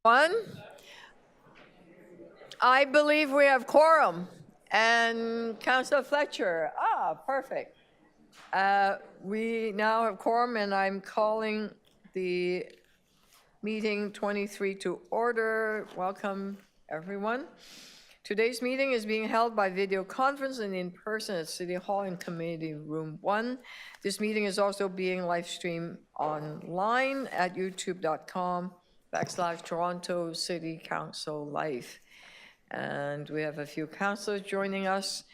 One, I believe we have quorum. And Councillor Fletcher, perfect. We now have quorum, and I'm calling the meeting 23 to order. Welcome, everyone. Today's meeting is being held by video conference and in person at City Hall in Committee Room 1. This meeting is also being live streamed online at youtube.com/Toronto City Council Live. And we have a few councillors joining us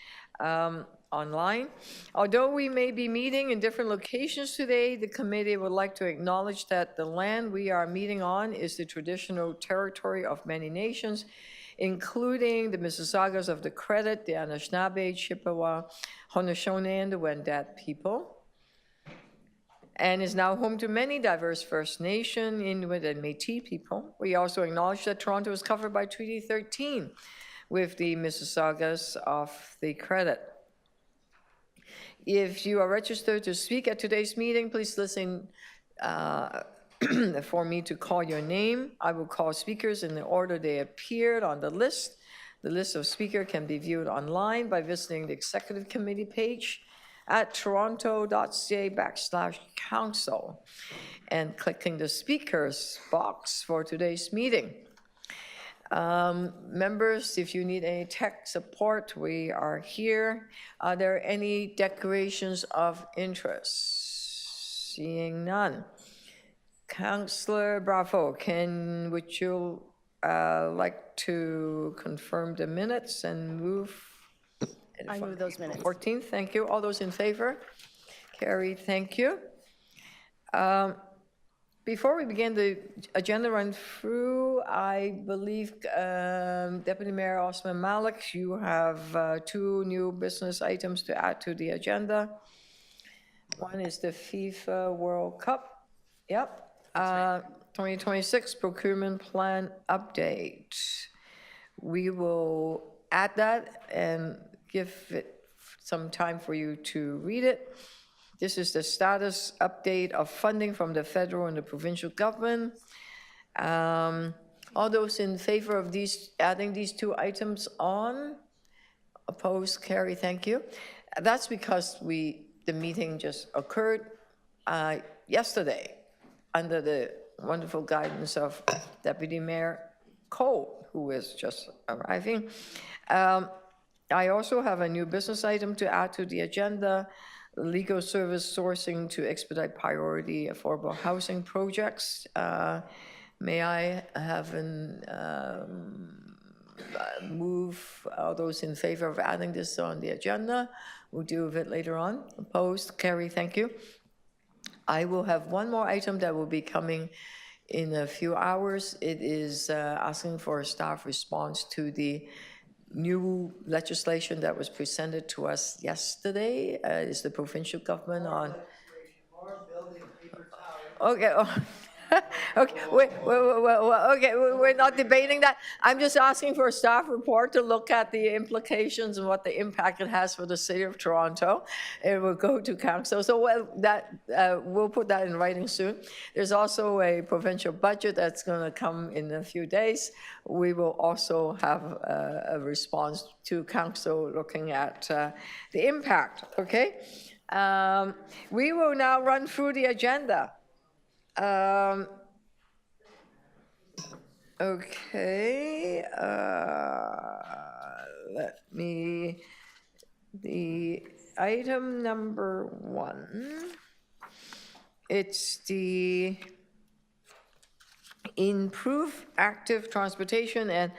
online. Although we may be meeting in different locations today, the committee would like to acknowledge that the land we are meeting on is the traditional territory of many nations, including the Mississaugas of the Credit, the Anishinaabe, Chippewa, Haudenosaunee, and the Wendat people, and is now home to many diverse First Nation, Inuit, and Métis people. We also acknowledge that Toronto is covered by Treaty 13 with the Mississaugas of the Credit. If you are registered to speak at today's meeting, please listen for me to call your name. I will call speakers in the order they appeared on the list. The list of speakers can be viewed online by visiting the Executive Committee page at toronto.ca/council and clicking the speakers box for today's meeting. Members, if you need any tech support, we are here. Are there any declarations of interest? Seeing none. Councillor Bravo, would you like to confirm the minutes and move? I move those minutes. 14th, thank you. All those in favor? Carried, thank you. Before we begin the agenda run through, I believe Deputy Mayor Osman Malik, you have two new business items to add to the agenda. One is the FIFA World Cup. Yep. 2026 procurement plan update. We will add that and give it some time for you to read it. This is the status update of funding from the federal and the provincial government. All those in favor of adding these two items on? Opposed? Carry, thank you. That's because the meeting just occurred yesterday under the wonderful guidance of Deputy Mayor Cole, who is just arriving. I also have a new business item to add to the agenda: legal service sourcing to expedite priority affordable housing projects. May I have move all those in favor of adding this on the agenda? We'll deal with it later on. Opposed? Carry, thank you. I will have one more item that will be coming in a few hours. It is asking for a staff response to the new legislation that was presented to us yesterday. Is the provincial government on? Okay. Okay, okay, we're not debating that. I'm just asking for a staff report to look at the implications and what the impact it has for the City of Toronto. It will go to council. So we'll put that in writing soon. There's also a provincial budget that's going to come in a few days. We will also have a response to council looking at the impact, okay? We will now run through the agenda. Okay, the item number 1, it's the improve active transportation and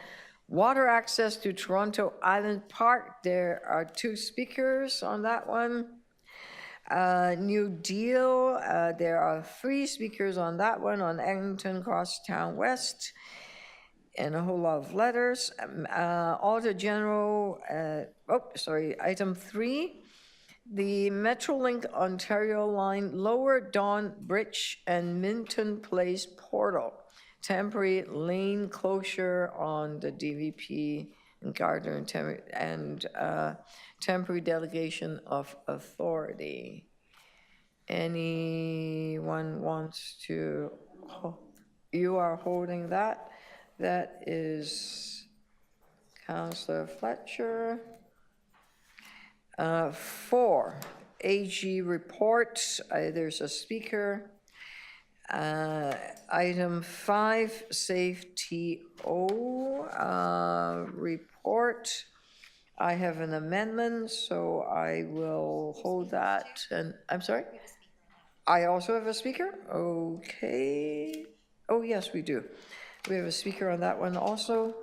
water access to Toronto Island Park. There are 2 speakers on that one. New Deal, there are 3 speakers on that one, on Eglinton, Crosstown West, and a whole lot of letters. Auditor General, item 3, the Metrolinx Ontario Line Lower Don Bridge and Minton Place Portal, temporary lane closure on the DVP in Gardiner and temporary delegation of authority. Anyone wants to? You are holding that. That is Councillor Fletcher. 4, AG report, there's a speaker. Item 5, SafeTO report. I have an amendment, so I will hold that. And I'm sorry? I also have a speaker? Okay. Oh, yes, we do. We have a speaker on that one also.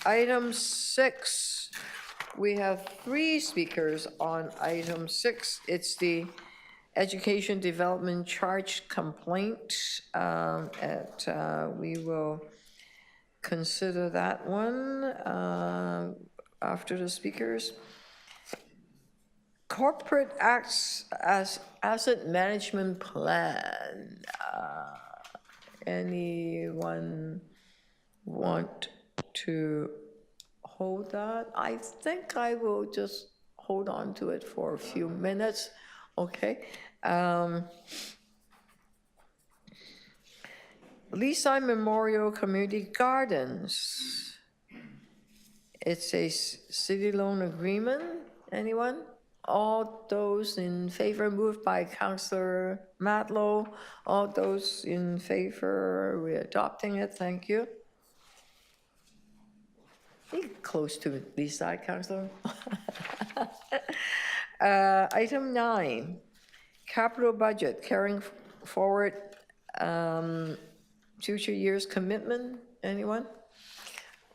Item 6, we have 3 speakers on item 6. It's the Education Development Charge Complaint. We will consider that one after the speakers. Corporate Acts as Asset Management Plan. Anyone want to hold that? I think I will just hold on to it for a few minutes, okay? Leaside Memorial Community Gardens. It's a city loan agreement. Anyone? All those in favor, moved by Councillor Matlow. All those in favor, we're adopting it. Thank you. Be close to Leaside, Councillor. Item 9, capital budget, carrying forward future years commitment. Anyone?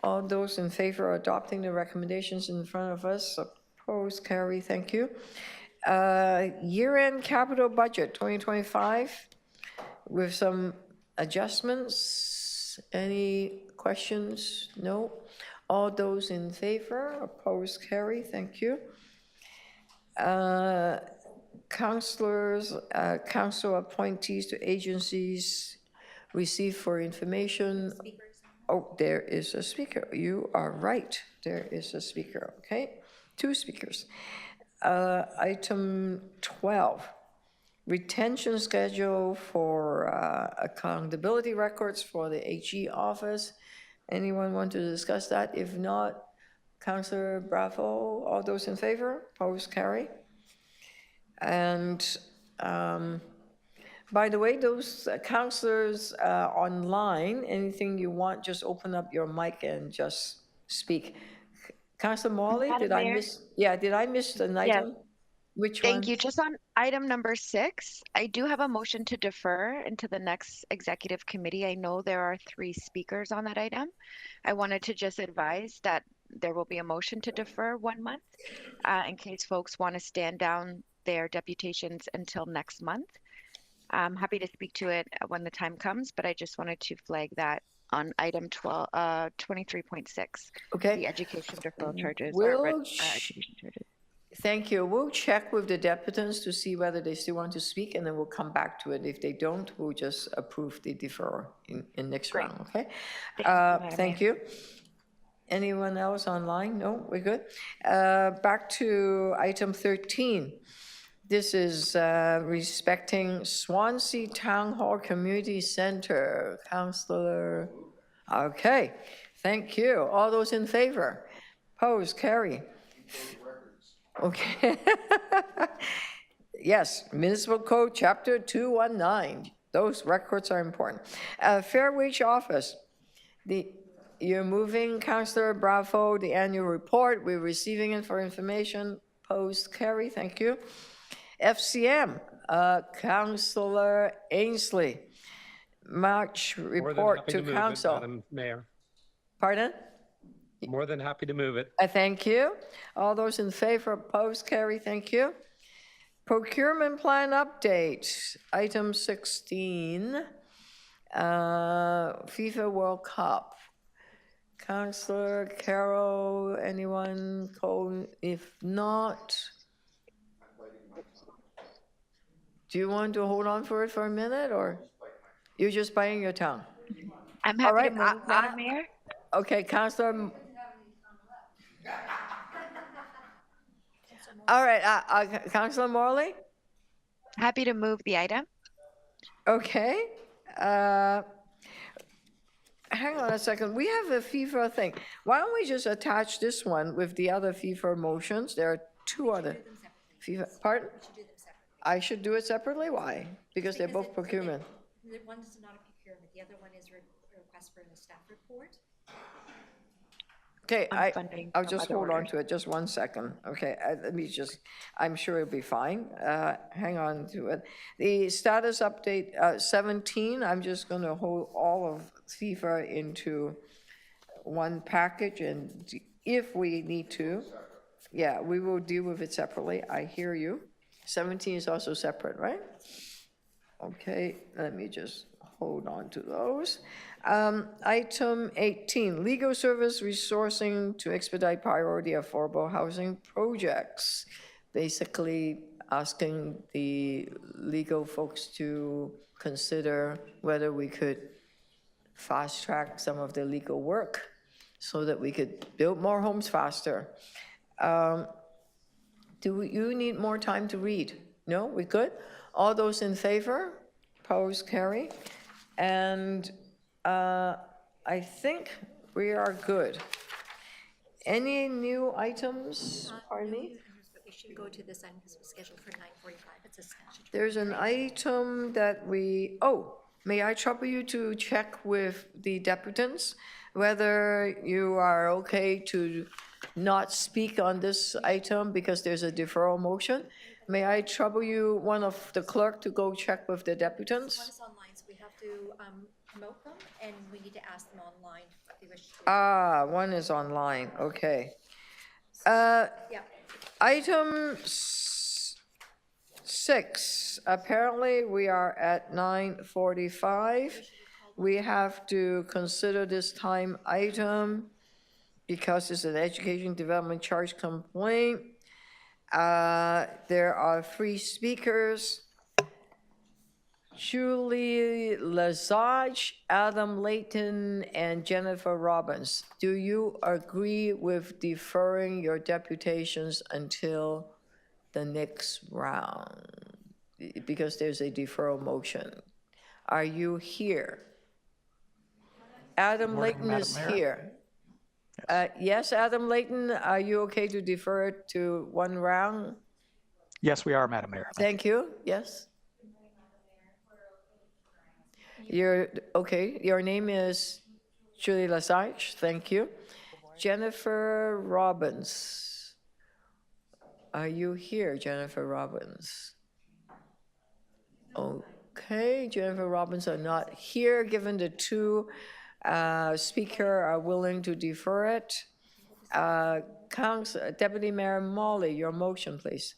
All those in favor of adopting the recommendations in front of us, opposed, carry, thank you. Year-end capital budget 2025 with some adjustments. Any questions? No. All those in favor, opposed, carry, thank you. Councillors, council appointees to agencies received for information. Oh, there is a speaker. You are right. There is a speaker, okay? 2 speakers. Item 12, retention schedule for accountability records for the AG office. Anyone want to discuss that? If not, Councillor Bravo, all those in favor, opposed, carry. And by the way, those councillors online, anything you want, just open up your mic and just speak. Councillor Morley, Madam did I Mayor? miss? Yeah, did I miss an item? Which one? Thank you. Just on item number 6, I do have a motion to defer into the next executive committee. I know there are 3 speakers on that item. I wanted to just advise that there will be a motion to defer 1 month in case folks want to stand down their deputations until next month. I'm happy to speak to it when the time comes, but I just wanted to flag that on item 23.6. Okay. The education deferral charges. Education charges. Thank you. We'll check with the deputants to see whether they still want to speak, and then we'll come back to it. If they don't, we'll just approve the deferral in next Great. round, okay? Thank You. Anyone else online? No, we're good. Back to item 13. This is respecting Swansea Town Hall Community Center. Councillor, okay, thank you. All those in favor? Opposed, carry. Okay. Yes, Municipal Code Chapter 219. Those records are important. Fair Wage Office. You're moving, Councillor Bravo, the annual report. We're receiving it for information. Opposed, carry. Thank you. FCM, Councillor Ainsley. March report to council. Madam Mayor. Pardon? More than happy to move it. Thank you. All those in favor, opposed, carry, thank you. Procurement plan update, item 16, FIFA World Cup. Councillor Carroll, anyone? If not, do you want to hold on for it for a minute, or you're just biting your tongue? I'm happy to move, Madam Mayor. Okay, Councillor. All right, Councillor Morley? Happy to move the item. Okay. hang on a second, we have a FIFA thing. Why don't we just attach this one with the other FIFA motions? There are two other. FIFA, pardon? I should do it separately? Why? Because they're both procurement. One is not a procurement, the other one is a request for a staff report. Okay, funding I'll from just other hold on orders. to it, just 1 second. Okay, let me just, I'm sure it'll be fine. Hang on to it. The status update 17, I'm just going to hold all of FIFA into one package, and if we need to, yeah, we will deal with it separately. I hear you. 17 is also separate, right? Okay, let me just hold on to those. Item 18, legal service resourcing to expedite priority affordable housing projects. Basically asking the legal folks to consider whether we could fast track some of the legal work so that we could build more homes faster. Do you need more time to read? No, we good? All those in favor? Opposed, carry. And I think we are good. Any new items? Pardon me? We should go to this item because it's scheduled for 9:45. It's a statutory. There's an item that we, oh, may I trouble you to check with the deputants whether you are okay to not speak on this item because there's a deferral motion? May I trouble you, one of the clerk, to go check with the deputants? One is online, so we have to promote them, and we need to ask them online if they wish to. Ah, one is online, okay. Yeah. Item 6, apparently we are at 9:45. We have to consider this time item because it's an education development charge complaint. There are 3 speakers. Julie Lesage, Adam Layton, and Jennifer Robbins. Do you agree with deferring your deputations until the next round? Because there's a deferral motion. Are you here? Adam Layton is here. Yes, Adam Layton, are you okay to defer it to one round? Yes, we are, Madam Mayor. Thank you, yes. You're, okay, your name is Julie Lesage, thank you. Jennifer Robbins. Are you here, Jennifer Robbins? Okay, Jennifer Robbins are not here, given the 2 speaker are willing to defer it. Deputy Mayor Molly, your motion, please.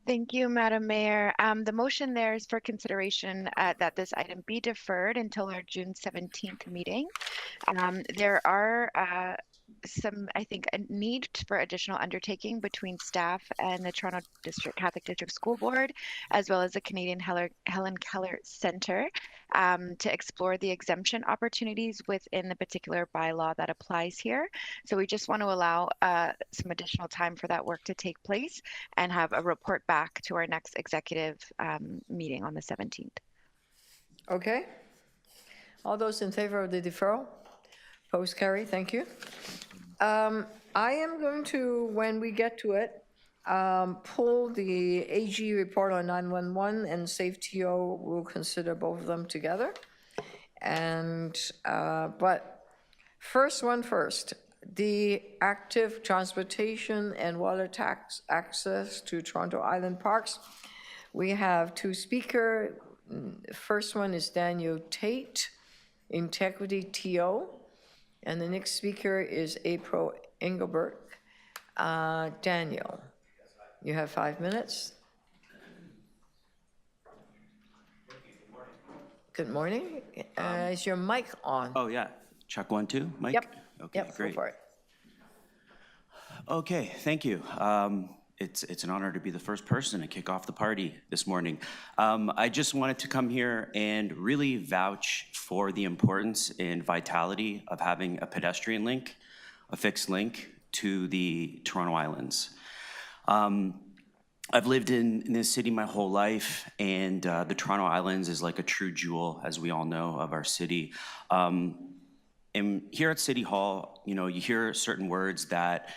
Thank you, Madam Mayor. The motion there is for consideration that this item be deferred until our June 17th meeting. There are some, I think, a need for additional undertaking between staff and the Toronto Catholic District School Board, as well as the Canadian Helen Keller Centre, to explore the exemption opportunities within the particular bylaw that applies here. So we just want to allow some additional time for that work to take place and have a report back to our next executive meeting on the 17th. Okay. All those in favor of the deferral? Opposed, carry, thank you. I am going to, when we get to it, pull the AG report on 911 and SafeTO. We'll consider both of them together. And, but first one first, the active transportation and water tax access to Toronto Island Parks. We have 2 speakers. First one is Daniel Tate, Integrity TO. And the next speaker is April Engelbert. Daniel, you have 5 minutes. Good morning. Is your mic on? Oh, yeah. Check 1, 2, Mike? Yep. Okay, Yep, great. go for it. Okay, thank you. It's an honor to be the first person to kick off the party this morning. I just wanted to come here and really vouch for the importance and vitality of having a pedestrian link, a fixed link to the Toronto Islands. I've lived in this city my whole life, and the Toronto Islands is like a true jewel, as we all know, of our city. And here at City Hall, you know, you hear certain words that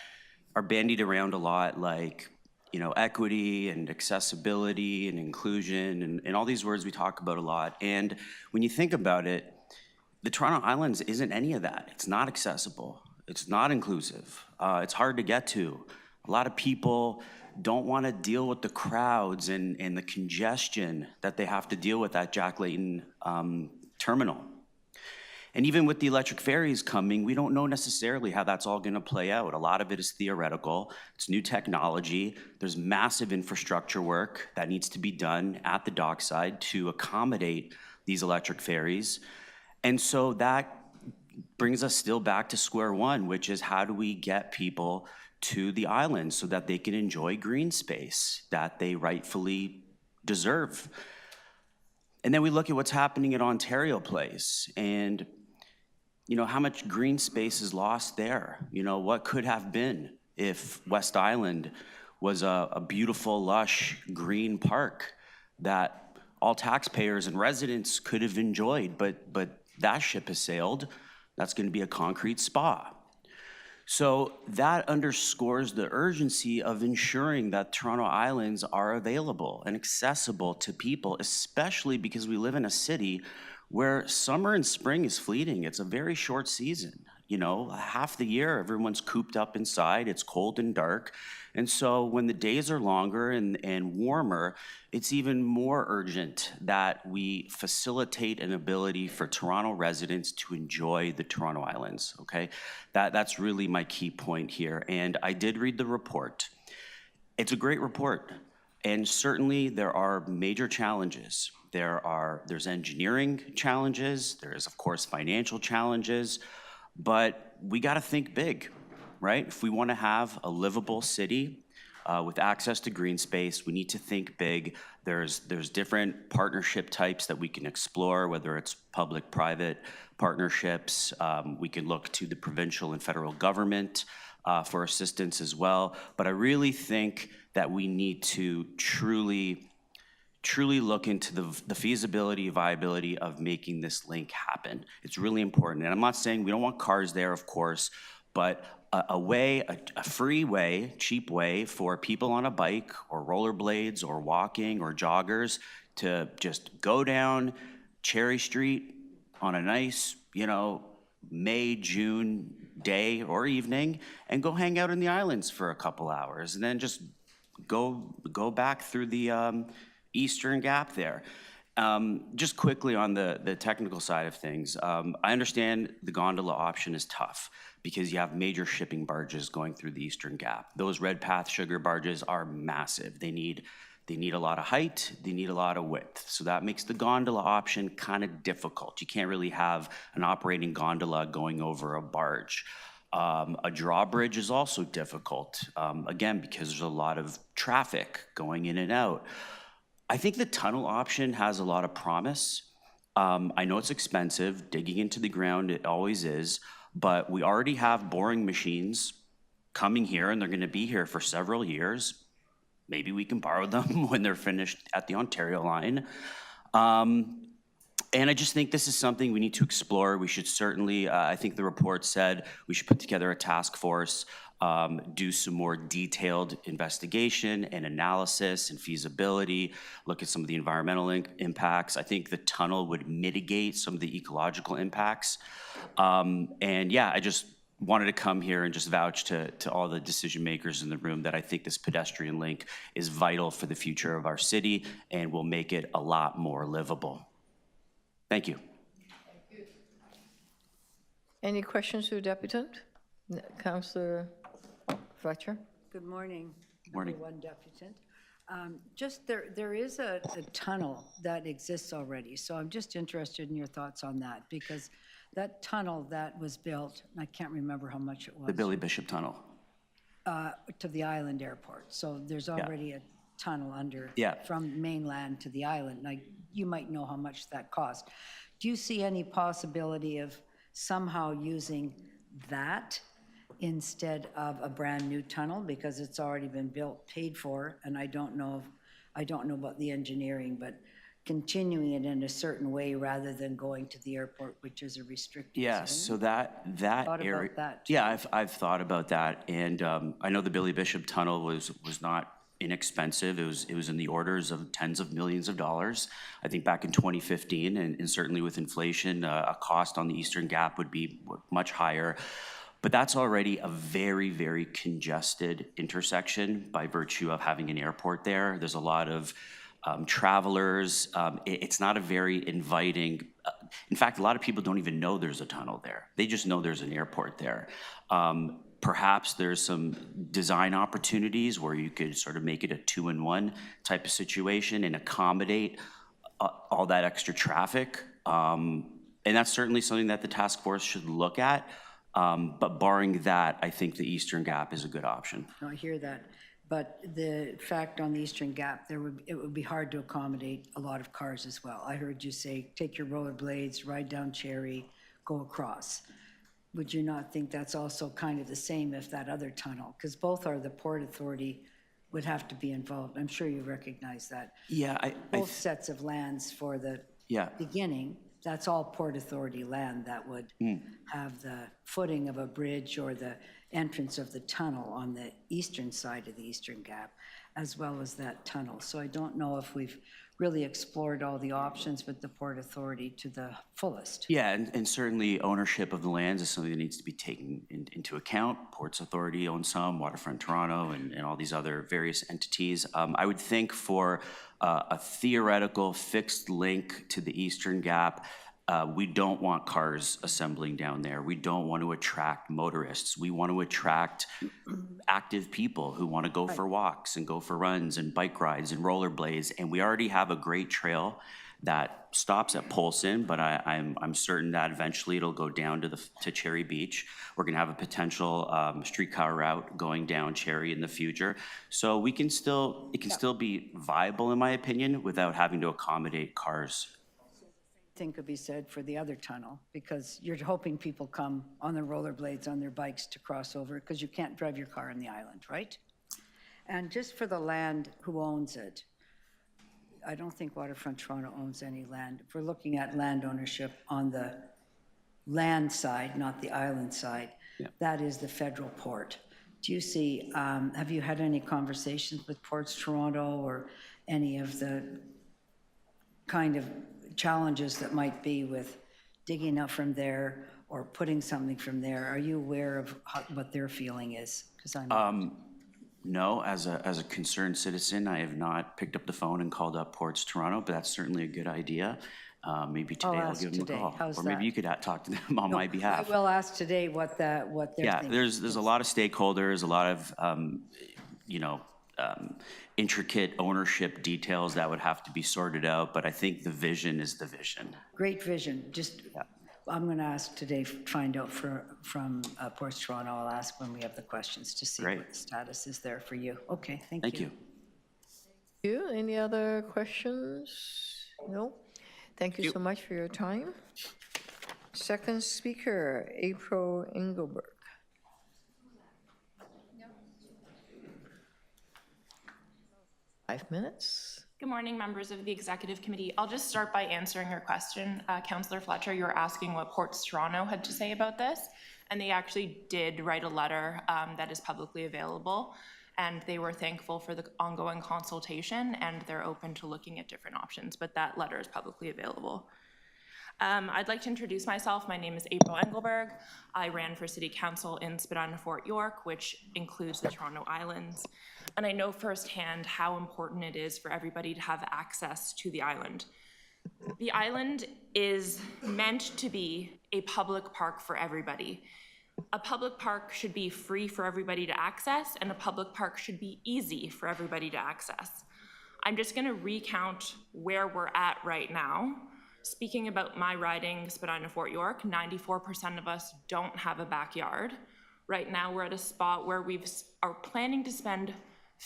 are bandied around a lot, like, you know, equity and accessibility and inclusion and all these words we talk about a lot. And when you think about it, the Toronto Islands isn't any of that. It's not accessible. It's not inclusive. It's hard to get to. A lot of people don't want to deal with the crowds and the congestion that they have to deal with at Jack Layton terminal. And even with the electric ferries coming, we don't know necessarily how that's all going to play out. A lot of it is theoretical. It's new technology. There's massive infrastructure work that needs to be done at the dockside to accommodate these electric ferries. And so that brings us still back to square one, which is how do we get people to the island so that they can enjoy green space that they rightfully deserve? And then we look at what's happening at Ontario Place, and you know, how much green space is lost there? You know, what could have been if West Island was a beautiful, lush, green park that all taxpayers and residents could have enjoyed, but that ship has sailed. That's going to be a concrete spa. So that underscores the urgency of ensuring that Toronto Islands are available and accessible to people, especially because we live in a city where summer and spring is fleeting. It's a very short season. You know, half the year, everyone's cooped up inside. It's cold and dark. And so when the days are longer and warmer, it's even more urgent that we facilitate an ability for Toronto residents to enjoy the Toronto Islands, okay? That's really my key point here. And I did read the report. It's a great report. And certainly there are major challenges. There's engineering challenges. There's, of course, financial challenges. But we got to think big, right? If we want to have a livable city with access to green space, we need to think big. There's different partnership types that we can explore, whether it's public-private partnerships. We can look to the provincial and federal government for assistance as well. But I really think that we need to truly look into the feasibility, viability of making this link happen. It's really important. And I'm not saying we don't want cars there, of course, but a free way, cheap way for people on a bike or rollerblades or walking or joggers to just go down Cherry Street on a nice, you know, May, June day or evening and go hang out in the islands for a couple hours and then just go back through the Eastern Gap there. Just quickly on the technical side of things, I understand the gondola option is tough because you have major shipping barges going through the Eastern Gap. Those red path sugar barges are massive. They need a lot of height, they need a lot of width. So that makes the gondola option kind of difficult. You can't really have an operating gondola going over a barge. A drawbridge is also difficult, again, because there's a lot of traffic going in and out. I think the tunnel option has a lot of promise. I know it's expensive, digging into the ground, it always is, but we already have boring machines coming here and they're gonna be here for several years. Maybe we can borrow them when they're finished at the Ontario line. And I just think this is something we need to explore. We should certainly, I think the report said we should put together a task force, do some more detailed investigation and analysis and feasibility, look at some of the environmental impacts. I think the tunnel would mitigate some of the ecological impacts. And yeah, I just wanted to come here and just vouch to all the decision makers in the room that I think this pedestrian link is vital for the future of our city and will make it a lot more livable. Thank you. Any questions to the deputant? Councillor Fletcher? Good morning. Morning. Number one deputant. Just there is a tunnel that exists already, so I'm just interested in your thoughts on that, because that tunnel that was built, and I can't remember how much it was. The Billy Bishop Tunnel. To the island airport. So there's already a tunnel under from mainland to the island. Now, you might know how much that cost. Do you see any possibility of somehow using that instead of a brand new tunnel, because it's already been built, paid for, and I don't know about the engineering, but continuing it in a certain way rather than going to the airport, which is a restricted Yeah, zone? so that Thought area. about that, too. Yeah, I've thought about that, and I know the Billy Bishop Tunnel was not inexpensive. It was in the orders of tens of millions of dollars. I think back in 2015, and certainly with inflation, a cost on the Eastern Gap would be much higher. But that's already a very, very congested intersection by virtue of having an airport there. There's a lot of travelers. It's not a very inviting, in fact, a lot of people don't even know there's a tunnel there. They just know there's an airport there. Perhaps there's some design opportunities where you could sort of make it a 2-in-1 type of situation and accommodate all that extra traffic. And that's certainly something that the task force should look at. But barring that, I think the Eastern Gap is a good option. No, I hear that. But the fact on the Eastern Gap, it would be hard to accommodate a lot of cars as well. I heard you say, take your rollerblades, ride down Cherry, go across. Would you not think that's also kind of the same if that other tunnel, because both are the Port Authority would have to be involved. I'm sure you recognize that. Yeah, Both sets of lands for the beginning, that's all Port Authority land that would have the footing of a bridge or the entrance of the tunnel on the eastern side of the Eastern Gap, as well as that tunnel. So I don't know if we've really explored all the options with the Port Authority to the fullest. Yeah, and certainly ownership of the lands is something that needs to be taken into account. Ports Authority owns some, Waterfront Toronto, and all these other various entities. I would think for a theoretical fixed link to the Eastern Gap, we don't want cars assembling down there. We don't want to attract motorists. We want to attract active people who want to go for walks and go for runs and bike rides and rollerblades. And we already have a great trail that stops at Polson, but I'm certain that eventually it'll go down to Cherry Beach. We're going to have a potential streetcar route going down Cherry in the future. So it can still be viable, in my opinion, without having to accommodate cars. Thing could be said for the other tunnel, because you're hoping people come on their rollerblades, on their bikes to cross over, because you can't drive your car on the island, right? And just for the land, who owns it? I don't think Waterfront Toronto owns any land. If we're looking at land ownership on the land side, not the island side, that is the federal port. Do you see, have you had any conversations with Ports Toronto or any of the kind of challenges that might be with digging up from there or putting something from there? Are you aware of what their feeling is? Because I'm no, as a concerned citizen, I have not picked up the phone and called up Ports Toronto, but that's certainly a good idea. Maybe today I'll give them a call. How's or maybe that? you could talk to them on my behalf. I will ask today what they're thinking. There's a lot of stakeholders, a lot of intricate ownership details that would have to be sorted out, but I think the vision is the vision. Great vision. I'm going to ask today, find out from Ports Toronto. I'll ask when we have the questions to see what the status is there for you. Okay, thank you. Thank you. Thank you. Any other questions? No? Thank you so much for your time. Second speaker, April Engelberg. 5 minutes. Good morning, members of the Executive Committee. I'll just start by answering your question. Councillor Fletcher, you were asking what Ports Toronto had to say about this, and they actually did write a letter that is publicly available, and they were thankful for the ongoing consultation, and they're open to looking at different options, but that letter is publicly available. I'd like to introduce myself. My name is April Engelberg. I ran for City Council in Spadina Fort York, which includes the Toronto Islands. And I know firsthand how important it is for everybody to have access to the island. The island is meant to be a public park for everybody. A public park should be free for everybody to access, and a public park should be easy for everybody to access. I'm just going to recount where we're at right now. Speaking about my riding, Spadina Fort York, 94% of us don't have a backyard. Right now, we're at a spot where we are planning to spend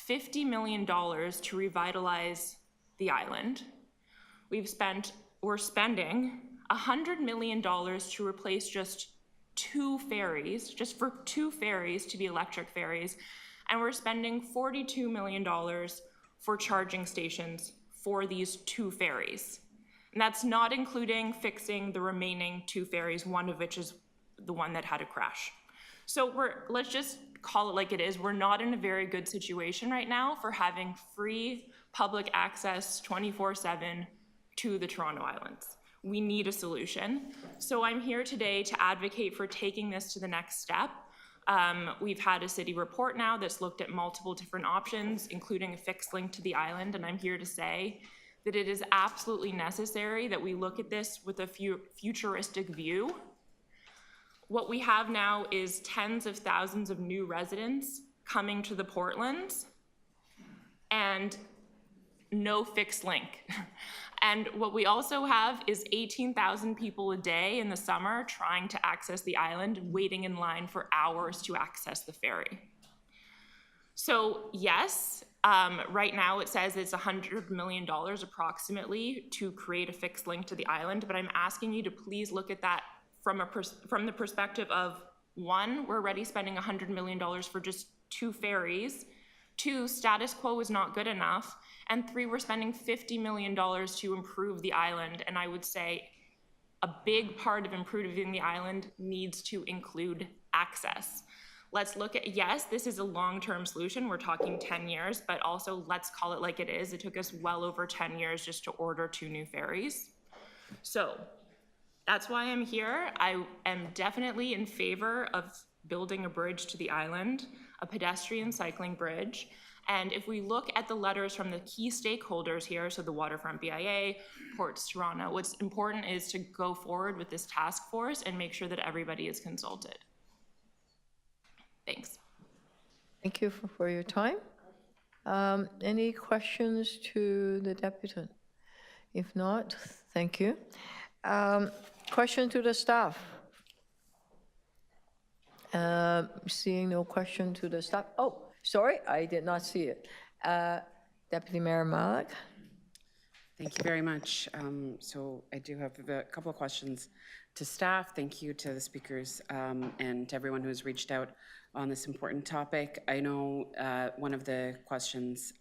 $50 million to revitalize the island. We're spending $100 million to replace just 2 ferries, just for 2 ferries to be electric ferries, and we're spending $42 million for charging stations for these 2 ferries. And that's not including fixing the remaining 2 ferries, one of which is the one that had a crash. So let's just call it like it is. We're not in a very good situation right now for having free public access 24/7 to the Toronto Islands. We need a solution. So I'm here today to advocate for taking this to the next step. We've had a city report now that's looked at multiple different options, including a fixed link to the island, and I'm here to say that it is absolutely necessary that we look at this with a futuristic view. What we have now is tens of thousands of new residents coming to the Portlands and no fixed link. And what we also have is 18,000 people a day in the summer trying to access the island, waiting in line for hours to access the ferry. So yes, right now it says it's $100 million approximately to create a fixed link to the island, but I'm asking you to please look at that from the perspective of, 1, we're already spending $100 million for just 2 ferries, 2, status quo is not good enough, and 3, we're spending $50 million to improve the island, and I would say a big part of improving the island needs to include access. Let's look at, yes, this is a long-term solution, we're talking 10 years, but also let's call it like it is. It took us well over 10 years just to order 2 new ferries. So that's why I'm here. I am definitely in favor of building a bridge to the island, a pedestrian cycling bridge. And if we look at the letters from the key stakeholders here, so the Waterfront BIA, Ports Toronto, what's important is to go forward with this task force and make sure that everybody is consulted. Thanks. Thank you for your time. Any questions to the deputant? If not, thank you. Question to the staff. Seeing no question to the staff. Oh, sorry, I did not see it. Deputy Mayor Malik. Thank you very much. So I do have a couple of questions to staff. Thank you to the speakers and to everyone who has reached out on this important topic. I know one of the questions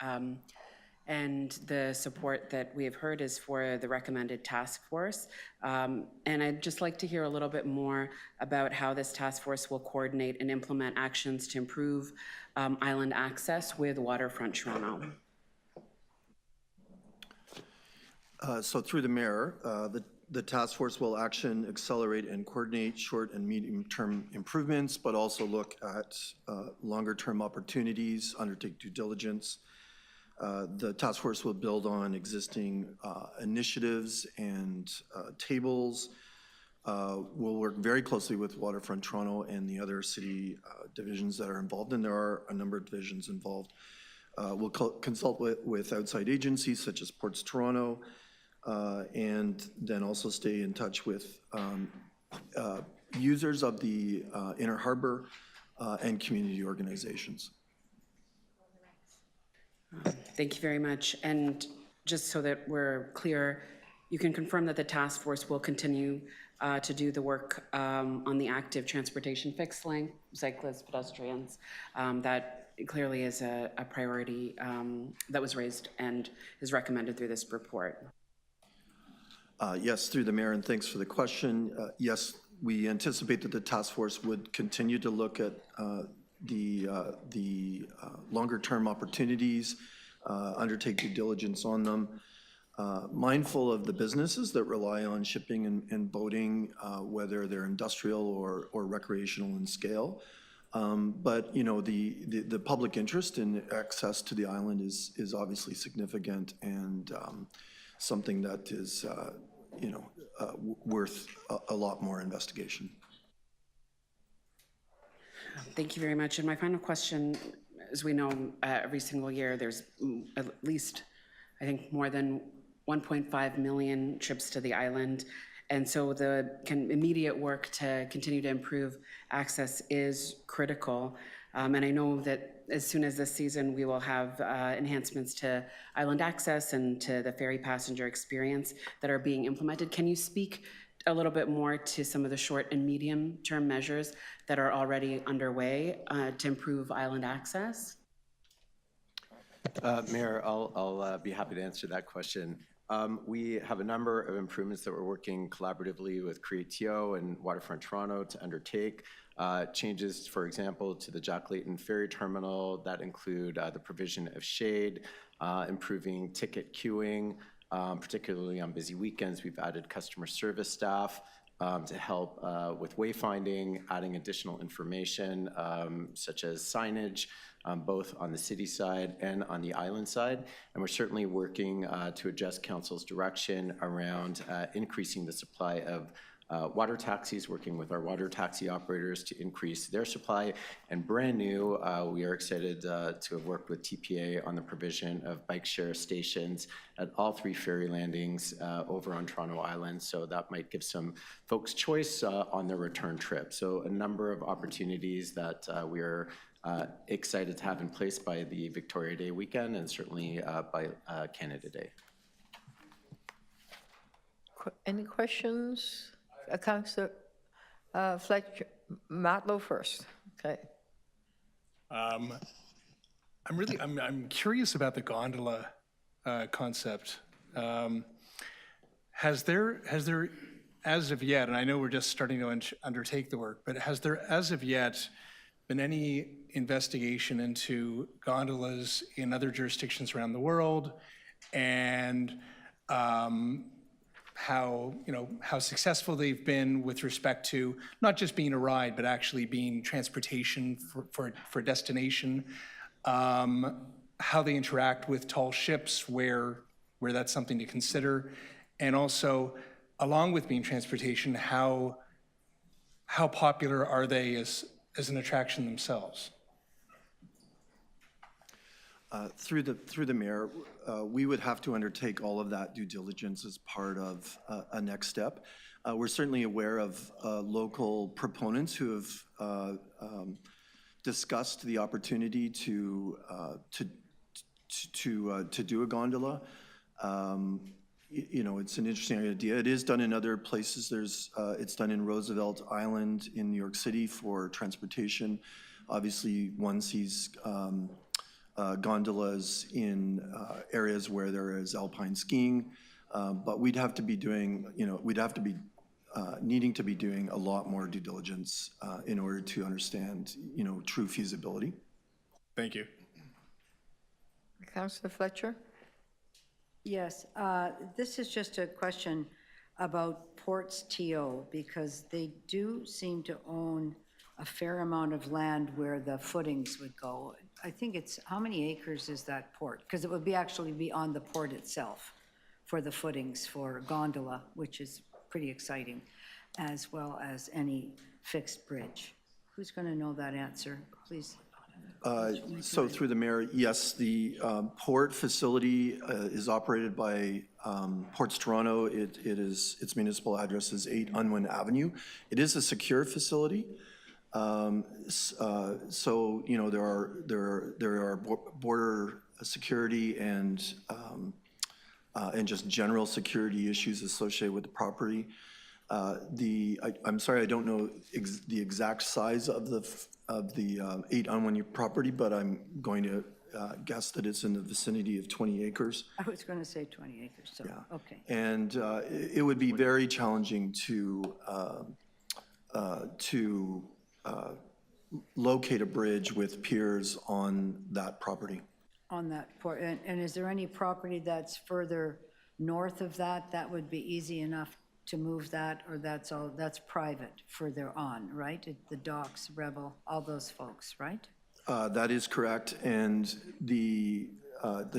and the support that we have heard is for the recommended task force. And I'd just like to hear a little bit more about how this task force will coordinate and implement actions to improve island access with Waterfront Toronto. So through the mayor, the task force will action, accelerate, and coordinate short and medium-term improvements, but also look at longer-term opportunities, undertake due diligence. The task force will build on existing initiatives and tables. We'll work very closely with Waterfront Toronto and the other city divisions that are involved, and there are a number of divisions involved. We'll consult with outside agencies such as Ports Toronto, and then also stay in touch with users of the Inner Harbor and community organizations. Thank you very much. And just so that we're clear, you can confirm that the task force will continue to do the work on the active transportation fixed link, cyclists, pedestrians. That clearly is a priority that was raised and is recommended through this report. Yes, through the mayor, and thanks for the question. Yes, we anticipate that the task force would continue to look at the longer-term opportunities, undertake due diligence on them, mindful of the businesses that rely on shipping and boating, whether they're industrial or recreational in scale. But you know, the public interest in access to the island is obviously significant and something that is worth a lot more investigation. Thank you very much. And my final question, as we know, every single year there's at least, I think, more than 1.5 million trips to the island. And so the immediate work to continue to improve access is critical. And I know that as soon as this season, we will have enhancements to island access and to the ferry passenger experience that are being implemented. Can you speak a little bit more to some of the short and medium term measures that are already underway to improve island access? Mayor, I'll be happy to answer that question. We have a number of improvements that we're working collaboratively with CreateTO and Waterfront Toronto to undertake. Changes, for example, to the Jack Layton Ferry Terminal that include the provision of shade, improving ticket queuing, particularly on busy weekends. We've added customer service staff to help with wayfinding, adding additional information such as signage, both on the city side and on the island side. And we're certainly working to adjust council's direction around increasing the supply of water taxis, working with our water taxi operators to increase their supply. And brand new, we are excited to have worked with TPA on the provision of bike share stations at all 3 ferry landings over on Toronto Island. So that might give some folks choice on their return trip. So a number of opportunities that we are excited to have in place by the Victoria Day weekend and certainly by Canada Day. Any questions? Councillor Fletcher, Matlow first. Okay. I'm curious about the gondola concept. Has there as of yet, and I know we're just starting to undertake the work, but has there as of yet been any investigation into gondolas in other jurisdictions around the world, and how successful they've been with respect to not just being a ride, but actually being transportation for destination, how they interact with tall ships, where that's something to consider, and also, along with being transportation, how popular are they as an attraction themselves? Through the mayor, we would have to undertake all of that due diligence as part of a next step. We're certainly aware of local proponents who have discussed the opportunity to do a gondola. It's an interesting idea. It is done in other places. It's done in Roosevelt Island in New York City for transportation. Obviously, one sees gondolas in areas where there is alpine skiing, but we'd have to be doing, needing to be doing a lot more due diligence in order to understand, true feasibility. Thank you. Councillor Fletcher? Yes, this is just a question about Ports TO, because they do seem to own a fair amount of land where the footings would go. I think it's, how many acres is that port? Because it would actually be on the port itself for the footings for gondola, which is pretty exciting, as well as any fixed bridge. Who's going to know that answer, please? So through the mayor, yes, the port facility is operated by Ports Toronto. Its municipal address is 8 Unwin Avenue. It is a secure facility. So there are border security and just general security issues associated with the property. I'm sorry, I don't know the exact size of the 8 Unwin property, but I'm going to guess that it's in the vicinity of 20 acres. I was going to say 20 acres, so, yeah. Okay. And it would be very challenging to locate a bridge with piers on that property. On that port, and is there any property that's further north of that that would be easy enough to move that, or that's private further on, right? The Docks, Rebel, all those folks, right? That is correct, and the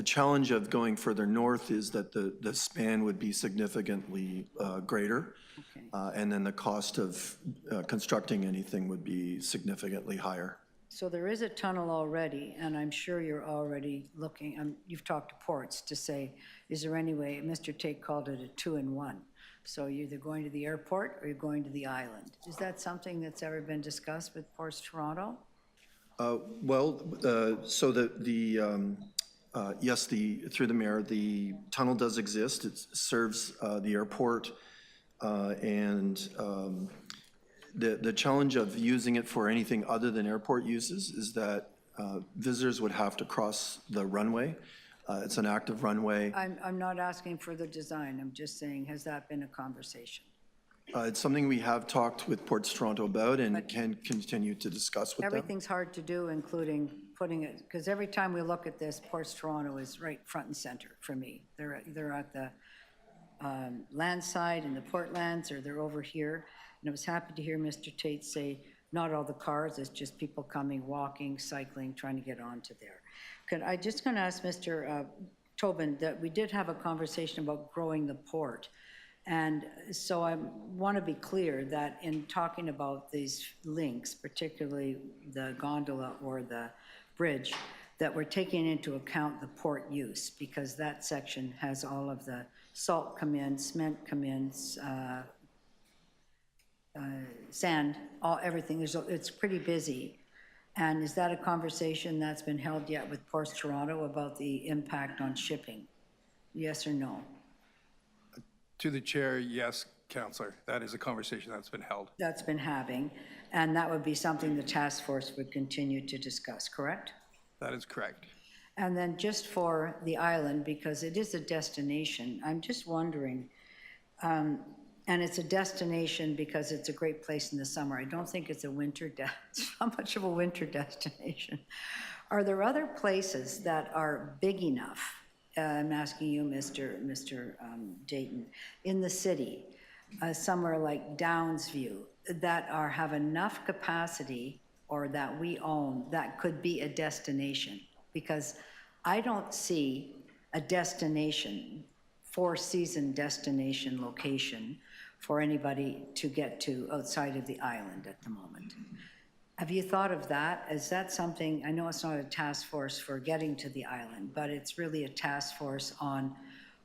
challenge of going further north is that the span would be significantly greater. Okay. And then the cost of constructing anything would be significantly higher. So there is a tunnel already, and I'm sure you're already looking, you've talked to Ports to say, is there any way, Mr. Tate called it a 2-in-1. So you're either going to the airport or you're going to the island. Is that something that's ever been discussed with Ports Toronto? So yes, through the mayor, the tunnel does exist. It serves the airport, and the challenge of using it for anything other than airport uses is that visitors would have to cross the runway. It's an active runway. I'm not asking for the design, I'm just saying, has that been a conversation? It's something we have talked with Ports Toronto about and can continue to discuss with them. Everything's hard to do, including putting it, because every time we look at this, Ports Toronto is right front and center for me. They're at the land side and the port lands, or they're over here. And I was happy to hear Mr. Tate say, not all the cars, it's just people coming, walking, cycling, trying to get onto there. I just going to ask Mr. Tobin that we did have a conversation about growing the port. And so I want to be clear that in talking about these links, particularly the gondola or the bridge, that we're taking into account the port use, because that section has all of the salt come in, cement come in, sand, everything. It's pretty busy. And is that a conversation that's been held yet with Ports Toronto about the impact on shipping? Yes or no? To the chair, yes, Councillor. That is a conversation that's been held. That's been having, and that would be something the task force would continue to discuss, correct? That is correct. And then just for the island, because it is a destination, I'm just wondering, and it's a destination because it's a great place in the summer. I don't think it's a winter, it's not much of a winter destination. Are there other places that are big enough? I'm asking you, Mr. Dayton, in the city, somewhere like Downsview, that have enough capacity or that we own that could be a destination? Because I don't see a destination, four-season destination location for anybody to get to outside of the island at the moment. Have you thought of that? Is that something, I know it's not a task force for getting to the island, but it's really a task force on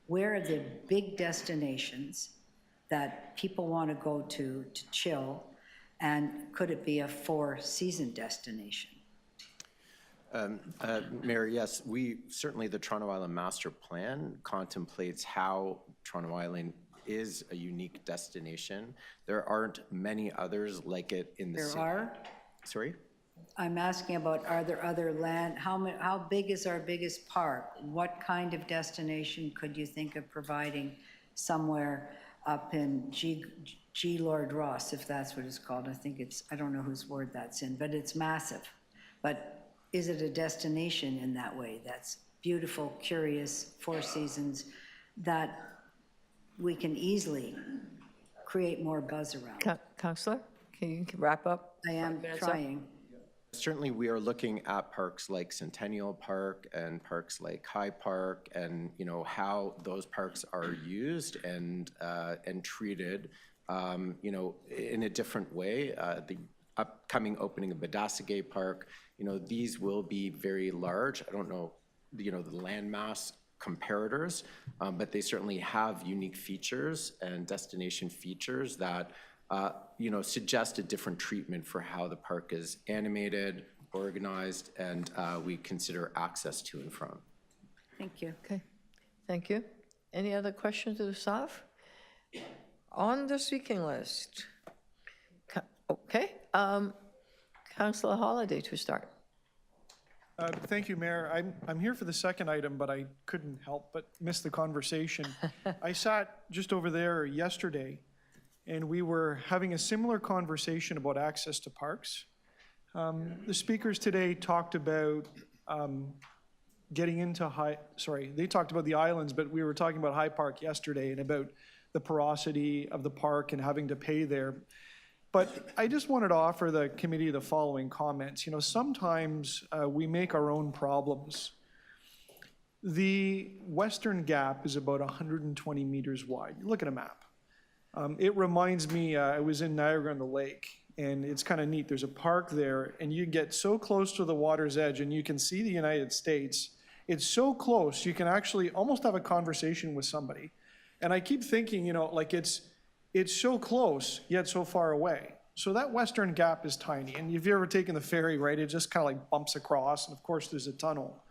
where are the big destinations that people want to go to chill, and could it be a four-season destination? Mayor, yes, certainly the Toronto Island Master Plan contemplates how Toronto Island is a unique destination. There aren't many others like it in the city. There are? Sorry? I'm asking about, are there other land, how big is our biggest park? What kind of destination could you think of providing somewhere up in G. Lord Ross, if that's what it's called? I think it's, I don't know whose ward that's in, but it's massive. But is it a destination in that way that's beautiful, curious, four seasons, that we can easily create more buzz around? Councillor, can you wrap up? I am trying. Certainly, we are looking at parks like Centennial Park and parks like High Park, and how those parks are used and treated, in a different way. The upcoming opening of Badasagay Park, these will be very large. I don't know, the landmass comparators, but they certainly have unique features and destination features that suggest a different treatment for how the park is animated, organized, and we consider access to and from. Thank you. Okay, thank you. Any other questions of the staff? On the speaking list. Okay, Councillor Holliday to start. Thank you, Mayor. I'm here for the second item, but I couldn't help but miss the conversation. I sat just over there yesterday, and we were having a similar conversation about access to parks. The speakers today talked about getting into they talked about the islands, but we were talking about High Park yesterday and about the porosity of the park and having to pay there. But I just wanted to offer the committee the following comments. Sometimes we make our own problems. The Western Gap is about 120 meters wide. Look at a map. It reminds me, I was in Niagara-on-the-Lake, and it's kind of neat. There's a park there, and you get so close to the water's edge, and you can see the United States. It's so close, you can actually almost have a conversation with somebody. And I keep thinking, it's so close, yet so far away. So that Western Gap is tiny, and if you've ever taken the ferry, right, it just kind of like bumps across, and of course there's a tunnel.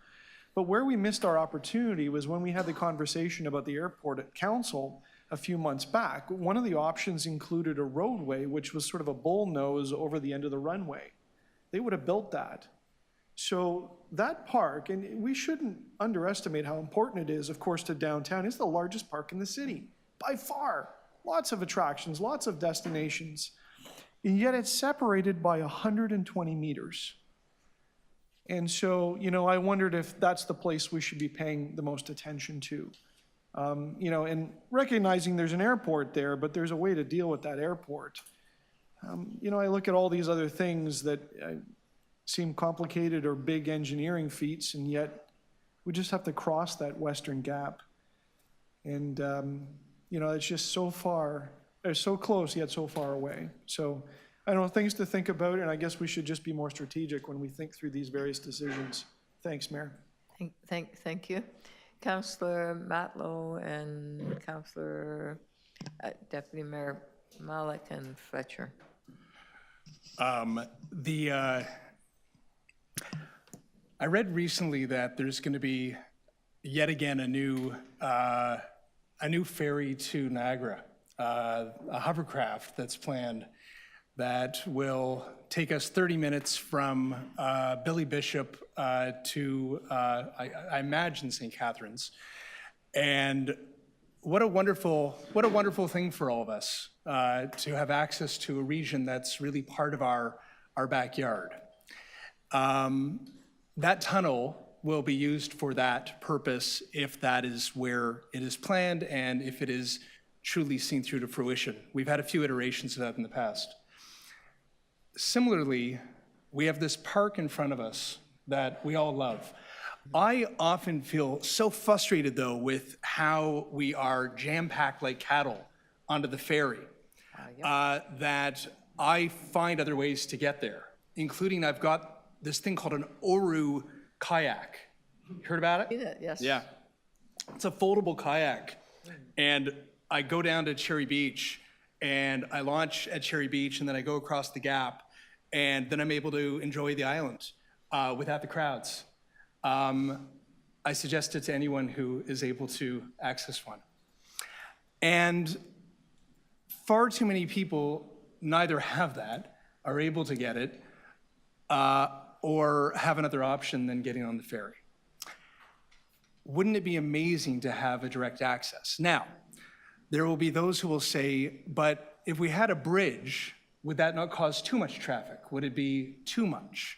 But where we missed our opportunity was when we had the conversation about the airport at council a few months back. One of the options included a roadway, which was sort of a bull nose over the end of the runway. They would have built that. So that park, and we shouldn't underestimate how important it is, of course, to downtown. It's the largest park in the city, by far. Lots of attractions, lots of destinations, and yet it's separated by 120 meters. And so, you know, I wondered if that's the place we should be paying the most attention to. You know, and recognizing there's an airport there, but there's a way to deal with that airport. You know, I look at all these other things that seem complicated or big engineering feats, and yet we just have to cross that western gap. And, you know, it's just so far, so close, yet so far away. So I don't know, things to think about, and I guess we should just be more strategic when we think through these various decisions. Thanks, Mayor. Thank you. Councillor Matlow and Councillor Deputy Mayor Malik and Fletcher. I read recently that there's going to be yet again a new ferry to Niagara, a hovercraft that's planned that will take us 30 minutes from Billy Bishop to I imagine St. Catharines, and what a wonderful thing for all of us to have access to a region that's really part of our backyard. That tunnel will be used for that purpose if that is where it is planned and if it is truly seen through to fruition. We've had a few iterations of that in the past. Similarly, we have this park in front of us that we all love. I often feel so frustrated, though, with how we are jam-packed like cattle onto the ferry, that I find other ways to get there, including I've got this thing called an Oru kayak. You heard about it? Yes. Yeah. It's a foldable kayak. And I go down to Cherry Beach, and I launch at Cherry Beach, and then I go across the gap, and then I'm able to enjoy the island without the crowds. I suggest it to anyone who is able to access one. And far too many people neither have that, are able to get it, or have another option than getting on the ferry. Wouldn't it be amazing to have a direct access? Now, there will be those who will say, but if we had a bridge, would that not cause too much traffic? Would it be too much?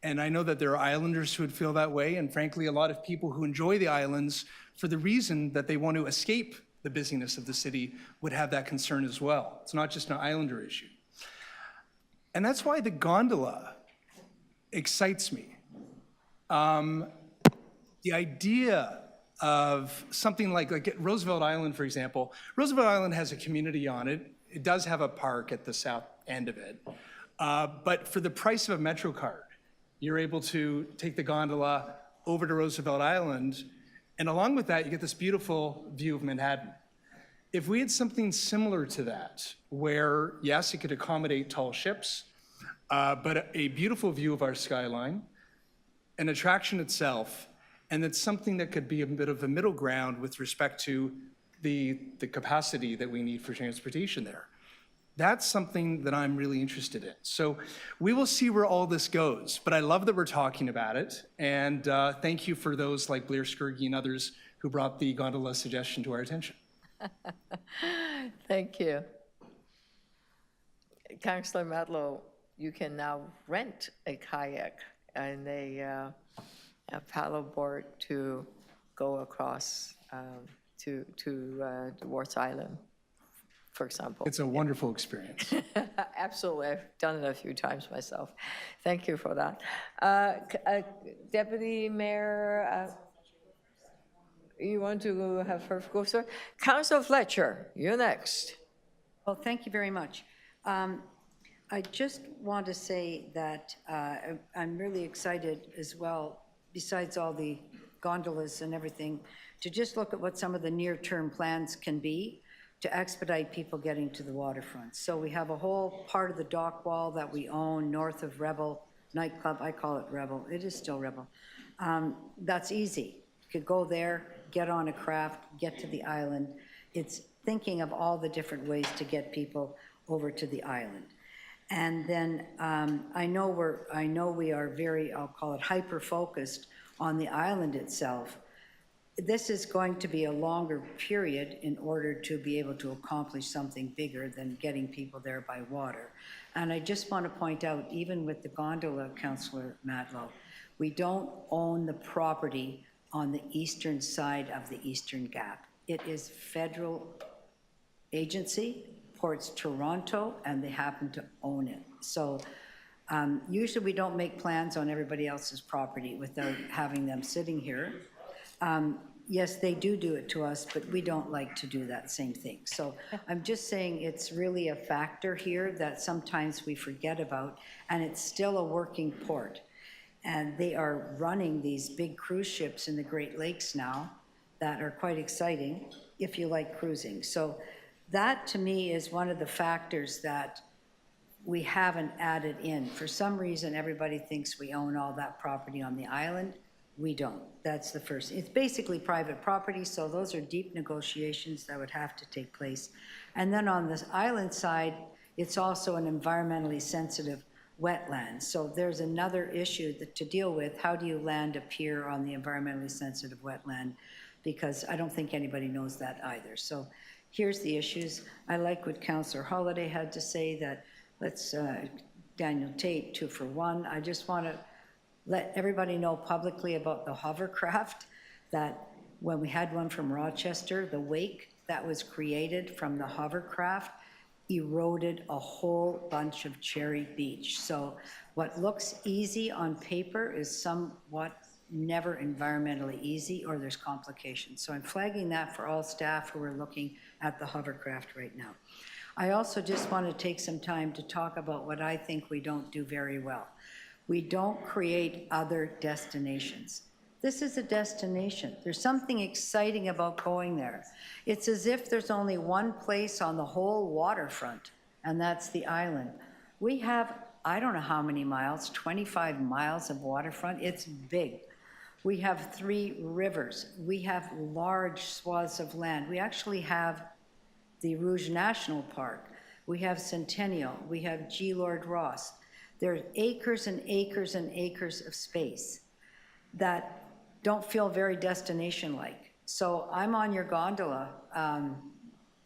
And I know that there are islanders who would feel that way, and frankly, a lot of people who enjoy the islands for the reason that they want to escape the busyness of the city would have that concern as well. It's not just an islander issue. And that's why the gondola excites me. The idea of something like Roosevelt Island, for example. Roosevelt Island has a community on it. It does have a park at the south end of it. But for the price of a Metro card, you're able to take the gondola over to Roosevelt Island, and along with that, you get this beautiful view of Manhattan. If we had something similar to that, where, yes, it could accommodate tall ships, but a beautiful view of our skyline, an attraction itself, and it's something that could be a bit of a middle ground with respect to the capacity that we need for transportation there. That's something that I'm really interested in. So we will see where all this goes, but I love that we're talking about it, and thank you for those like Blair Skirgy and others who brought the gondola suggestion to our attention. Thank you. Councillor Matlow, you can now rent a kayak and a paddleboard to go across to Warts Island, for example. It's a wonderful experience. Absolutely. I've done it a few times myself. Thank you for that. Deputy Mayor, you want to have her go, sir? Councillor Fletcher, you're next. Well, thank you very much. I just want to say that I'm really excited as well, besides all the gondolas and everything, to just look at what some of the near-term plans can be to expedite people getting to the waterfront. So we have a whole part of the dock wall that we own north of Rebel nightclub. I call it Rebel. It is still Rebel. That's easy. You could go there, get on a craft, get to the island. It's thinking of all the different ways to get people over to the island. And then I know we are very, I'll call it hyper-focused on the island itself. This is going to be a longer period in order to be able to accomplish something bigger than getting people there by water. And I just want to point out, even with the gondola, Councillor Matlow, we don't own the property on the eastern side of the Eastern Gap. It is federal agency, Ports Toronto, and they happen to own it. So usually we don't make plans on everybody else's property without having them sitting here. Yes, they do it to us, but we don't like to do that same thing. So I'm just saying it's really a factor here that sometimes we forget about, and it's still a working port. And they are running these big cruise ships in the Great Lakes now that are quite exciting if you like cruising. So that to me is one of the factors that we haven't added in. For some reason, everybody thinks we own all that property on the island. We don't. That's the first. It's basically private property, so those are deep negotiations that would have to take place. And then on this island side, it's also an environmentally sensitive wetland. So there's another issue to deal with. How do you land a pier on the environmentally sensitive wetland? Because I don't think anybody knows that either. So here's the issues. I like what Councillor Holiday had to say, that let's, Daniel Tate, 2 for 1. I just want to let everybody know publicly about the hovercraft, that when we had one from Rochester, the wake that was created from the hovercraft eroded a whole bunch of Cherry Beach. So what looks easy on paper is somewhat never environmentally easy, or there's complications. So I'm flagging that for all staff who are looking at the hovercraft right now. I also just want to take some time to talk about what I think we don't do very well. We don't create other destinations. This is a destination. There's something exciting about going there. It's as if there's only one place on the whole waterfront, and that's the island. We have, I don't know how many miles, 25 miles of waterfront. It's big. We have 3 rivers. We have large swaths of land. We actually have the Rouge National Park. We have Centennial. We have G. Lord Ross. There are acres and acres and acres of space that don't feel very destination-like. So I'm on your gondola,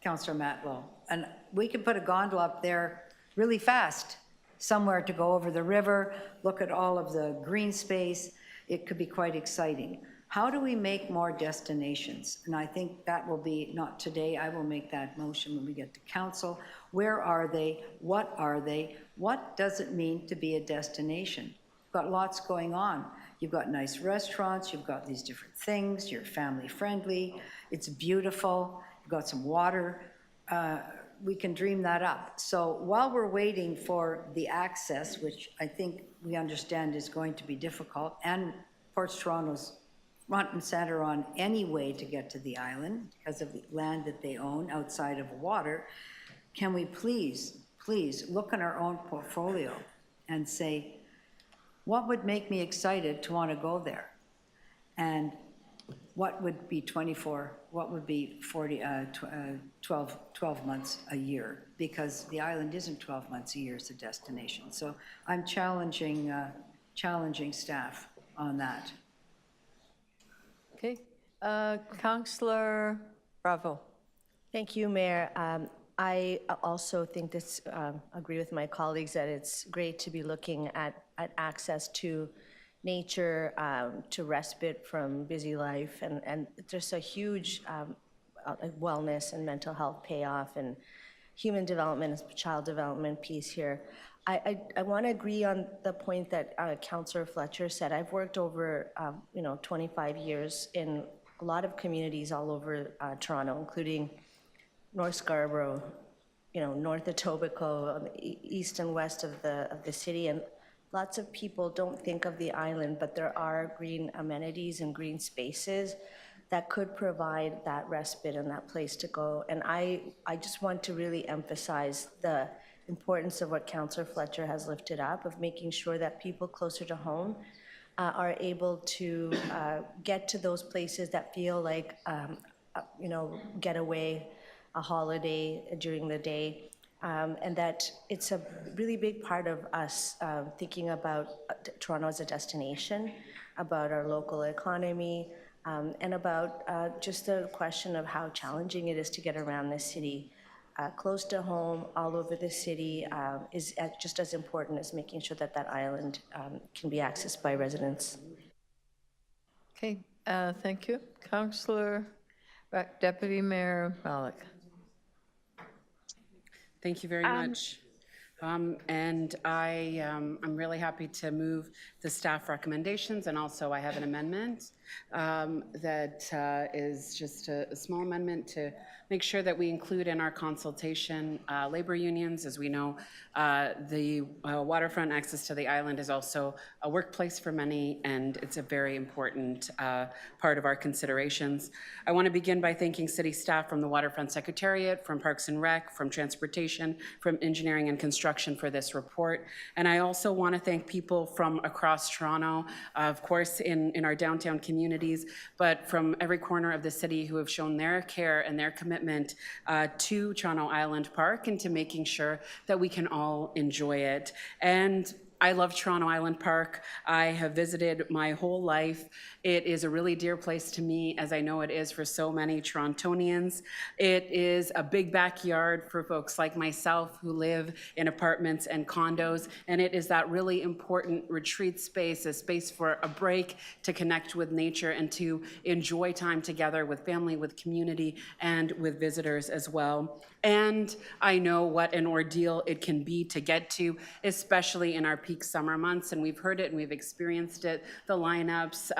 Councillor Matlow, and we could put a gondola up there really fast, somewhere to go over the river, look at all of the green space. It could be quite exciting. How do we make more destinations? And I think that will be, not today, I will make that motion when we get to council. Where are they? What are they? What does it mean to be a destination? You've got lots going on. You've got nice restaurants, you've got these different things, you're family friendly, it's beautiful, you've got some water. We can dream that up. So while we're waiting for the access, which I think we understand is going to be difficult, and Ports Toronto's front and center on any way to get to the island because of the land that they own outside of water, can we please look in our own portfolio and say, what would make me excited to want to go there? And what would be 12 months a year? Because the island isn't 12 months a year as a destination. So I'm challenging staff on that. Okay, Councillor Bravo. Thank you, Mayor. I also think agree with my colleagues that it's great to be looking at access to nature, to respite from busy life, and there's a huge wellness and mental health payoff and human development and child development piece here. I want to agree on the point that Councillor Fletcher said. I've worked over 25 years in a lot of communities all over Toronto, including North Scarborough, north of Etobicoke, on the east and west of the city, and lots of people don't think of the island, but there are green amenities and green spaces that could provide that respite and that place to go. And I just want to really emphasize the importance of what Councillor Fletcher has lifted up, of making sure that people closer to home are able to get to those places that feel like, getaway, a holiday during the day. and that it's a really big part of us thinking about Toronto as a destination, about our local economy, and about just the question of how challenging it is to get around this city. Close to home, all over the city, is just as important as making sure that that island can be accessed by residents. Okay, thank you. Councillor, Deputy Mayor Malik. Thank you very much. And I'm really happy to move the staff recommendations, and also I have an amendment that is just a small amendment to make sure that we include in our consultation labor unions. As we know, the waterfront access to the island is also a workplace for many, and it's a very important part of our considerations. I want to begin by thanking city staff from the Waterfront Secretariat, from Parks and Rec, from Transportation, from Engineering and Construction for this report. And I also want to thank people from across Toronto, of course, in our downtown communities, but from every corner of the city who have shown their care and their commitment to Toronto Island Park and to making sure that we can all enjoy it. And I love Toronto Island Park. I have visited my whole life. It is a really dear place to me, as I know it is for so many Torontonians. It is a big backyard for folks like myself who live in apartments and condos, and it is that really important retreat space, a space for a break, to connect with nature and to enjoy time together with family, with community, and with visitors as well. And I know what an ordeal it can be to get to, especially in our peak summer months, and we've heard it and we've experienced it, the lineups,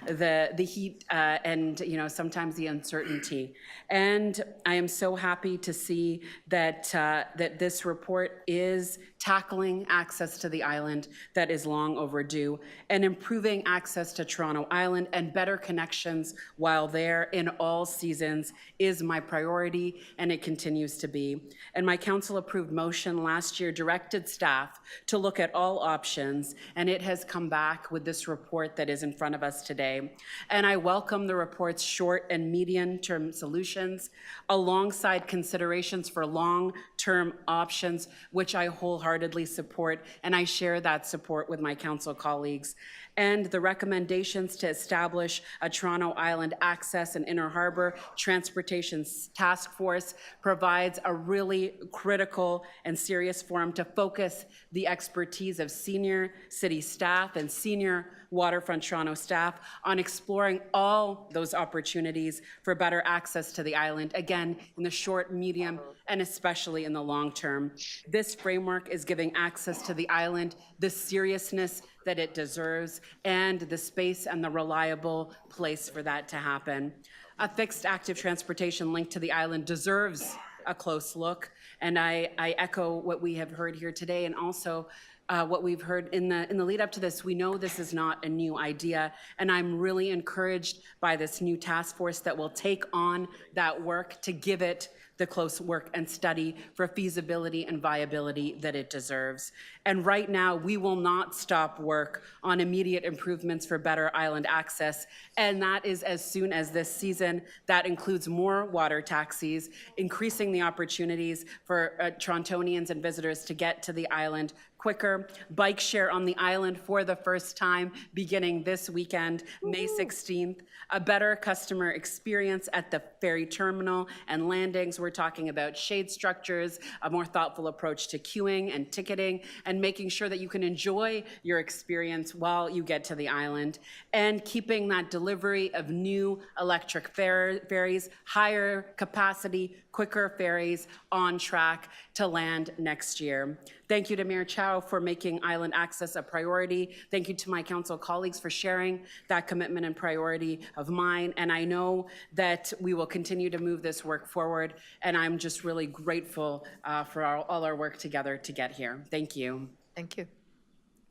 the heat, and sometimes the uncertainty. And I am so happy to see that that this report is tackling access to the island that is long overdue, and improving access to Toronto Island and better connections while there in all seasons is my priority, and it continues to be. And my council-approved motion last year directed staff to look at all options, and it has come back with this report that is in front of us today. And I welcome the report's short and medium-term solutions alongside considerations for long-term options, which I wholeheartedly support, and I share that support with my council colleagues. And the recommendations to establish a Toronto Island Access and Inner Harbour Transportation Task Force provides a really critical and serious forum to focus the expertise of senior city staff and senior Waterfront Toronto staff on exploring all those opportunities for better access to the island, again, in the short, medium, and especially in the long term. This framework is giving access to the island the seriousness that it deserves and the space and the reliable place for that to happen. A fixed active transportation link to the island deserves a close look, and I echo what we have heard here today, and also what we've heard in the lead up to this. We know this is not a new idea, and I'm really encouraged by this new task force that will take on that work to give it the close work and study for feasibility and viability that it deserves. And right now, we will not stop work on immediate improvements for better island access, and that is as soon as this season. That includes more water taxis, increasing the opportunities for Torontonians and visitors to get to the island quicker, bike share on the island for the first time beginning this weekend, May 16th, a better customer experience at the ferry terminal and landings. We're talking about shade structures, a more thoughtful approach to queuing and ticketing, and making sure that you can enjoy your experience while you get to the island, and keeping that delivery of new electric ferries, higher capacity, quicker ferries on track to land next year. Thank you to Mayor Chow for making island access a priority. Thank you to my council colleagues for sharing that commitment and priority of mine. And I know that we will continue to move this work forward. And I'm just really grateful for all our work together to get here. Thank you. Thank you.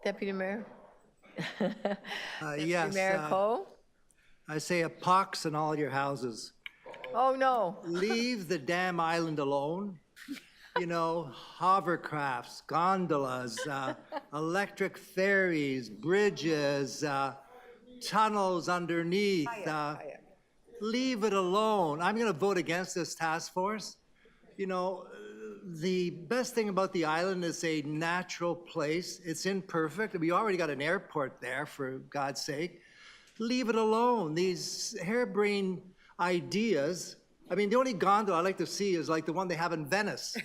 Deputy Mayor? Yes. Mayor Cole? I say a pox in all your houses. Oh, no. Leave the damn island alone. You know, hovercrafts, gondolas, electric ferries, bridges, tunnels underneath. Leave it alone. I'm going to vote against this task force. You know, the best thing about the island is a natural place. It's imperfect. We already got an airport there, for God's sake. Leave it alone. These harebrained ideas. I mean, the only gondola I like to see is like the one they have in Venice.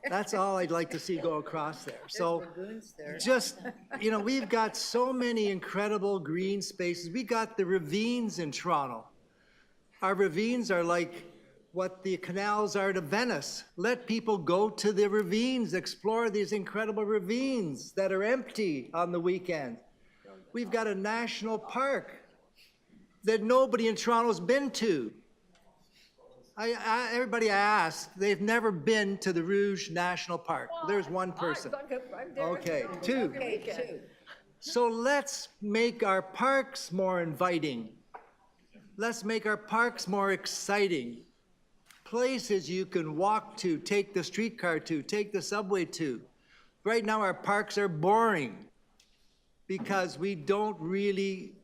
That's all I'd like to see go across there. So just, we've got so many incredible green spaces. We got the ravines in Toronto. Our ravines are like what the canals are to Venice. Let people go to the ravines, explore these incredible ravines that are empty on the weekend. We've got a national park that nobody in Toronto's been to. Everybody I asked, they've never been to the Rouge National Park. There's one person. Okay, two. So let's make our parks more inviting. Let's make our parks more exciting. Places you can walk to, take the streetcar to, take the subway to. Right now our parks are boring because we don't really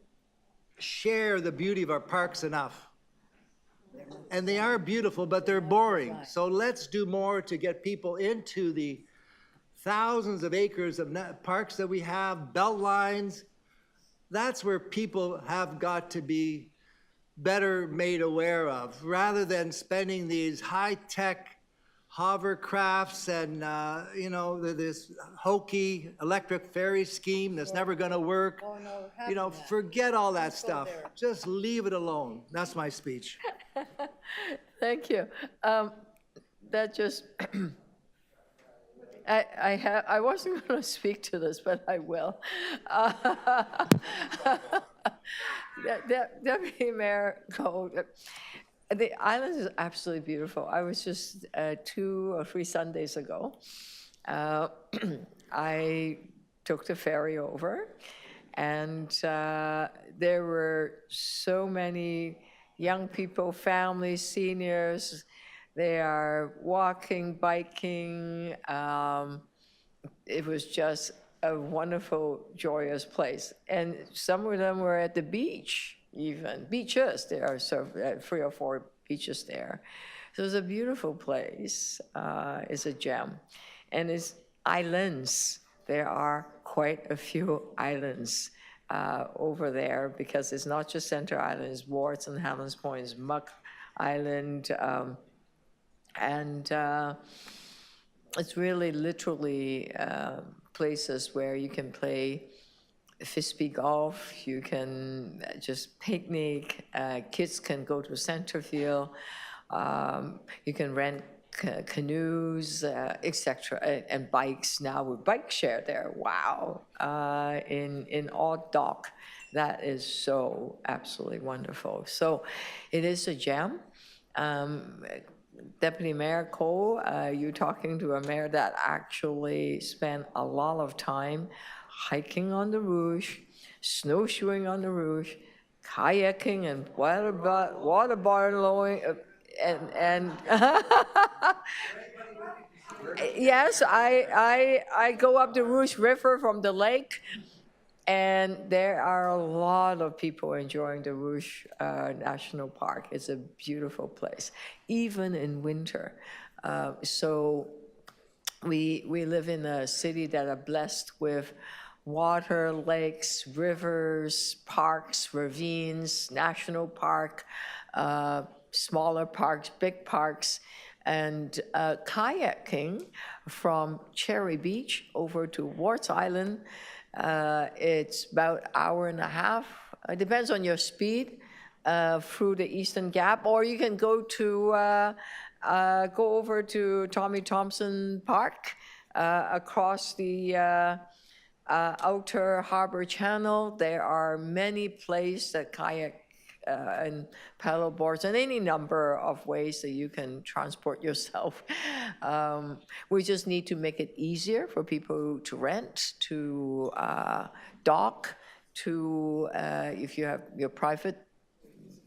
share the beauty of our parks enough. And they are beautiful, but they're boring. So let's do more to get people into the thousands of acres of parks that we have, belt lines. That's where people have got to be better made aware of, rather than spending these high-tech hovercrafts and, this hokey electric ferry scheme that's never going to work. Forget all that stuff. Just leave it alone. That's my speech. Thank you. That just, I wasn't going to speak to this, but I will. Deputy Mayor Cole, the island is absolutely beautiful. I was just 2 or 3 Sundays ago. I took the ferry over, and there were so many young people, families, seniors. They are walking, biking. It was just a wonderful, joyous place. And some of them were at the beach, even. Beaches, there are 3 or 4 beaches there. So it's a beautiful place. It's a gem. And it's islands. There are quite a few islands over there, because it's not just Center Island, it's Wards and Hammonds Point, it's Muck Island, and it's really literally places where you can play frisbee golf, you can just picnic, kids can go to Centerfield, you can rent canoes, etc., and bikes now with bike share there. Wow, in Odd Dock, that is so absolutely wonderful. So it is a gem. Deputy Mayor Cole, you're talking to a mayor that actually spent a lot of time hiking on the Rouge, snowshoeing on the Rouge, kayaking and water bottling, and yes, I go up the Rouge River from the lake, and there are a lot of people enjoying the Rouge National Park. It's a beautiful place, even in winter. So we live in a city that are blessed with water, lakes, rivers, parks, ravines, national park, smaller parks, big parks, and kayaking from Cherry Beach over to Wards Island. It's about an hour and a half. It depends on your speed through the Eastern Gap, or you can go over to Tommy Thompson Park across the Outer Harbor Channel. There are many places that kayak and paddle boards and any number of ways that you can transport yourself. We just need to make it easier for people to rent, to dock, to if you have your private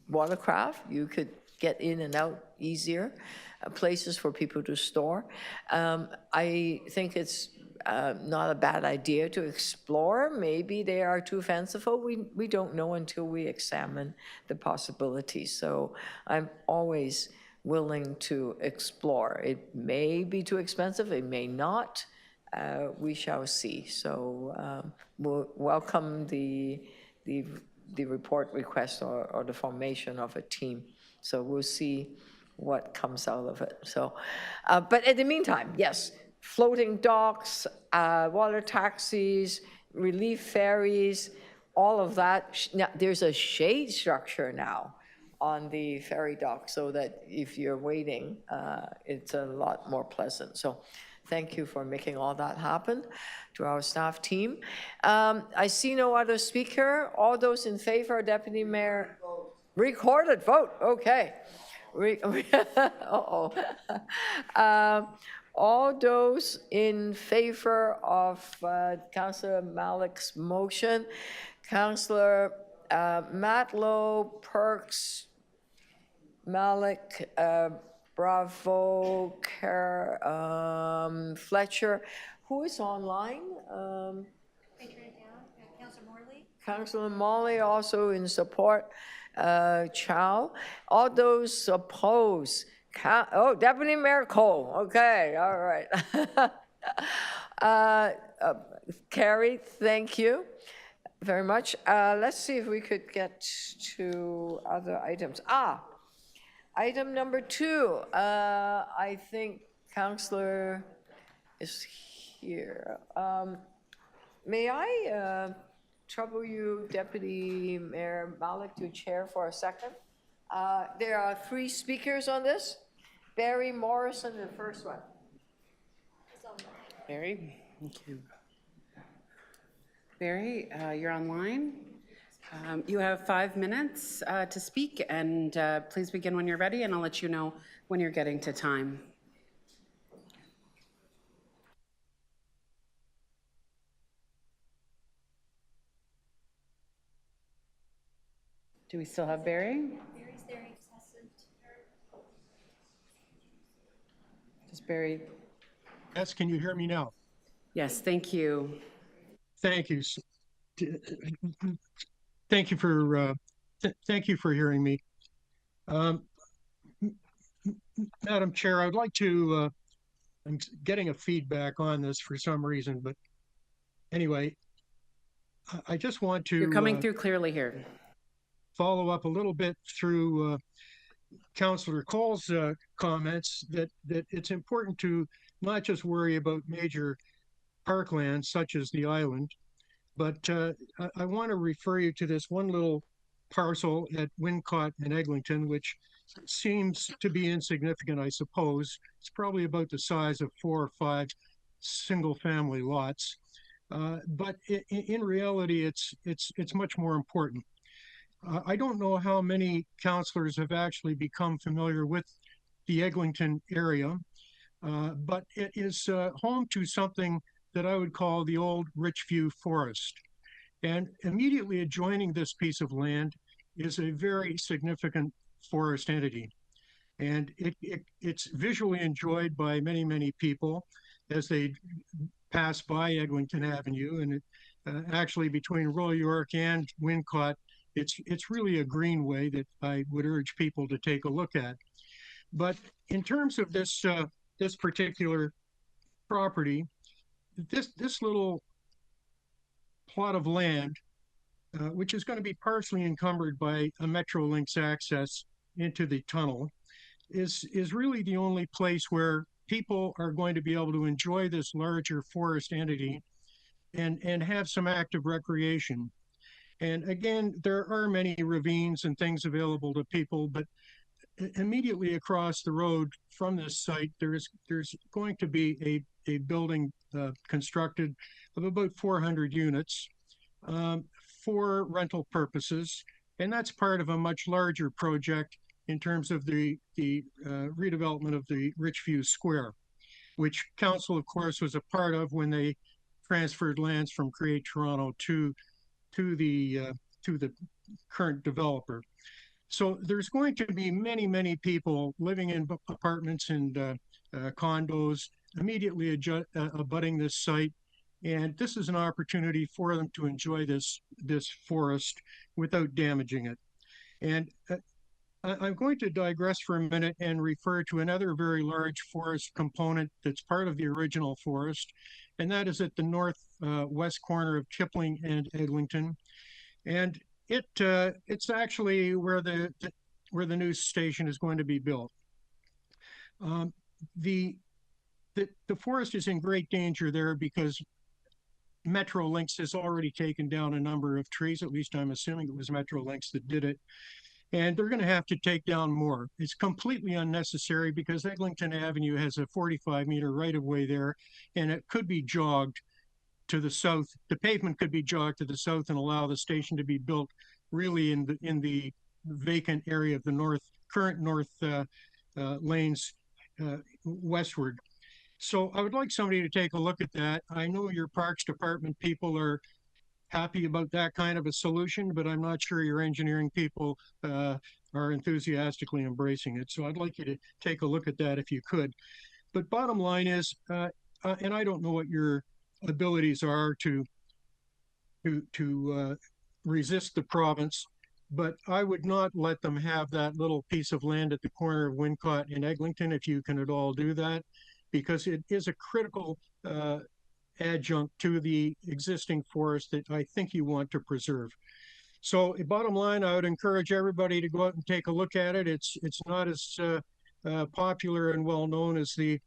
watercraft, you could get in and out easier, places for people to store. I think it's not a bad idea to explore. Maybe they are too fanciful. We don't know until we examine the possibilities. So I'm always willing to explore. It may be too expensive, it may not. We shall see. So we'll welcome the report request or the formation of a team. So we'll see what comes out of it. So, but in the meantime, yes, floating docks, water taxis, relief ferries, all of that. Now, there's a shade structure now on the ferry dock so that if you're waiting, it's a lot more pleasant. So thank you for making all that happen to our staff team. I see no other speaker. All those in favor, Deputy Mayor? Recorded vote, okay. Uh-oh. All those in favor of Councillor Malik's motion, Councillor Matlow, Perks, Malik, Bravo, Fletcher. Who is online? Councillor Morley? Councillor Molly also in support. Chow. All those opposed. Deputy Mayor Cole. Okay, all right. Carried, thank you very much. Let's see if we could get to other items. Item number 2. I think Councillor is here. May I trouble you, Deputy Mayor Malik, to chair for a second? There are 3 speakers on this. Barry Morrison, the first one. Barry, thank you. Barry, you're online. You have 5 minutes to speak, and please begin when you're ready, and I'll let you know when you're getting to time. Do we still have Barry? Barry's there, he just has Just Barry. Yes, can you hear me now? Yes, thank you. Thank you. Thank you for hearing me. Madam Chair, I'd like to, I'm getting a feedback on this for some reason, but anyway, I just want to— You're coming through clearly here. Follow up a little bit through Councillor Cole's comments that it's important to not just worry about major parklands such as the island, but I want to refer you to this one little parcel at Wincott and Eglinton, which seems to be insignificant, I suppose. It's probably about the size of 4 or 5 single-family lots, but in reality, it's much more important. I don't know how many councillors have actually become familiar with the Eglinton area, but it is home to something that I would call the old Richview Forest. And immediately adjoining this piece of land is a very significant forest entity. And it's visually enjoyed by many, many people as they pass by Eglinton Avenue. And actually between Royal York and Wincott, it's really a greenway that I would urge people to take a look at. But in terms of this this particular property, this little plot of land, which is going to be partially encumbered by a Metrolinx access into the tunnel, is really the only place where people are going to be able to enjoy this larger forest entity and have some active recreation. And again, there are many ravines and things available to people, but immediately across the road from this site, there's going to be a building constructed of about 400 units for rental purposes. And that's part of a much larger project in terms of the redevelopment of the Richview Square, which council, of course, was a part of when they transferred lands from Create Toronto to the current developer. So there's going to be many, many people living in apartments and condos immediately abutting this site. And this is an opportunity for them to enjoy this forest without damaging it. And I'm going to digress for a minute and refer to another very large forest component that's part of the original forest, and that is at the northwest corner of Kipling and Eglinton. And it's actually where the news station is going to be built. The forest is in great danger there because Metrolinx has already taken down a number of trees. At least I'm assuming it was Metrolinx that did it. And they're going to have to take down more. It's completely unnecessary because Eglinton Avenue has a 45-meter right-of-way there, and it could be jogged to the south. The pavement could be jogged to the south and allow the station to be built really in the vacant area of the current north lanes westward. So I would like somebody to take a look at that. I know your Parks Department people are happy about that kind of a solution, but I'm not sure your engineering people are enthusiastically embracing it. So I'd like you to take a look at that if you could. But bottom line is, and I don't know what your abilities are to resist the province, but I would not let them have that little piece of land at the corner of Wincott and Eglinton, if you can at all do that, because it is a critical adjunct to the existing forest that I think you want to preserve. So bottom line, I would encourage everybody to go out and take a look at it. It's not as popular and well known as the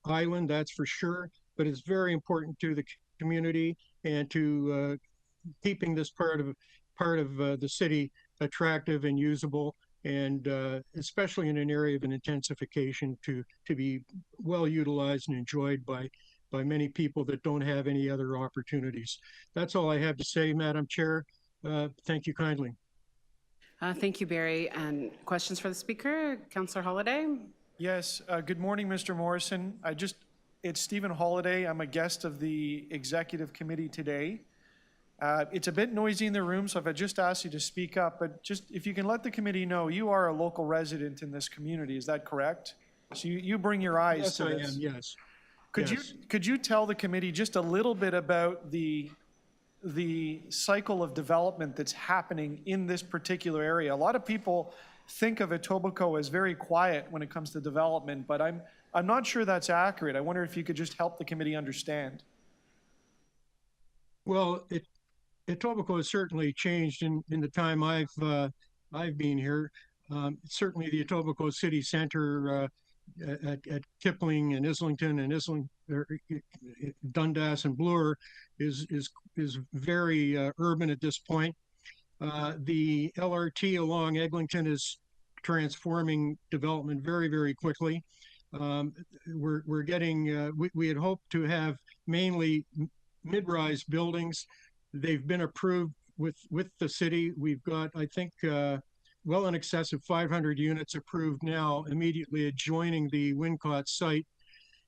island, that's for sure, but it's very important to the community and to keeping this part of the city attractive and usable, and especially in an area of an intensification to be well utilized and enjoyed by many people that don't have any other opportunities. That's all I have to say, Madam Chair. Thank you kindly. Thank you, Barry. And questions for the speaker? Councillor Holiday? Yes, good morning, Mr. Morrison. It's Stephen Holiday. I'm a guest of the Executive Committee today. It's a bit noisy in the room, so if I just ask you to speak up, but just if you can let the committee know, you are a local resident in this community, is that correct? So you bring your eyes to this. Yes, I am, yes. Could you tell the committee just a little bit about the cycle of development that's happening in this particular area? A lot of people think of Etobicoke as very quiet when it comes to development, but I'm not sure that's accurate. I wonder if you could just help the committee understand. Well, Etobicoke has certainly changed in the time I've been here. Certainly the Etobicoke city center at Kipling and Islington and Dundas and Bloor is very urban at this point. The LRT along Eglinton is transforming development very, very quickly. We're getting, we had hoped to have mainly mid-rise buildings. They've been approved with the city. We've got, I think, well in excess of 500 units approved now, immediately adjoining the Wincott site.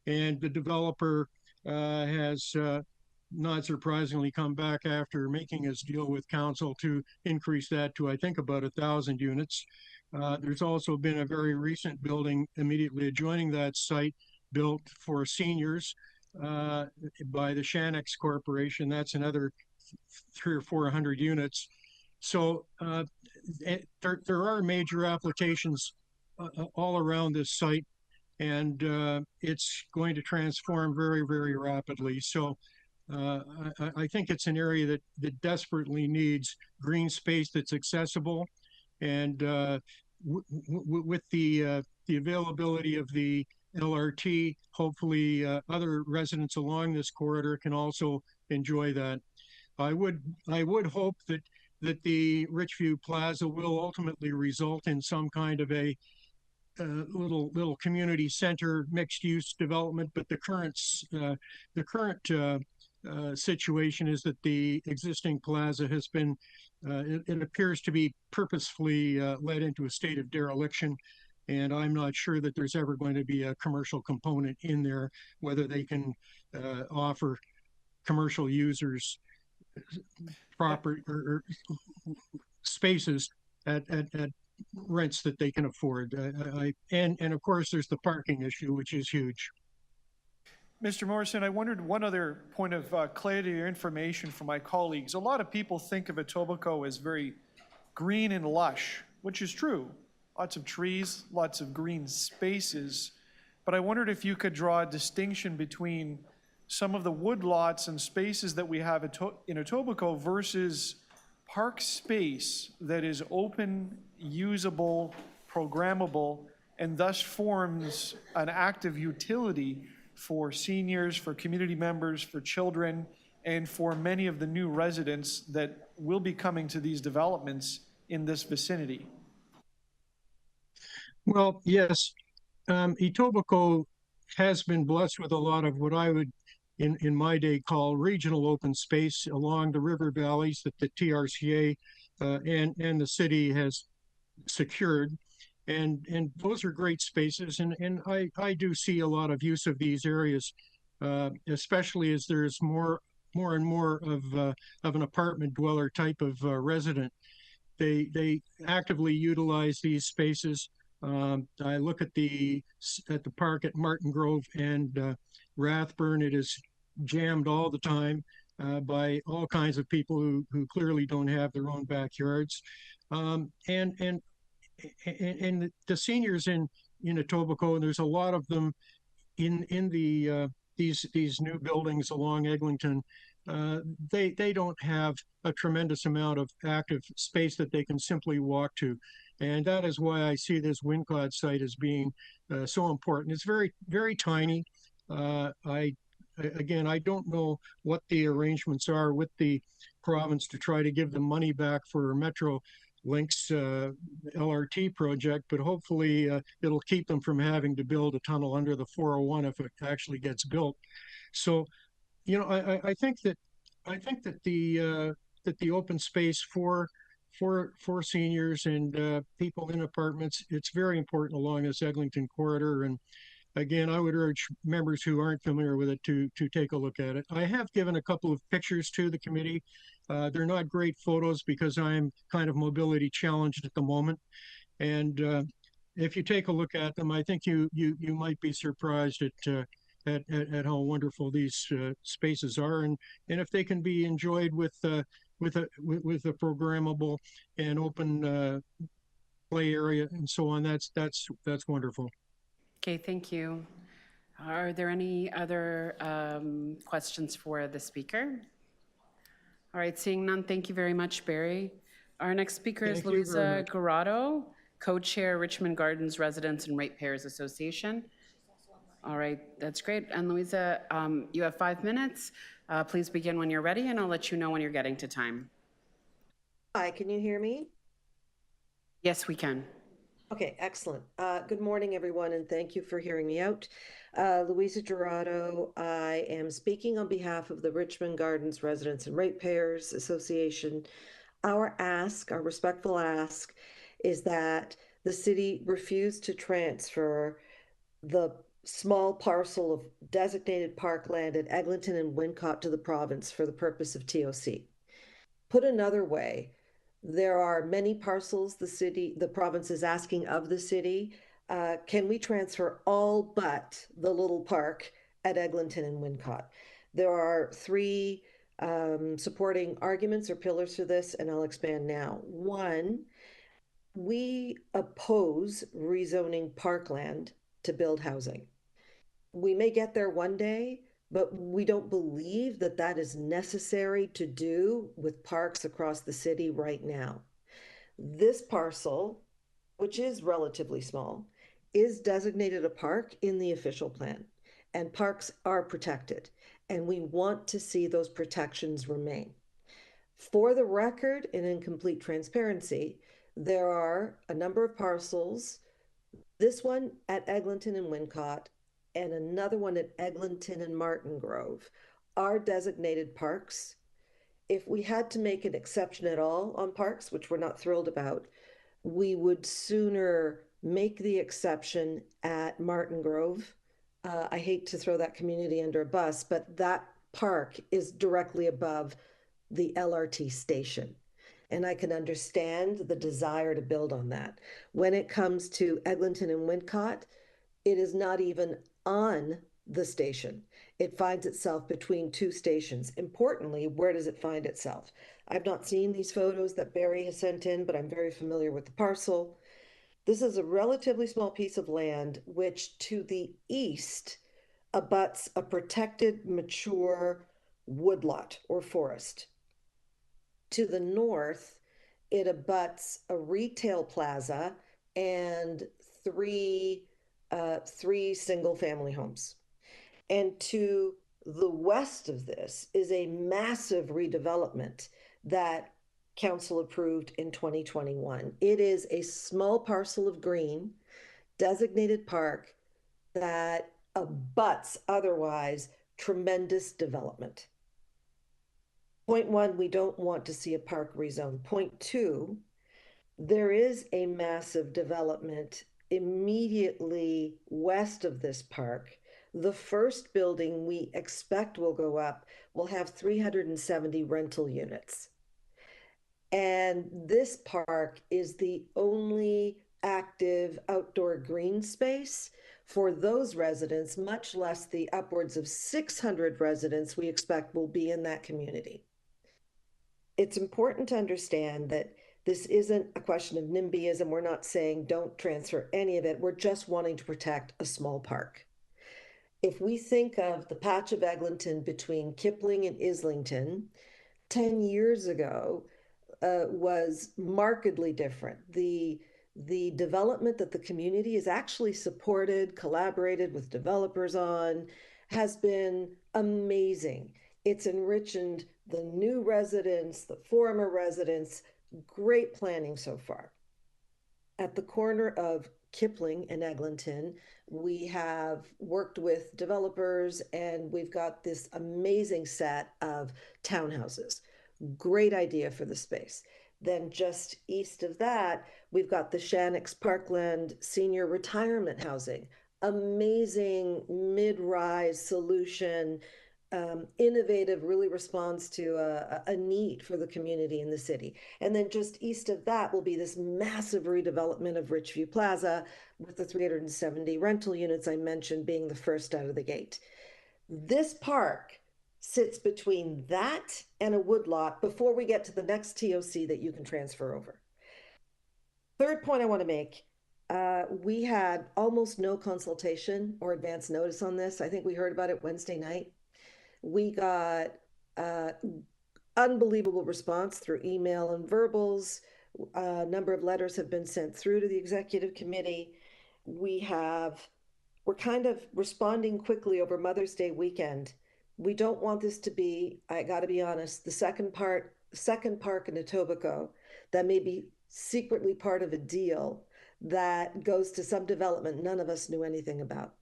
And the developer has, not surprisingly, come back after making his deal with council to increase that to, I think, about 1,000 units. There's also been a very recent building immediately adjoining that site built for seniors by the Shanex Corporation. That's another 300 or 400 units. So there are major applications all around this site, and it's going to transform very, very rapidly. So I think it's an area that desperately needs green space that's accessible, and with the availability of the LRT, hopefully other residents along this corridor can also enjoy that. I would hope that the Richview Plaza will ultimately result in some kind of a little community center mixed use development, but the current situation is that the existing plaza has been it appears to be purposefully led into a state of dereliction, and I'm not sure that there's ever going to be a commercial component in there, whether they can offer commercial users proper or spaces at rents that they can afford. And of course, there's the parking issue, which is huge. Mr. Morrison, I wondered one other point of clarity or information for my colleagues. A lot of people think of Etobicoke as very green and lush, which is true. lots of trees, lots of green spaces. But I wondered if you could draw a distinction between some of the woodlots and spaces that we have in Etobicoke versus park space that is open, usable, programmable, and thus forms an active utility for seniors, for community members, for children, and for many of the new residents that will be coming to these developments in this vicinity. Well, yes, Etobicoke has been blessed with a lot of what I would, in my day, call regional open space along the river valleys that the TRCA and the city has secured. And those are great spaces. And I do see a lot of use of these areas, especially as there's more and more of an apartment dweller type of resident. They actively utilize these spaces. I look at the park at Martin Grove and Rathburn. It is jammed all the time by all kinds of people who clearly don't have their own backyards. And the seniors in Etobicoke, and there's a lot of them in these new buildings along Eglinton. They don't have a tremendous amount of active space that they can simply walk to. And that is why I see this Wincott site as being so important. It's very, very tiny. Again, I don't know what the arrangements are with the province to try to give them money back for Metrolinx LRT project, but hopefully it'll keep them from having to build a tunnel under the 401 if it actually gets built. So, you know, I think that the open space for seniors and people in apartments, it's very important along this Eglinton corridor. And again, I would urge members who aren't familiar with it to take a look at it. I have given a couple of pictures to the committee. They're not great photos because I'm kind of mobility challenged at the moment. And if you take a look at them, I think you might be surprised at how wonderful these spaces are, and if they can be enjoyed with a programmable and open play area and so on, that's wonderful. Okay, thank you. Are there any other questions for the speaker? All right, seeing none, thank you very much, Barry. Our next speaker is Louisa Garado, co-chair Richmond Gardens Residents and Ratepayers Association. All right, that's great. And Louisa, you have 5 minutes. Please begin when you're ready, and I'll let you know when you're getting to time. Hi, can you hear me? Yes, we can. Okay, excellent. Good morning, everyone, and thank you for hearing me out. Louisa Gerardo, I am speaking on behalf of the Richmond Gardens Residents and Ratepayers Association. Our respectful ask, is that the city refuse to transfer the small parcel of designated parkland at Eglinton and Wincott to the province for the purpose of TOC. Put another way, there are many parcels the province is asking of the city. Can we transfer all but the little park at Eglinton and Wincott? There are 3 supporting arguments or pillars for this, and I'll expand now. 1, we oppose rezoning parkland to build housing. We may get there one day, but we don't believe that that is necessary to do with parks across the city right now. This parcel, which is relatively small, is designated a park in the official plan, and parks are protected, and we want to see those protections remain. For the record, and in complete transparency, there are a number of parcels, this one at Eglinton and Wincott, and another one at Eglinton and Martin Grove, are designated parks. If we had to make an exception at all on parks, which we're not thrilled about, we would sooner make the exception at Martin Grove. I hate to throw that community under a bus, but that park is directly above the LRT station. And I can understand the desire to build on that. When it comes to Eglinton and Wincott, it is not even on the station. It finds itself between 2 stations. Importantly, where does it find itself? I've not seen these photos that Barry has sent in, but I'm very familiar with the parcel. This is a relatively small piece of land which to the east abuts a protected mature woodlot or forest. To the north, it abuts a retail plaza and three single-family homes. And to the west of this is a massive redevelopment that council approved in 2021. It is a small parcel of green, designated park that abuts otherwise tremendous development. Point one, we don't want to see a park rezone. Point two, there is a massive development immediately west of this park. The first building we expect will go up will have 370 rental units. And this park is the only active outdoor green space for those residents, much less the upwards of 600 residents we expect will be in that community. It's important to understand that this isn't a question of NIMBYism. We're not saying don't transfer any of it. We're just wanting to protect a small park. If we think of the patch of Eglinton between Kipling and Islington, 10 years ago was markedly different. The development that the community has actually supported, collaborated with developers on, has been amazing. It's enriched the new residents, the former residents, great planning so far. At the corner of Kipling and Eglinton, we have worked with developers and we've got this amazing set of townhouses. Great idea for the space. Then just east of that, we've got the Shanix Parkland senior retirement housing. Amazing mid-rise solution, innovative, really responds to a need for the community in the city. And then just east of that will be this massive redevelopment of Richview Plaza with the 370 rental units I mentioned being the first out of the gate. This park sits between that and a woodlot before we get to the next TOC that you can transfer over. Third point I want to make, we had almost no consultation or advance notice on this. I think we heard about it Wednesday night. We got unbelievable response through email and verbals. A number of letters have been sent through to the executive committee. We're kind of responding quickly over Mother's Day weekend. We don't want this to be, I got to be honest, the second park in Etobicoke that may be secretly part of a deal that goes to some development none of us knew anything about.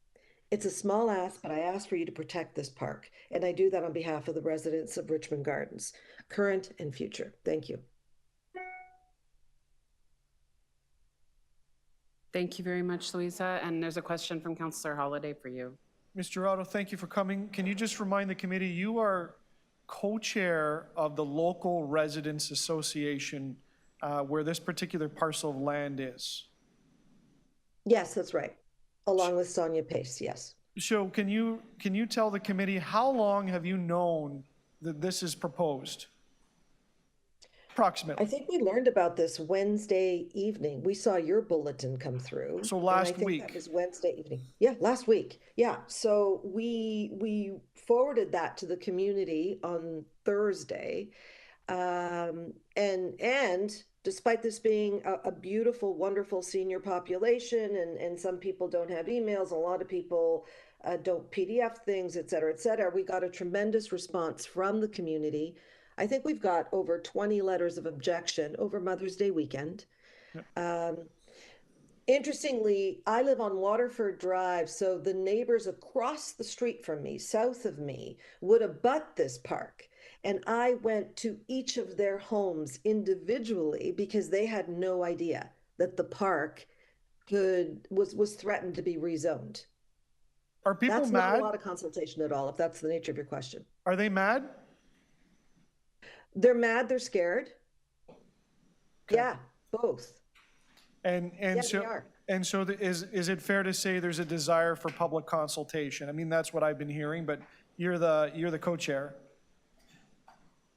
It's a small ask, but I ask for you to protect this park. And I do that on behalf of the residents of Richmond Gardens, current and future. Thank you. Thank you very much, Louisa. And there's a question from Councillor Holiday for you. Mr. Otto, thank you for coming. Can you just remind the committee, you are co-chair of the local residents association where this particular parcel of land is? Yes, that's right. Along with Sonia Pace, yes. So can you tell the committee, how long have you known that this is proposed? Approximately. I think we learned about this Wednesday evening. We saw your bulletin come through. So last week. That was Wednesday evening. Yeah, last week. Yeah. So we forwarded that to the community on Thursday. And despite this being a beautiful, wonderful senior population, and some people don't have emails, a lot of people don't PDF things, et cetera, we got a tremendous response from the community. I think we've got over 20 letters of objection over Mother's Day weekend. Yep. Interestingly, I live on Waterford Drive, so the neighbors across the street from me, south of me, would abut this park. And I went to each of their homes individually because they had no idea that the park was threatened to be rezoned. Are people that's mad? That's not a lot of consultation at all, if that's the nature of your question. Are they mad? They're mad, they're scared. Okay. Yeah, both. And yeah, so is it fair to say there's a desire for public consultation? I mean, that's what I've been hearing, but you're the co-chair.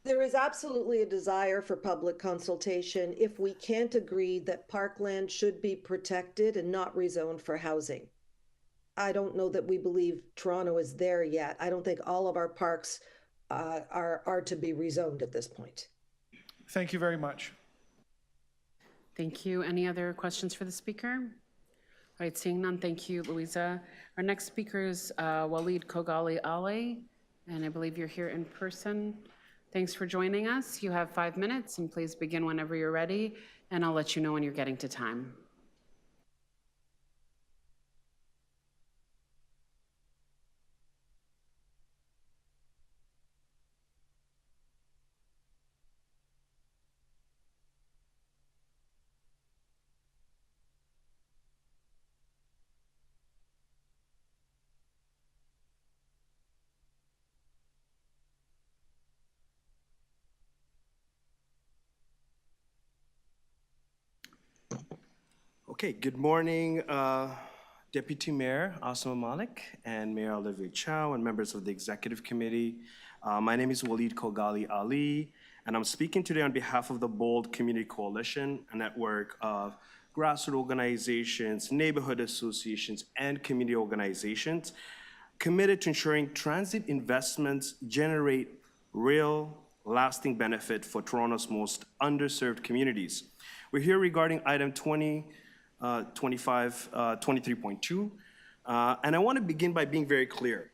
There is absolutely a desire for public consultation if we can't agree that parkland should be protected and not rezoned for housing. I don't know that we believe Toronto is there yet. I don't think all of our parks are to be rezoned at this point. Thank you very much. Thank you. Any other questions for the speaker? All right, seeing none, thank you, Louisa. Our next speaker is Waleed Kogali Ali, and I believe you're here in person. Thanks for joining us. You have 5 minutes, and please begin whenever you're ready, and I'll let you know when you're getting to time. Okay, good morning, Deputy Mayor Asma Malik and Mayor Olivia Chow and members of the Executive Committee. My name is Waleed Kogali Ali, and I'm speaking today on behalf of the BOLD Community Coalition, a network of grassroots organizations, neighborhood associations, and community organizations committed to ensuring transit investments generate real, lasting benefit for Toronto's most underserved communities. We're here regarding item 23.2, and I want to begin by being very clear.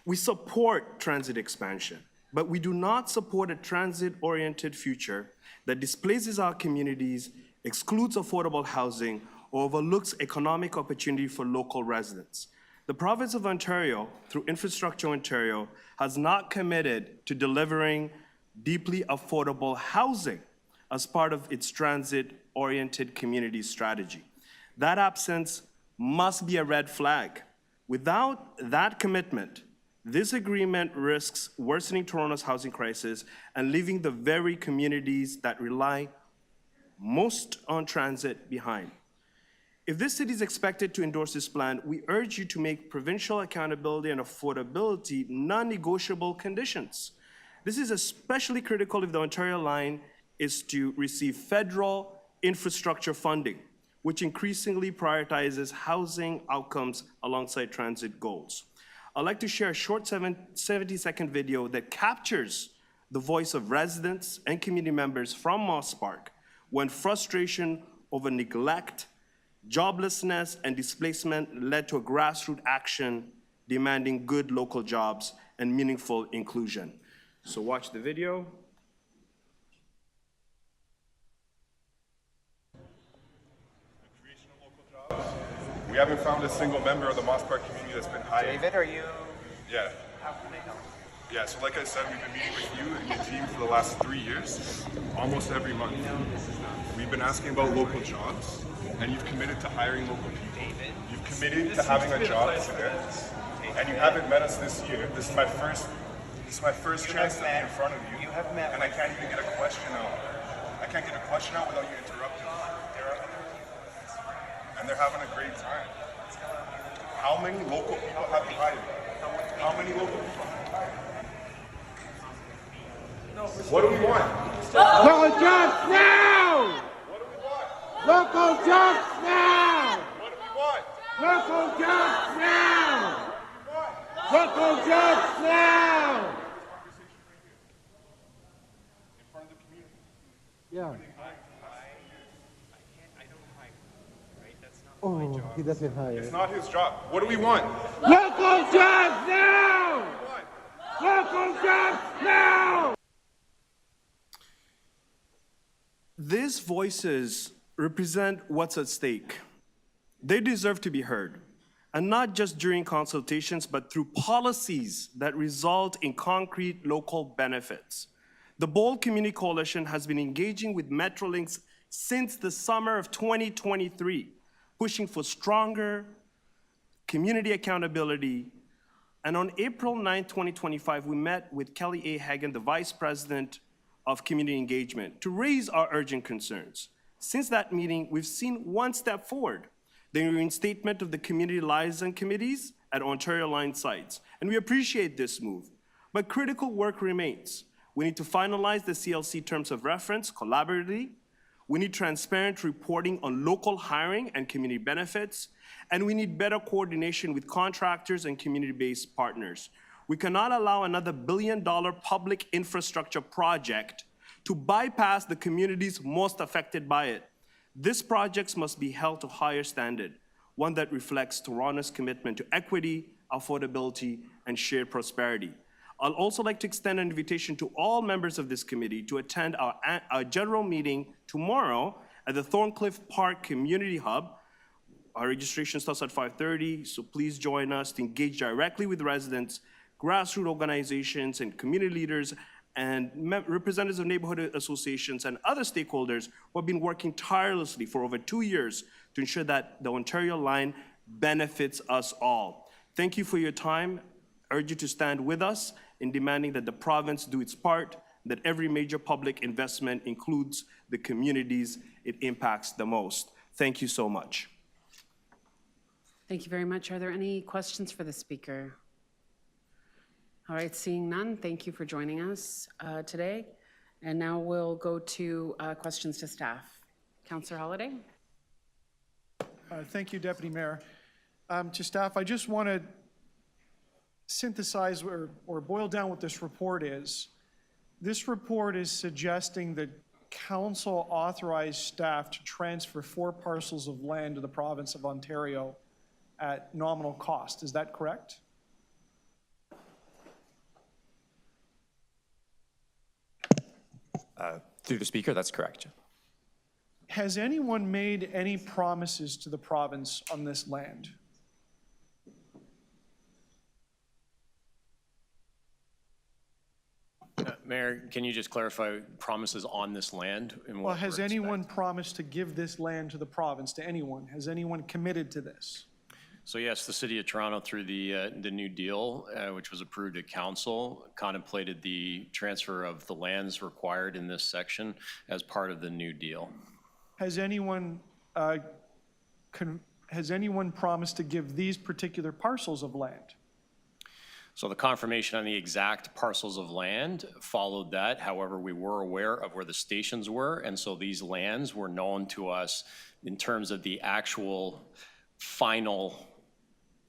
We support transit expansion, but we do not support a transit-oriented future that displaces our communities, excludes affordable housing, or overlooks economic opportunity for local residents. The province of Ontario, through Infrastructure Ontario, has not committed to delivering deeply affordable housing as part of its transit-oriented community strategy. That absence must be a red flag. Without that commitment, this agreement risks worsening Toronto's housing crisis and leaving the very communities that rely most on transit behind. If this city is expected to endorse this plan, we urge you to make provincial accountability and affordability non-negotiable conditions. This is especially critical if the Ontario line is to receive federal infrastructure funding, which increasingly prioritizes housing outcomes alongside transit goals. I'd like to share a short 70-second video that captures the voice of residents and community members from Moss Park when frustration over neglect, joblessness, and displacement led to a grassroots action demanding good local jobs and meaningful inclusion. So watch the video. We haven't found a single member of the Moss Park community that's been hired. David, are you? Yeah. How can I help? Yeah, so like I said, we've been meeting with you and your team for the last 3 years, almost every month. We've been asking about local jobs, and you've committed to hiring local people. David. You've committed to having a job today, and you haven't met us this year. This is my first chance to be in front of you. You have met. And I can't even get a question out. I can't get a question out without you interrupting. And they're having a great time. How many local people have you hired? How many local people have you hired? What do we want? Local jobs now! What do we want? Local jobs now! What do we want? Local jobs now! Local jobs now! In front of the community. Yeah. Oh, he doesn't hire. It's not his job. What do we want? Local jobs now! Local jobs now! These voices represent what's at stake. They deserve to be heard, and not just during consultations, but through policies that result in concrete local benefits. The BOLD Community Coalition has been engaging with Metrolinx since the summer of 2023, pushing for stronger community accountability. And on April 9, 2025, we met with Kelly A. Hagan, the Vice President of Community Engagement, to raise our urgent concerns. Since that meeting, we've seen one step forward, the reinstatement of the community liaison committees at Ontario line sites. And we appreciate this move, but critical work remains. We need to finalize the CLC terms of reference collaboratively. We need transparent reporting on local hiring and community benefits. And we need better coordination with contractors and community-based partners. We cannot allow another billion-dollar public infrastructure project to bypass the communities most affected by it. These projects must be held to higher standard, one that reflects Toronto's commitment to equity, affordability, and shared prosperity. I'd also like to extend an invitation to all members of this committee to attend our general meeting tomorrow at the Thorncliffe Park Community Hub. Our registration starts at 5:30, so please join us to engage directly with residents, grassroots organizations, and community leaders, and representatives of neighborhood associations and other stakeholders who have been working tirelessly for over 2 years to ensure that the Ontario line benefits us all. Thank you for your time. I urge you to stand with us in demanding that the province do its part, that every major public investment includes the communities it impacts the most. Thank you so much. Thank you very much. Are there any questions for the speaker? All right, seeing none, thank you for joining us today. And now we'll go to questions to staff. Councillor Holliday. Thank you, Deputy Mayor. To staff, I just want to synthesize or boil down what this report is. This report is suggesting that Council authorized staff to transfer 4 parcels of land to the province of Ontario at nominal cost. Is that correct? Through the Speaker, that's correct. Has anyone made any promises to the province on this land? Mayor, can you just clarify promises on this land? Well, has anyone promised to give this land to the province, to anyone? Has anyone committed to this? So yes, the City of Toronto, through the new deal, which was approved at Council, contemplated the transfer of the lands required in this section as part of the new deal. Has anyone promised to give these particular parcels of land? So the confirmation on the exact parcels of land followed that. However, we were aware of where the stations were, and so these lands were known to us in terms of the actual final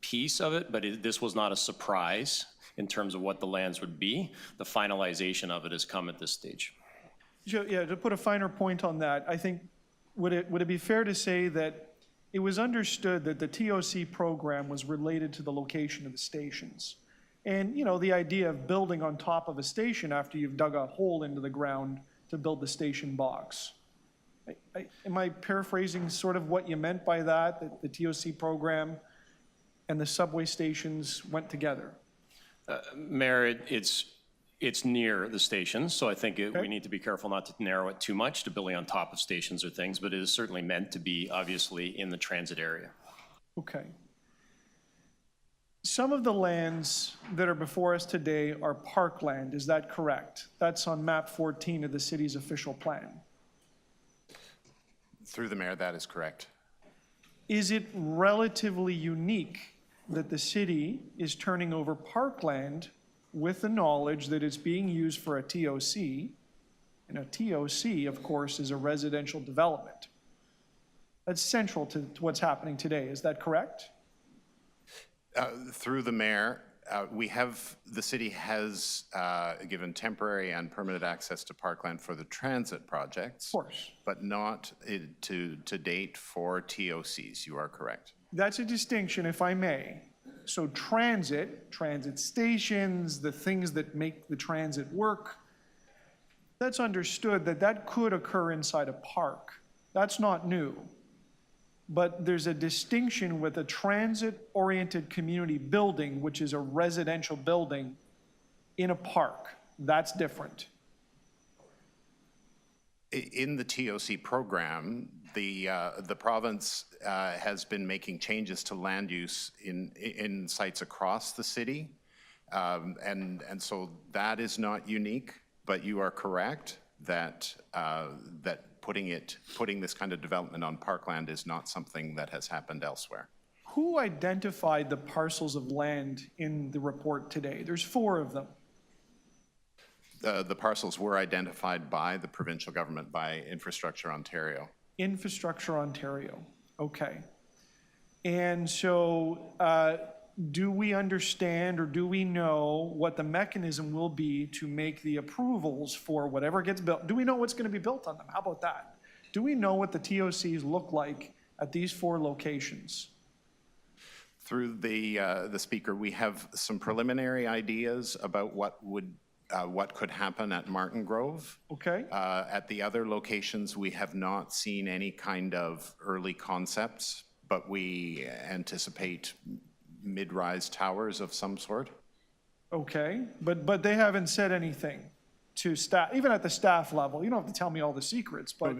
piece of it, but this was not a surprise in terms of what the lands would be. The finalization of it has come at this stage. Yeah, to put a finer point on that, I think, would it be fair to say that it was understood that the TOC program was related to the location of the stations? And, you know, the idea of building on top of a station after you've dug a hole into the ground to build the station box. Am I paraphrasing sort of what you meant by that the TOC program and the subway stations went together? Mayor, it's near the stations, so I think we need to be careful not to narrow it too much to building on top of stations or things, but it is certainly meant to be obviously in the transit area. Okay. Some of the lands that are before us today are parkland, is that correct? That's on map 14 of the city's official plan. Through the Mayor, that is correct. Is it relatively unique that the city is turning over parkland with the knowledge that it's being used for a TOC? And a TOC, of course, is a residential development. That's central to what's happening today, is that correct? Through the Mayor, the city has given temporary and permanent access to parkland for the transit projects. Of course. But not to date for TOCs, you are correct. That's a distinction, if I may. So transit stations, the things that make the transit work, that's understood that could occur inside a park. That's not new. But there's a distinction with a transit-oriented community building, which is a residential building in a park. That's different. In the TOC program, the province has been making changes to land use in sites across the city. And so that is not unique, but you are correct that putting this kind of development on parkland is not something that has happened elsewhere. Who identified the parcels of land in the report today? There's 4 of them. the parcels were identified by the provincial government, by Infrastructure Ontario. Infrastructure Ontario, okay. And so do we understand or do we know what the mechanism will be to make the approvals for whatever gets built? Do we know what's going to be built on them? How about that? Do we know what the TOCs look like at these 4 locations? Through the speaker, we have some preliminary ideas about what could happen at Martin Grove. Okay. At the other locations, we have not seen any kind of early concepts, but we anticipate mid-rise towers of some sort. Okay, but they haven't said anything to staff, even at the staff level. You don't have to tell me all the secrets, but.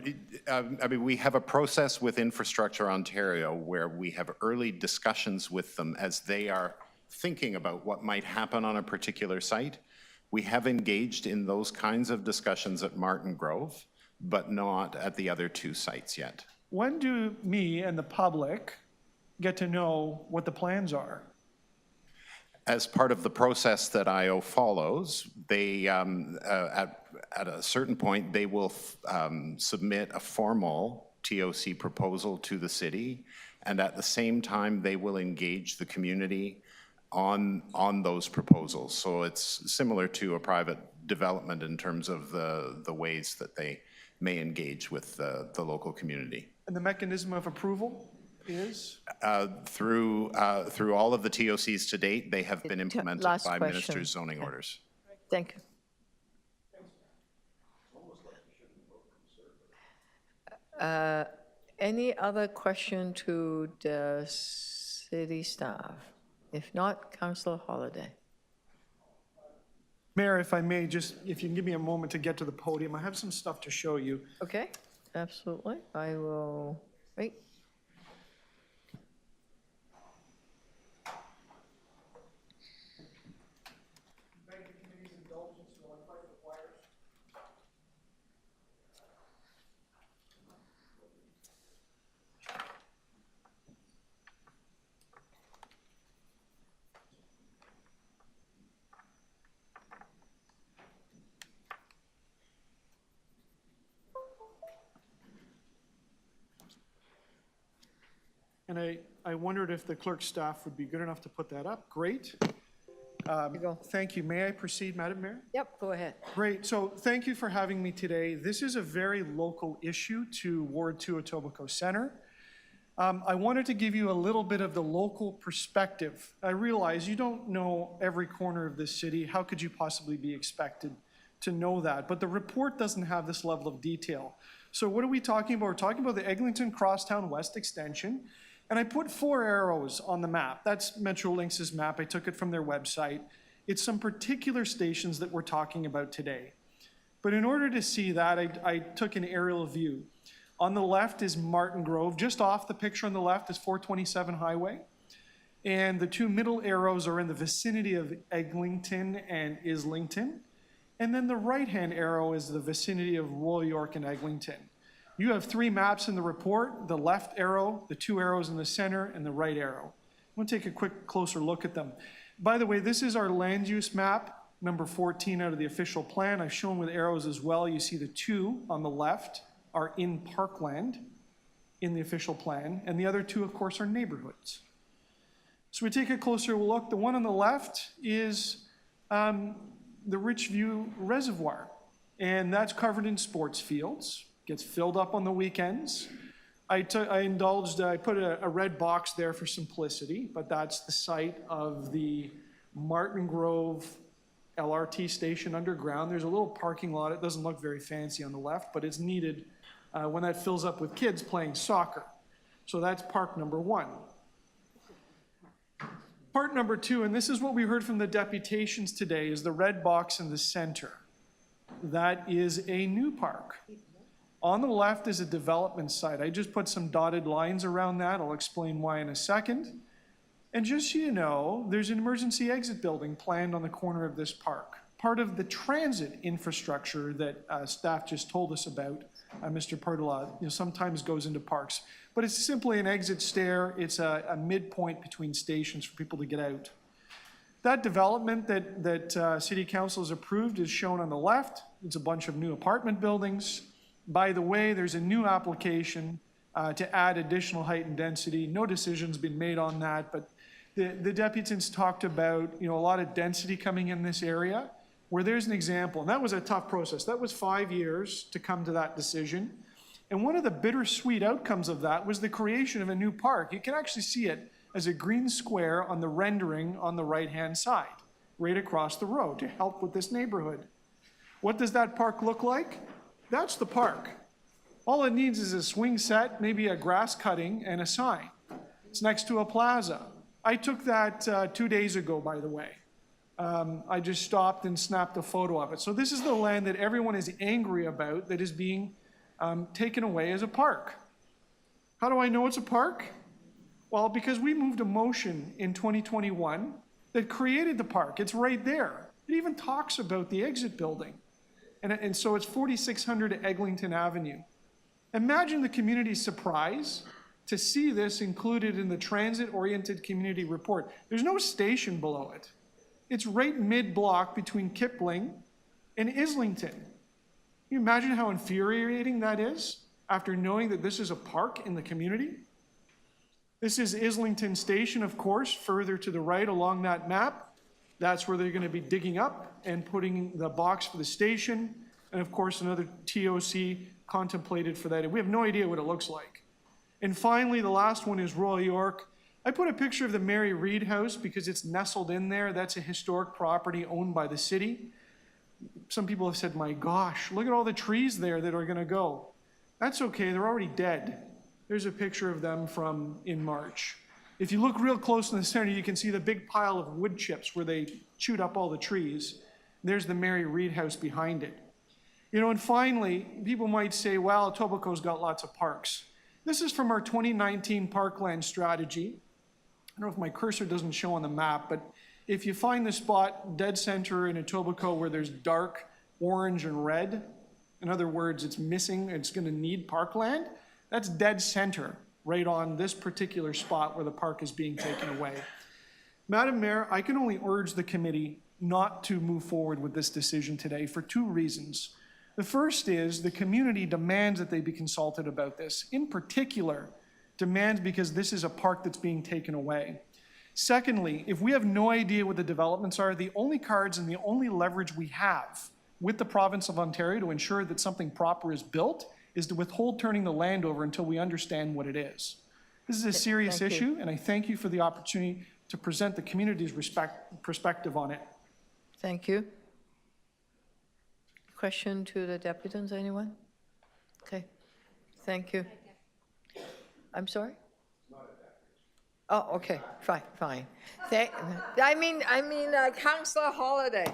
I mean, we have a process with Infrastructure Ontario where we have early discussions with them as they are thinking about what might happen on a particular site. We have engaged in those kinds of discussions at Martin Grove, but not at the other 2 sites yet. When do me and the public get to know what the plans are? As part of the process that IO follows, they, at a certain point, they will submit a formal TOC proposal to the city, and at the same time, they will engage the community on those proposals. So it's similar to a private development in terms of the ways that they may engage with the local community. And the mechanism of approval is? Through all of the TOCs to date, they have been implemented by ministers' zoning orders. Thank you. Any other question to the city staff? If not, Councillor Holiday. Mayor, if I may, just if you can give me a moment to get to the podium, I have some stuff to show you. Okay, absolutely. I will wait. And I wondered if the clerk's staff would be good enough to put that up. Great. Thank you. May I proceed, Madam Mayor? Yep, go ahead. Great. So thank you for having me today. This is a very local issue to Ward 2 Etobicoke Centre. I wanted to give you a little bit of the local perspective. I realize you don't know every corner of this city. How could you possibly be expected to know that? But the report doesn't have this level of detail. So what are we talking about? We're talking about the Eglinton Crosstown West Extension. And I put 4 arrows on the map. That's Metrolinx's map. I took it from their website. It's some particular stations that we're talking about today. But in order to see that, I took an aerial view. On the left is Martin Grove. Just off the picture on the left is 427 Highway. And the 2 middle arrows are in the vicinity of Eglinton and Islington. And then the right-hand arrow is the vicinity of Royal York and Eglinton. You have 3 maps in the report, the left arrow, the 2 arrows in the center, and the right arrow. I'm going to take a quick closer look at them. By the way, this is our land use map, number 14 out of the official plan. I've shown with arrows as well. You see the 2 on the left are in parkland in the official plan, and the other 2, of course, are neighborhoods. So we take a closer look. The one on the left is the Richview Reservoir, and that's covered in sports fields. Gets filled up on the weekends. I put a red box there for simplicity, but that's the site of the Martin Grove LRT station underground. There's a little parking lot. It doesn't look very fancy on the left, but it's needed when that fills up with kids playing soccer. So that's park number 1. Part number 2, and this is what we heard from the deputations today, is the red box in the center. That is a new park. On the left is a development site. I just put some dotted lines around that. I'll explain why in a second. And just so you know, there's an emergency exit building planned on the corner of this park. Part of the transit infrastructure that staff just told us about, Mr. Pertola, sometimes goes into parks. But it's simply an exit stair. It's a midpoint between stations for people to get out. That development that City Council has approved is shown on the left. It's a bunch of new apartment buildings. By the way, there's a new application to add additional height and density. No decision's been made on that, but the deputants talked about, a lot of density coming in this area, where there's an example, and that was a tough process. That was 5 years to come to that decision. And one of the bittersweet outcomes of that was the creation of a new park. You can actually see it as a green square on the rendering on the right-hand side, right across the road to help with this neighborhood. What does that park look like? That's the park. All it needs is a swing set, maybe a grass cutting, and a sign. It's next to a plaza. I took that 2 days ago, by the way. I just stopped and snapped a photo of it. So this is the land that everyone is angry about that is being taken away as a park. How do I know it's a park? Well, because we moved a motion in 2021 that created the park. It's right there. It even talks about the exit building. And so it's 4600 Eglinton Avenue. Imagine the community's surprise to see this included in the transit-oriented community report. There's no station below it. It's right mid-block between Kipling and Islington. Can you imagine how infuriating that is after knowing that this is a park in the community? This is Islington Station, of course, further to the right along that map. That's where they're going to be digging up and putting the box for the station. And of course, another TOC contemplated for that. We have no idea what it looks like. And finally, the last one is Royal York. I put a picture of the Mary Reid House because it's nestled in there. That's a historic property owned by the city. Some people have said, my gosh, look at all the trees there that are going to go. That's okay, they're already dead. There's a picture of them from in March. If you look real close in the center, you can see the big pile of wood chips where they chewed up all the trees. There's the Mary Reid House behind it. And finally, people might say, well, Etobicoke's got lots of parks. This is from our 2019 Parkland strategy. I don't know if my cursor doesn't show on the map, but if you find the spot dead center in Etobicoke where there's dark orange and red, in other words, it's missing, it's going to need parkland, that's dead center right on this particular spot where the park is being taken away. Madam Mayor, I can only urge the committee not to move forward with this decision today for 2 reasons. The first is the community demands that they be consulted about this. In particular, demands because this is a park that's being taken away. Secondly, if we have no idea what the developments are, the only cards and the only leverage we have with the province of Ontario to ensure that something proper is built is to withhold turning the land over until we understand what it is. This is a serious issue, and I thank you for the opportunity to present the community's perspective on it. Thank you. Question to the deputants, anyone? Okay, thank you. I'm sorry? Oh, okay, fine. I mean, Councillor Holiday.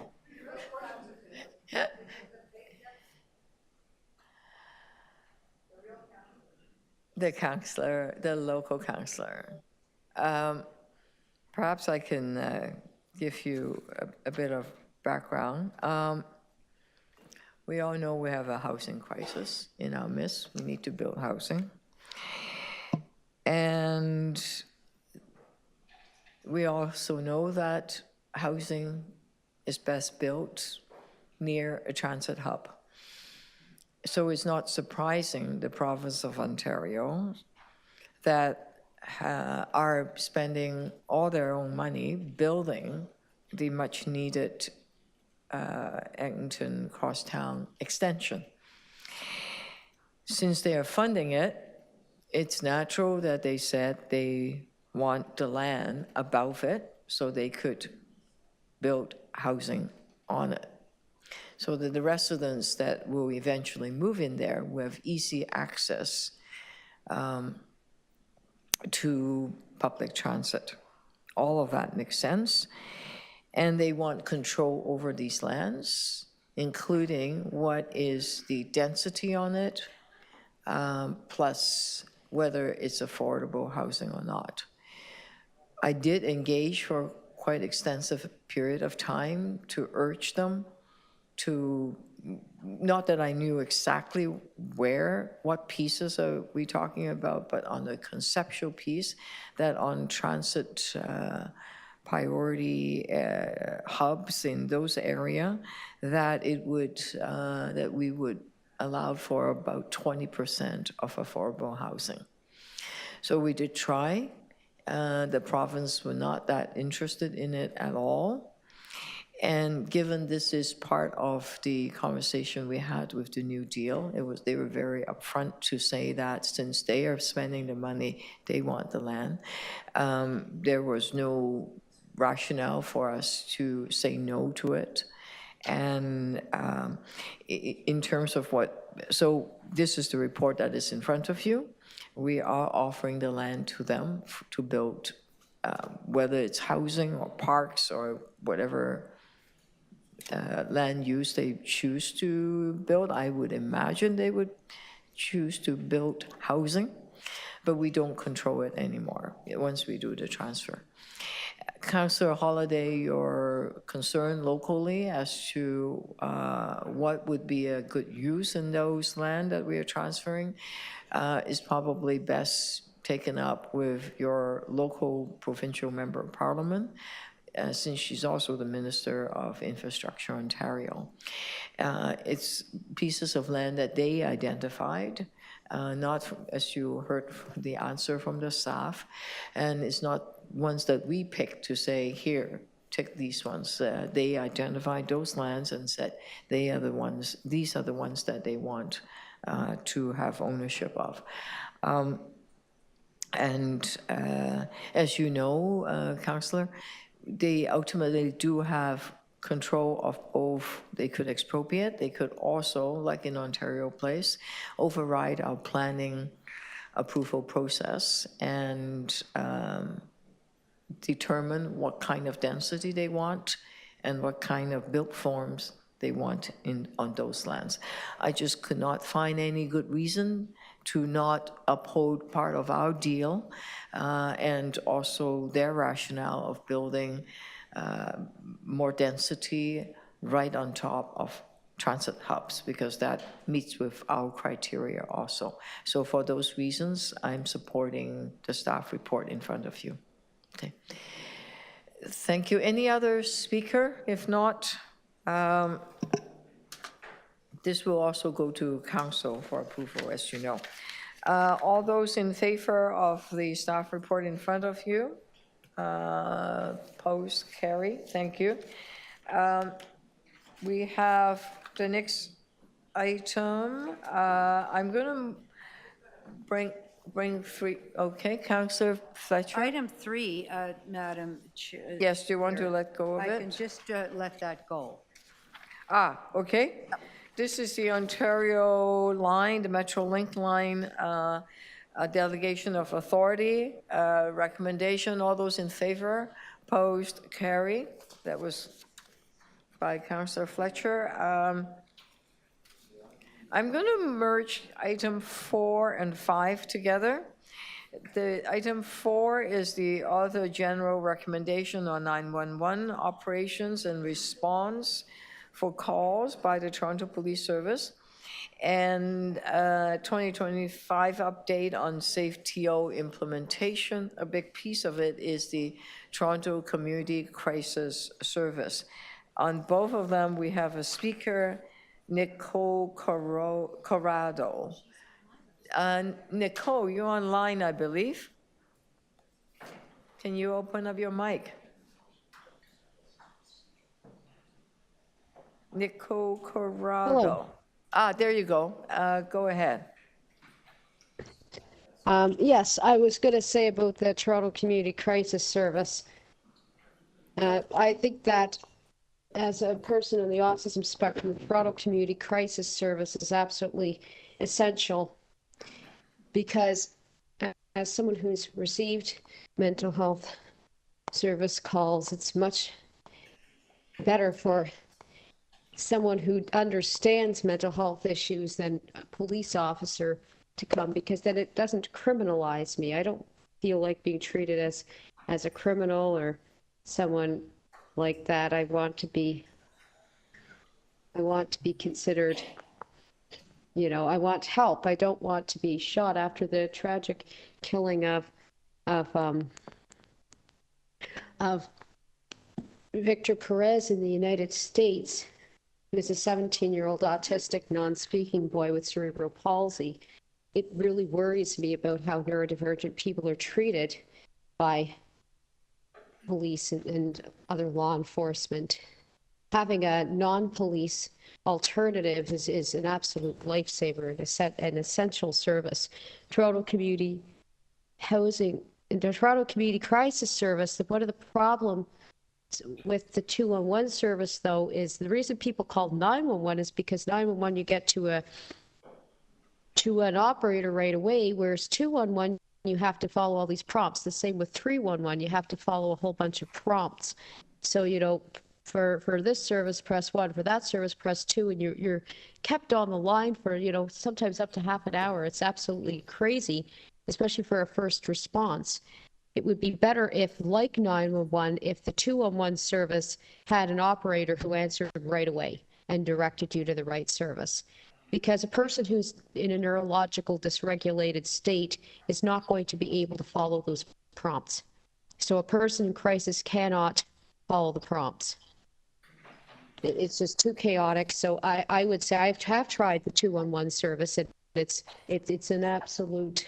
The local councillor. Perhaps I can give you a bit of background. We all know we have a housing crisis in our midst. We need to build housing. And we also know that housing is best built near a transit hub. So it's not surprising the province of Ontario that are spending all their own money building the much needed Eglinton Crosstown extension. Since they are funding it, it's natural that they said they want the land above it so they could build housing on it. So that the residents that will eventually move in there will have easy access to public transit. All of that makes sense. And they want control over these lands, including what is the density on it, plus whether it's affordable housing or not. I did engage for quite extensive period of time to urge them to, not that I knew exactly what pieces are we talking about, but on the conceptual piece, that on transit priority hubs in those area, that it would, that we would allow for about 20% of affordable housing. So we did try. The province were not that interested in it at all. And given this is part of the conversation we had with the New Deal, they were very upfront to say that since they are spending the money, they want the land. There was no rationale for us to say no to it. And in terms of so this is the report that is in front of you. We are offering the land to them to build, whether it's housing or parks or whatever land use they choose to build. I would imagine they would choose to build housing, but we don't control it anymore once we do the transfer. Councillor Holliday, your concern locally as to what would be a good use in those land that we are transferring is probably best taken up with your local provincial member of parliament, since she's also the Minister of Infrastructure Ontario. It's pieces of land that they identified, not as you heard the answer from the staff, and it's not ones that we picked to say, here, take these ones. They identified those lands and said they are the ones, these are the ones that they want to have ownership of. As you know, Councillor, they ultimately do have control of both. They could expropriate, they could also, like in Ontario Place, override our planning approval process and determine what kind of density they want and what kind of built forms they want on those lands. I just could not find any good reason to not uphold part of our deal and also their rationale of building more density right on top of transit hubs, because that meets with our criteria also. So for those reasons, I'm supporting the staff report in front of you. Okay. Thank you. Any other speaker? If not, this will also go to council for approval, as you know. All those in favor of the staff report in front of you, opposed, carry. Thank you. We have the next item. I'm going to bring three. Okay, Councillor Fletcher. Item 3, Madam Chair. Yes, do you want to let go of it? I can just let that go. Okay. This is the Ontario line, the Metrolinx line, a delegation of authority, recommendation. All those in favor, opposed, carry. That was by Councillor Fletcher. I'm going to merge item 4 and 5 together. The item 4 is the Auditor General recommendation on 911 operations and response for calls by the Toronto Police Service, and 2025 update on SafeTO implementation. A big piece of it is the Toronto Community Crisis Service. On both of them, we have a speaker, Nicole Corrado. Nicole, you're online, I believe. Can you open up your mic? Nicole Corrado. Hello. There you go. Go ahead. Yes, I was going to say about the Toronto Community Crisis Service. I think that as a person in the autism spectrum, the Toronto Community Crisis Service is absolutely essential, because as someone who's received mental health service calls, it's much better for someone who understands mental health issues than a police officer to come, because then it doesn't criminalize me. I don't feel like being treated as a criminal or someone like that. I want to be considered, you know, I want help. I don't want to be shot after the tragic killing of Victor Perez in the United States, who's a 17-year-old autistic, non-speaking boy with cerebral palsy. It really worries me about how neurodivergent people are treated by police and other law enforcement. Having a non-police alternative is an absolute lifesaver and an essential service. Toronto Community Housing, the Toronto Community Crisis Service, one of the problems with the 211 service, though, is the reason people call 911 is because 911 you get to an operator right away, whereas 211 you have to follow all these prompts. The same with 311, you have to follow a whole bunch of prompts. So, you know, for this service, press 1, for that service, press 2, and you're kept on the line for, you know, sometimes up to half an hour. It's absolutely crazy, especially for a first response. It would be better if, like 911, if the 211 service had an operator who answered right away and directed you to the right service. Because a person who's in a neurological dysregulated state is not going to be able to follow those prompts. So a person in crisis cannot follow the prompts. It's just too chaotic. So I would say I have tried the 211 service, and it's an absolutely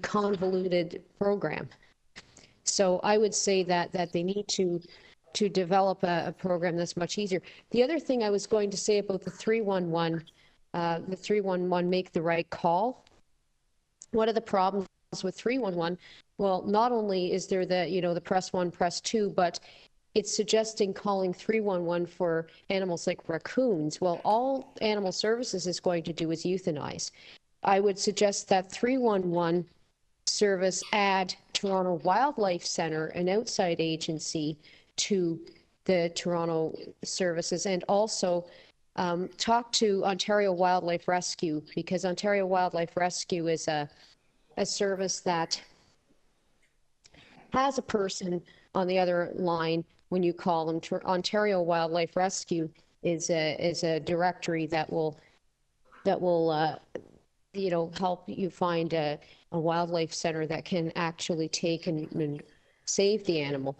convoluted program. So I would say that they need to develop a program that's much easier. The other thing I was going to say about the 311 make the right call. One of the problems with 311, well, not only is there the press 1, press 2, but it's suggesting calling 311 for animals like raccoons. Well, all animal services is going to do is euthanize. I would suggest that 311 service add Toronto Wildlife Centre, an outside agency, to the Toronto services, and also talk to Ontario Wildlife Rescue, because Ontario Wildlife Rescue is a service that has a person on the other line when you call them. Ontario Wildlife Rescue is a directory that will help you find a wildlife center that can actually take and save the animal.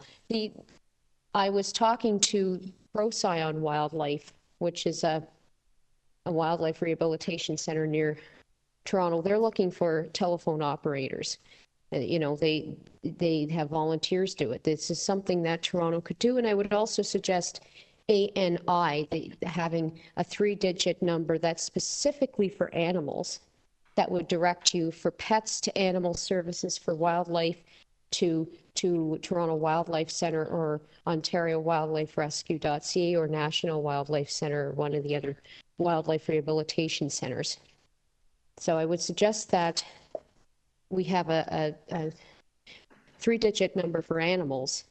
I was talking to Procyon Wildlife, which is a wildlife rehabilitation center near Toronto. They're looking for telephone operators. They have volunteers do it. This is something that Toronto could do, and I would also suggest ANI, having a 3-digit number that's specifically for animals that would direct you for pets to animal services, for wildlife to Toronto Wildlife Centre or Ontario Wildlife Rescue.ca or National Wildlife Centre or one of the other wildlife rehabilitation centres. So I would suggest that we have a 3-digit number for animals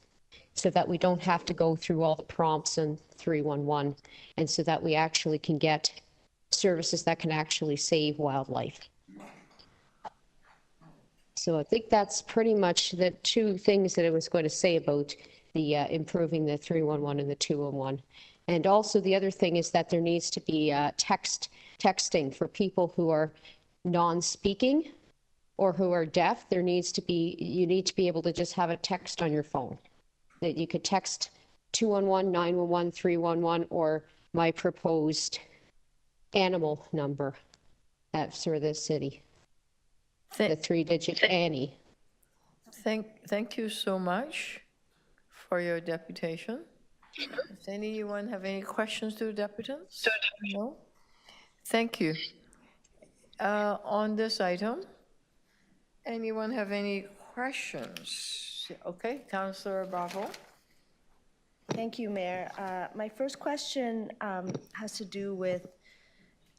so that we don't have to go through all the prompts in 311, and so that we actually can get services that can actually save wildlife. So I think that's pretty much the two things that I was going to say about the improving the 311 and the 211. And also the other thing is that there needs to be texting for people who are non-speaking or who are deaf. You need to be able to just have a text on your phone. That you could text 211, 911, 311, or my proposed animal number for the city. The 3-digit Annie. Thank you so much for your deputation. Does anyone have any questions to the deputants? No? Thank you. On this item, anyone have any questions? Okay, Councillor Bravo. Thank you, Mayor. My first question has to do with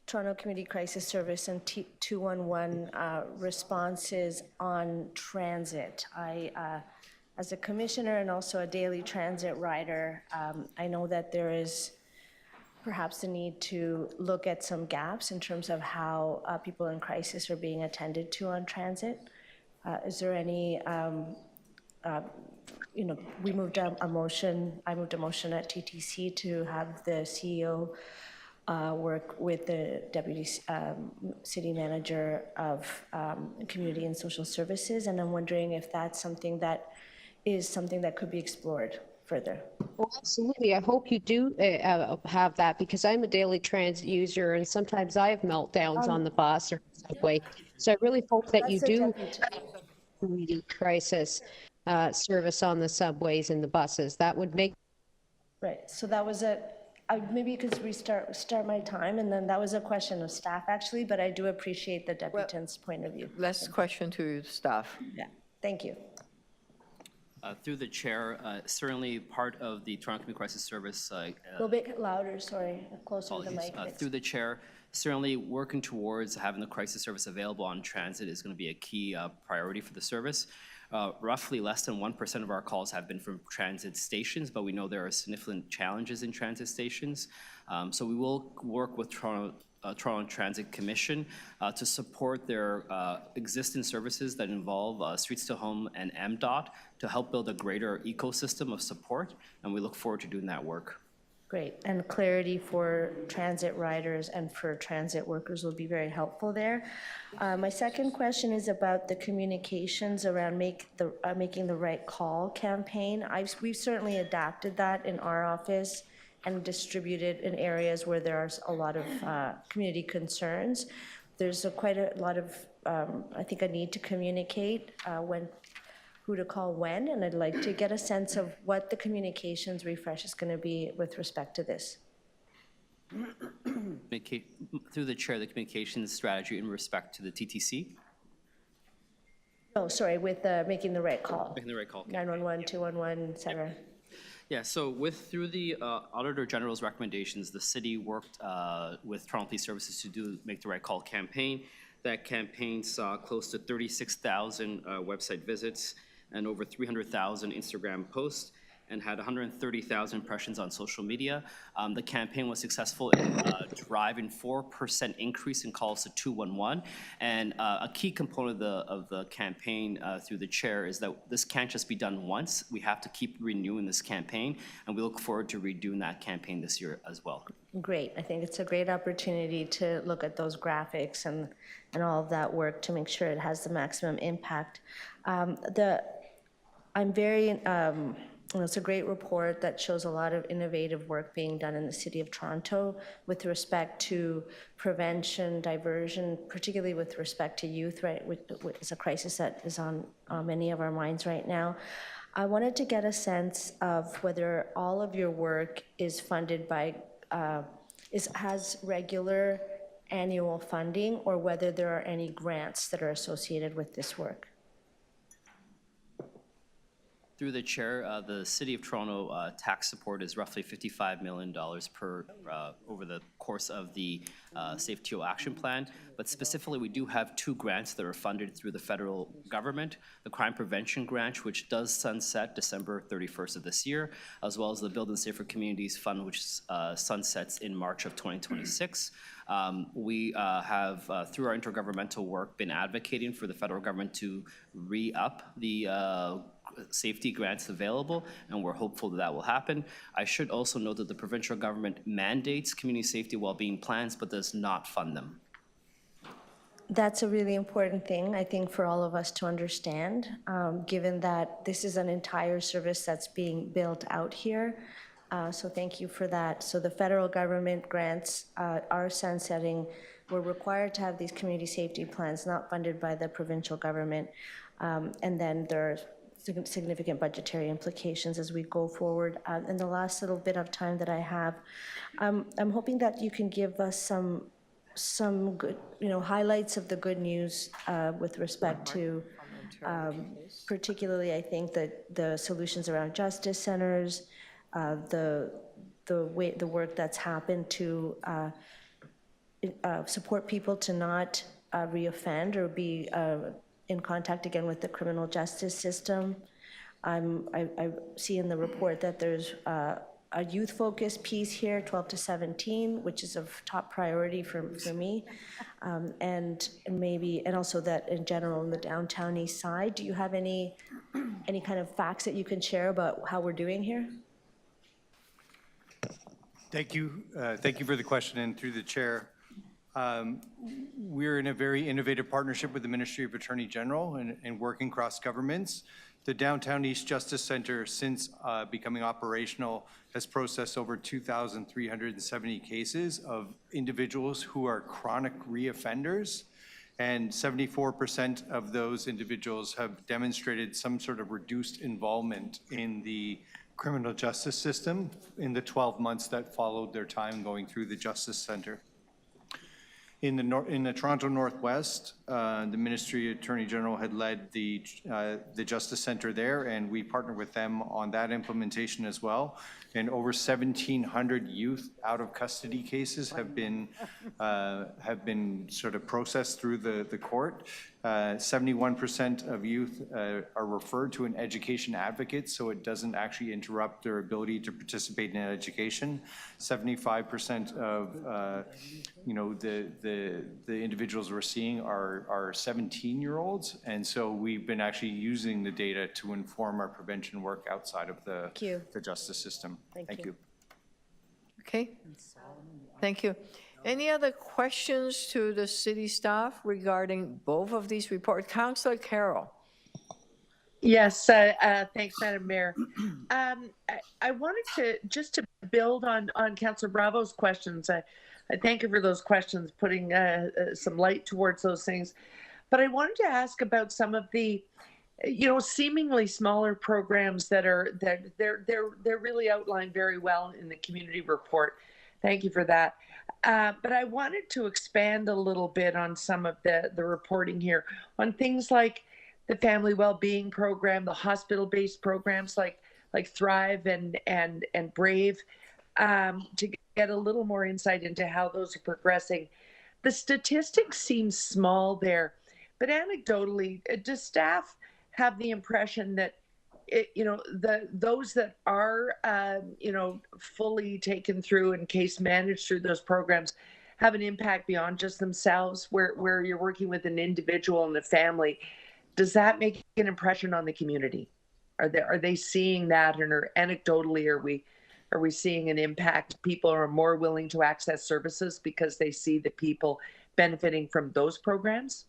Toronto Community Crisis Service and 211 responses on transit. As a commissioner and also a daily transit rider, I know that there is perhaps a need to look at some gaps in terms of how people in crisis are being attended to on transit. Is there any, we moved a motion, I moved a motion at TTC to have the CEO work with the Deputy City Manager of Community and Social Services, and I'm wondering if that's something that could be explored. further. Well, absolutely. I hope you do have that, because I'm a daily transit user and sometimes I have meltdowns on the bus or subway. So I really hope that you That's a do deputy. have a community crisis service on the subways and the buses. That would make. Right, so that was maybe you could start my time, and then that was a question of staff actually, but I do appreciate the deputant's point of view. Last question to staff. Yeah, thank you. Through the chair, certainly part of the Toronto Community Crisis Service. A little bit louder, sorry, closer to the mic. Through the chair, certainly working towards having the crisis service available on transit is going to be a key priority for the service. Roughly less than 1% of our calls have been from transit stations, but we know there are significant challenges in transit stations. So we will work with Toronto Transit Commission to support their existing services that involve Streets to Home and MDOT to help build a greater ecosystem of support, and we look forward to doing that work. Great, and clarity for transit riders and for transit workers will be very helpful there. My second question is about the communications around making the right call campaign. We've certainly adapted that in our office and distributed in areas where there are a lot of community concerns. There's quite a lot of, I think, a need to communicate who to call when, and I'd like to get a sense of what the communications refresh is going to be with respect to this. Through the chair, the communications strategy in respect to the TTC. Oh, sorry, with making the right call. Making the right call. 911, 211, et cetera. Yeah, so through the Auditor General's recommendations, the city worked with Toronto Police Services to make the right call campaign. That campaign saw close to 36,000 website visits and over 300,000 Instagram posts, and had 130,000 impressions on social media. The campaign was successful in driving 4% increase in calls to 211. And a key component of the campaign through the chair is that this can't just be done once. We have to keep renewing this campaign, and we look forward to redoing that campaign this year as well. Great. I think it's a great opportunity to look at those graphics and all of that work to make sure it has the maximum impact. It's a great report that shows a lot of innovative work being done in the City of Toronto with respect to prevention, diversion, particularly with respect to youth, right, which is a crisis that is on many of our minds right now. I wanted to get a sense of whether all of your work is funded by, has regular annual funding, or whether there are any grants that are associated with this work. Through the chair, the City of Toronto tax support is roughly $55 million per over the course of the SafeTO action plan. But specifically, we do have 2 grants that are funded through the federal government: the Crime Prevention Grant, which does sunset December 31st of this year, as well as the Building Safer Communities Fund, which sunsets in March of 2026. We have, through our intergovernmental work, been advocating for the federal government to re-up the safety grants available, and we're hopeful that that will happen. I should also note that the provincial government mandates community safety wellbeing plans, but does not fund them. That's a really important thing, I think, for all of us to understand, given that this is an entire service that's being built out here. So thank you for that. So the federal government grants are sunsetting. We're required to have these community safety plans not funded by the provincial government. And then there are significant budgetary implications as we go forward. In the last little bit of time that I have, I'm hoping that you can give us some good, highlights of the good news with respect to, particularly, I think that the solutions around justice centers, the work that's happened to support people to not reoffend or be in contact again with the criminal justice system. I see in the report that there's a youth-focused piece here, 12 to 17, which is of top priority for me, and also that in general in the downtown east side. Do you have any kind of facts that you can share about how we're doing here? Thank you. Thank you for the question, and through the chair. We're in a very innovative partnership with the Ministry of Attorney General and working cross governments The Downtown East Justice Center, since becoming operational, has processed over 2,370 cases of individuals who are chronic reoffenders, and 74% of those individuals have demonstrated some sort of reduced involvement in the criminal justice system in the 12 months that followed their time going through the Justice Center. In the Toronto Northwest, the Ministry Attorney General had led the Justice Center there, and we partnered with them on that implementation as well. And over 1,700 youth out of custody cases have been sort of processed through the court. 71% of youth are referred to an education advocate, so it doesn't actually interrupt their ability to participate in education. 75% of the individuals we're seeing are 17-year-olds, and so we've been actually using the data to inform our prevention work outside of the justice system. Thank you. Okay. Thank you. Any other questions to the city staff regarding both of these reports? Councillor Carroll. Yes, thanks, Madam Mayor. I wanted to build on Councillor Bravo's questions. I thank you for those questions, putting some light towards those things. But I wanted to ask about some of the, seemingly smaller programs they're really outlined very well in the community report. Thank you for that. But I wanted to expand a little bit on some of the reporting here on things like the family well-being program, the hospital-based programs like Thrive and Brave, to get a little more insight into how those are progressing. The statistics seem small there, but anecdotally, does staff have the impression that those that are, fully taken through and case managed through those programs have an impact beyond just themselves, where you're working with an individual and a family? Does that make an impression on the community? Are they seeing that, and anecdotally, are we seeing an impact? People are more willing to access services because they see the people benefiting from those programs?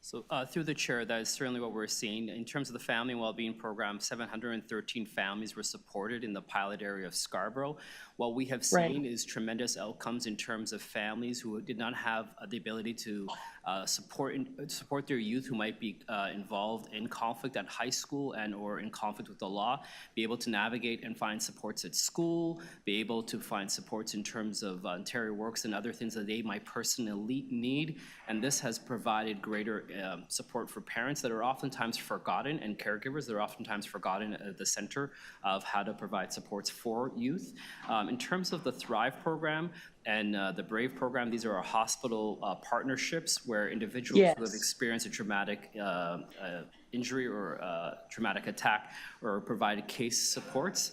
So through the chair, that is certainly what we're seeing. In terms of the family and well-being program, 713 families were supported in the pilot area of Scarborough. What we have seen is tremendous outcomes in terms of families who did not have the ability to support their youth who might be involved in conflict at high school and or in conflict with the law, be able to navigate and find supports at school, be able to find supports in terms of interior works and other things that they might personally need. And this has provided greater support for parents that are oftentimes forgotten, and caregivers that are oftentimes forgotten at the center of how to provide supports for youth. In terms of the Thrive program and the Brave program, these are our hospital partnerships where individuals who have experienced a traumatic injury or traumatic attack or provided case supports.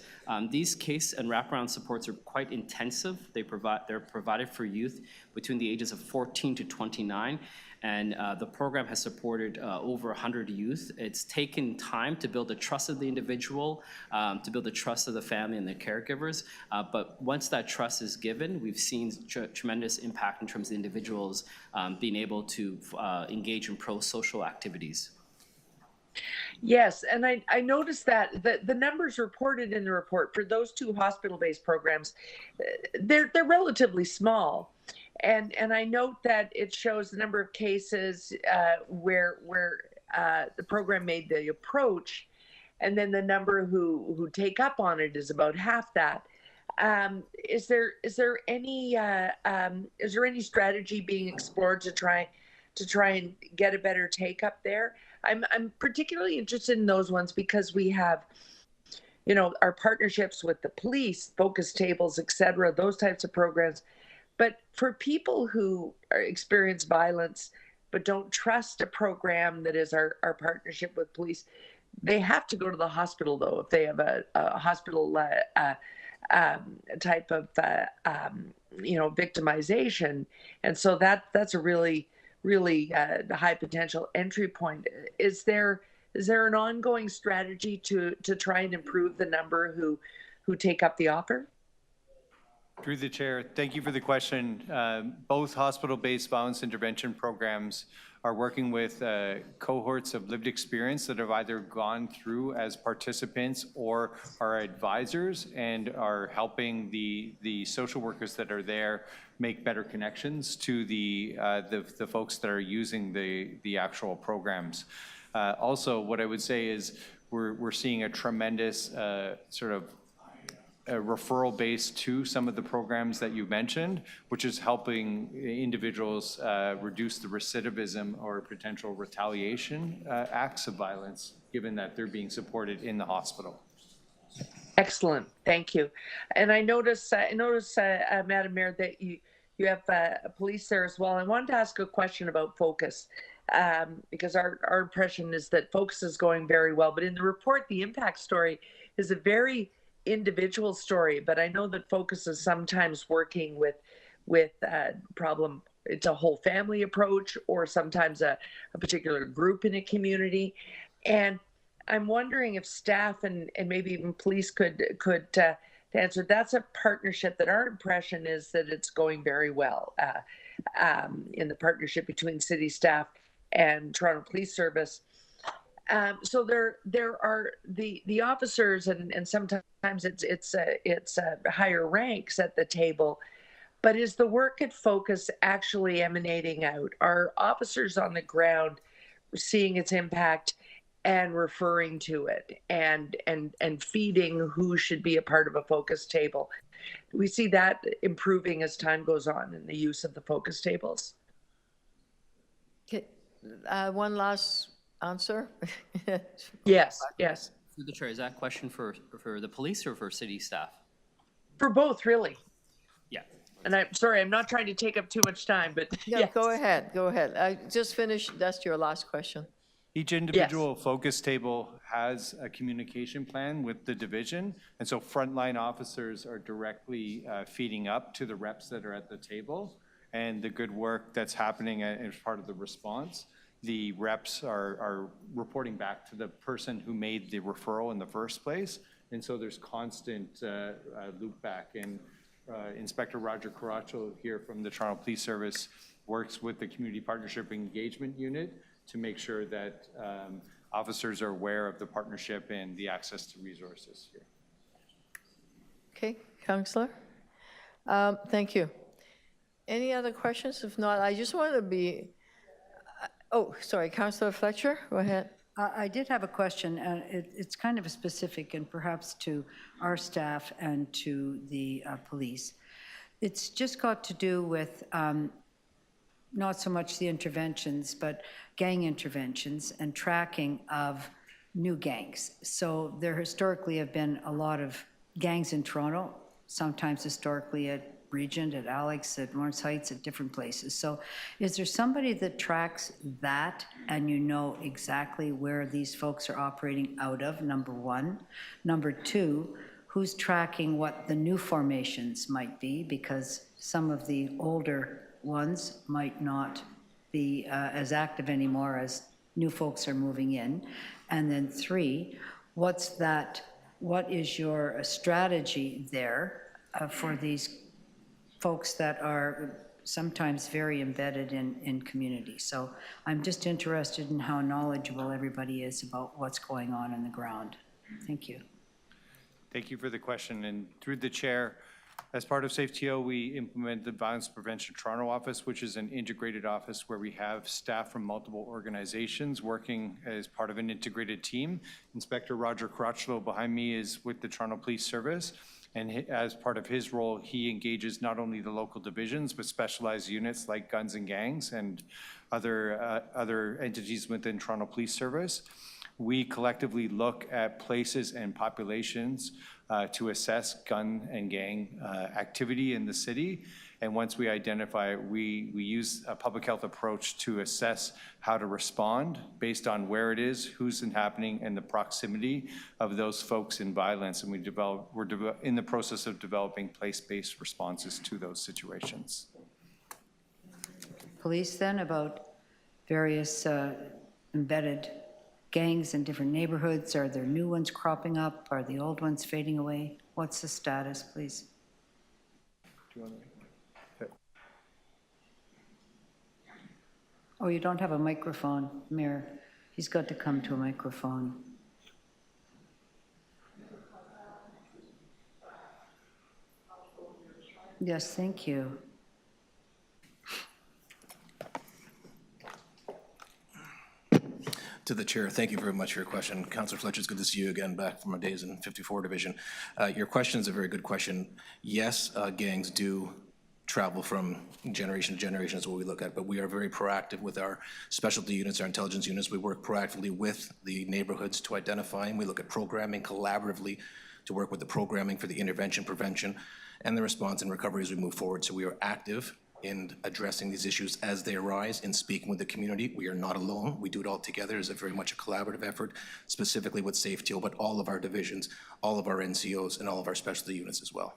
These case and wraparound supports are quite intensive. They're provided for youth between the ages of 14 to 29. And the program has supported over 100 youth. It's taken time to build the trust of the individual, to build the trust of the family and the caregivers. But once that trust is given, we've seen tremendous impact in terms of the individuals being able to engage in pro-social activities. Yes, and I noticed that the numbers reported in the report for those two hospital-based programs, they're relatively small. And I note that it shows the number of cases where the program made the approach, and then the number who take up on it is about half that. Is there any strategy being explored to try and get a better take up there? I'm particularly interested in those ones because we have, our partnerships with the police, focus tables, etc., those types of programs. But for people who experience violence but don't trust a program that is our partnership with police, they have to go to the hospital, though, if they have a hospital type of victimization. And so that's a really high potential entry point. Is there an ongoing strategy to try and improve the number who take up the offer? Through the chair, thank you for the question. Both hospital-based violence intervention programs are working with cohorts of lived experience that have either gone through as participants or are advisors, and are helping the social workers that are there make better connections to the folks that are using the actual programs. Also, what I would say is we're seeing a tremendous sort of a referral base to some of the programs that you mentioned, which is helping individuals reduce the recidivism or potential retaliation acts of violence, given that they're being supported in the hospital. Excellent, thank you. And I notice, Madam Mayor, that you have police there as well. I wanted to ask a question about Focus, because our impression is that Focus is going very well. But in the report, the impact story is a very individual story. But I know that Focus is sometimes working with problem. It's a whole family approach, or sometimes a particular group in a community. And I'm wondering if staff and maybe even police could answer. That's a partnership that our impression is that it's going very well in the partnership between city staff and Toronto Police Service. So there are the officers, and sometimes it's higher ranks at the table. But is the work at Focus actually emanating out? Are officers on the ground seeing its impact and referring to it and feeding who should be a part of a Focus table? We see that improving as time goes on in the use of the Focus tables. Okay, one last answer. Yes. Through the chair, is that question for the police or for city staff? For both, really. Yeah. And I'm sorry, I'm not trying to take up too much time, but No, yes. go ahead. I just finished. That's your last question. Each individual Focus table has a communication plan with the division, and so frontline officers are directly feeding up to the reps that are at the table, and the good work that's happening as part of the response. The reps are reporting back to the person who made the referral in the first place, and so there's constant loop back. And Inspector Roger Caracho here from the Toronto Police Service works with the Community Partnership Engagement Unit to make sure that officers are aware of the partnership and the access to resources here. Okay, Councillor. Thank you. Any other questions? If not, I just want to be, oh, sorry, Councillor Fletcher, go ahead. I did have a question, and it's kind of specific and perhaps to our staff and to the police. It's just got to do with not so much the interventions, but gang interventions and tracking of new gangs. So there historically have been a lot of gangs in Toronto, sometimes historically at Regent, at Alex, at Lawrence Heights, at different places. So is there somebody that tracks that and you know exactly where these folks are operating out of, number one? Number two, who's tracking what the new formations might be, because some of the older ones might not be as active anymore as new folks are moving in? And then three, what is your strategy there for these folks that are sometimes very embedded in community? So I'm just interested in how knowledgeable everybody is about what's going on the ground. Thank you. Thank you for the question. And through the chair, as part of SafeTO, we implemented the Violence Prevention Toronto office, which is an integrated office where we have staff from multiple organizations working as part of an integrated team. Inspector Roger Caracho behind me is with the Toronto Police Service. And as part of his role, he engages not only the local divisions, but specialized units like guns and gangs and other entities within Toronto Police Service. We collectively look at places and populations to assess gun and gang activity in the city. And once we identify it, we use a public health approach to assess how to respond based on where it is, who's happening, and the proximity of those folks in violence. And we're in the process of developing place-based responses to those situations. Police then, about various embedded gangs in different neighborhoods? Are there new ones cropping up? Are the old ones fading away? What's the status, please? Do you want to? Oh, you don't have a microphone, Mayor. He's got to come to a microphone. Yes, thank you. To the chair, thank you very much for your question. Councillor Fletcher, it's good to see you again back from our days in 54 Division. Your question is a very good question. Yes, gangs do travel from generation to generation is what we look at, but we are very proactive with our specialty units, our intelligence units. We work proactively with the neighborhoods to identify, and we look at programming collaboratively to work with the programming for the intervention, prevention, and the response and recovery as we move forward. So we are active in addressing these issues as they arise, in speaking with the community. We are not alone. We do it all together. It's a very much a collaborative effort, specifically with SafeTO, but all of our divisions, all of our NCOs, and all of our specialty units as well.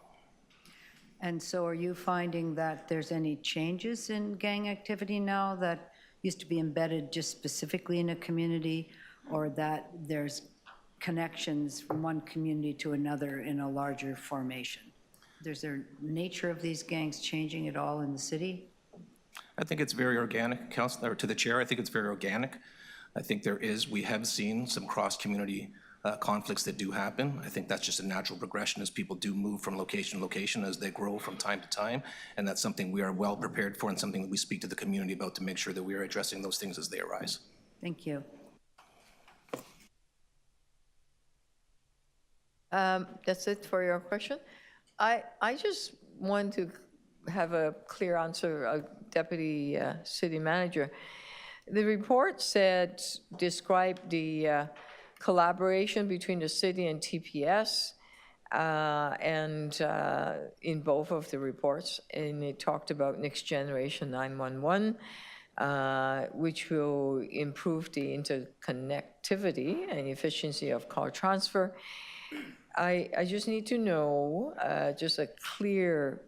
And so are you finding that there's any changes in gang activity now that used to be embedded just specifically in a community, or that there's connections from one community to another in a larger formation? Is there nature of these gangs changing at all in the city? I think it's very organic, Councillor, to the chair. I think it's very organic. I think we have seen some cross-community conflicts that do happen. I think that's just a natural progression as people do move from location to location as they grow from time to time. And that's something we are well prepared for and something that we speak to the community about to make sure that we are addressing those things as they arise. Thank you. That's it for your question. I just want to have a clear answer, Deputy City Manager. The report described the collaboration between the city and TPS, and in both of the reports, and it talked about Next Generation 911, which will improve the interconnectivity and efficiency of call transfer. I just need to know just a clear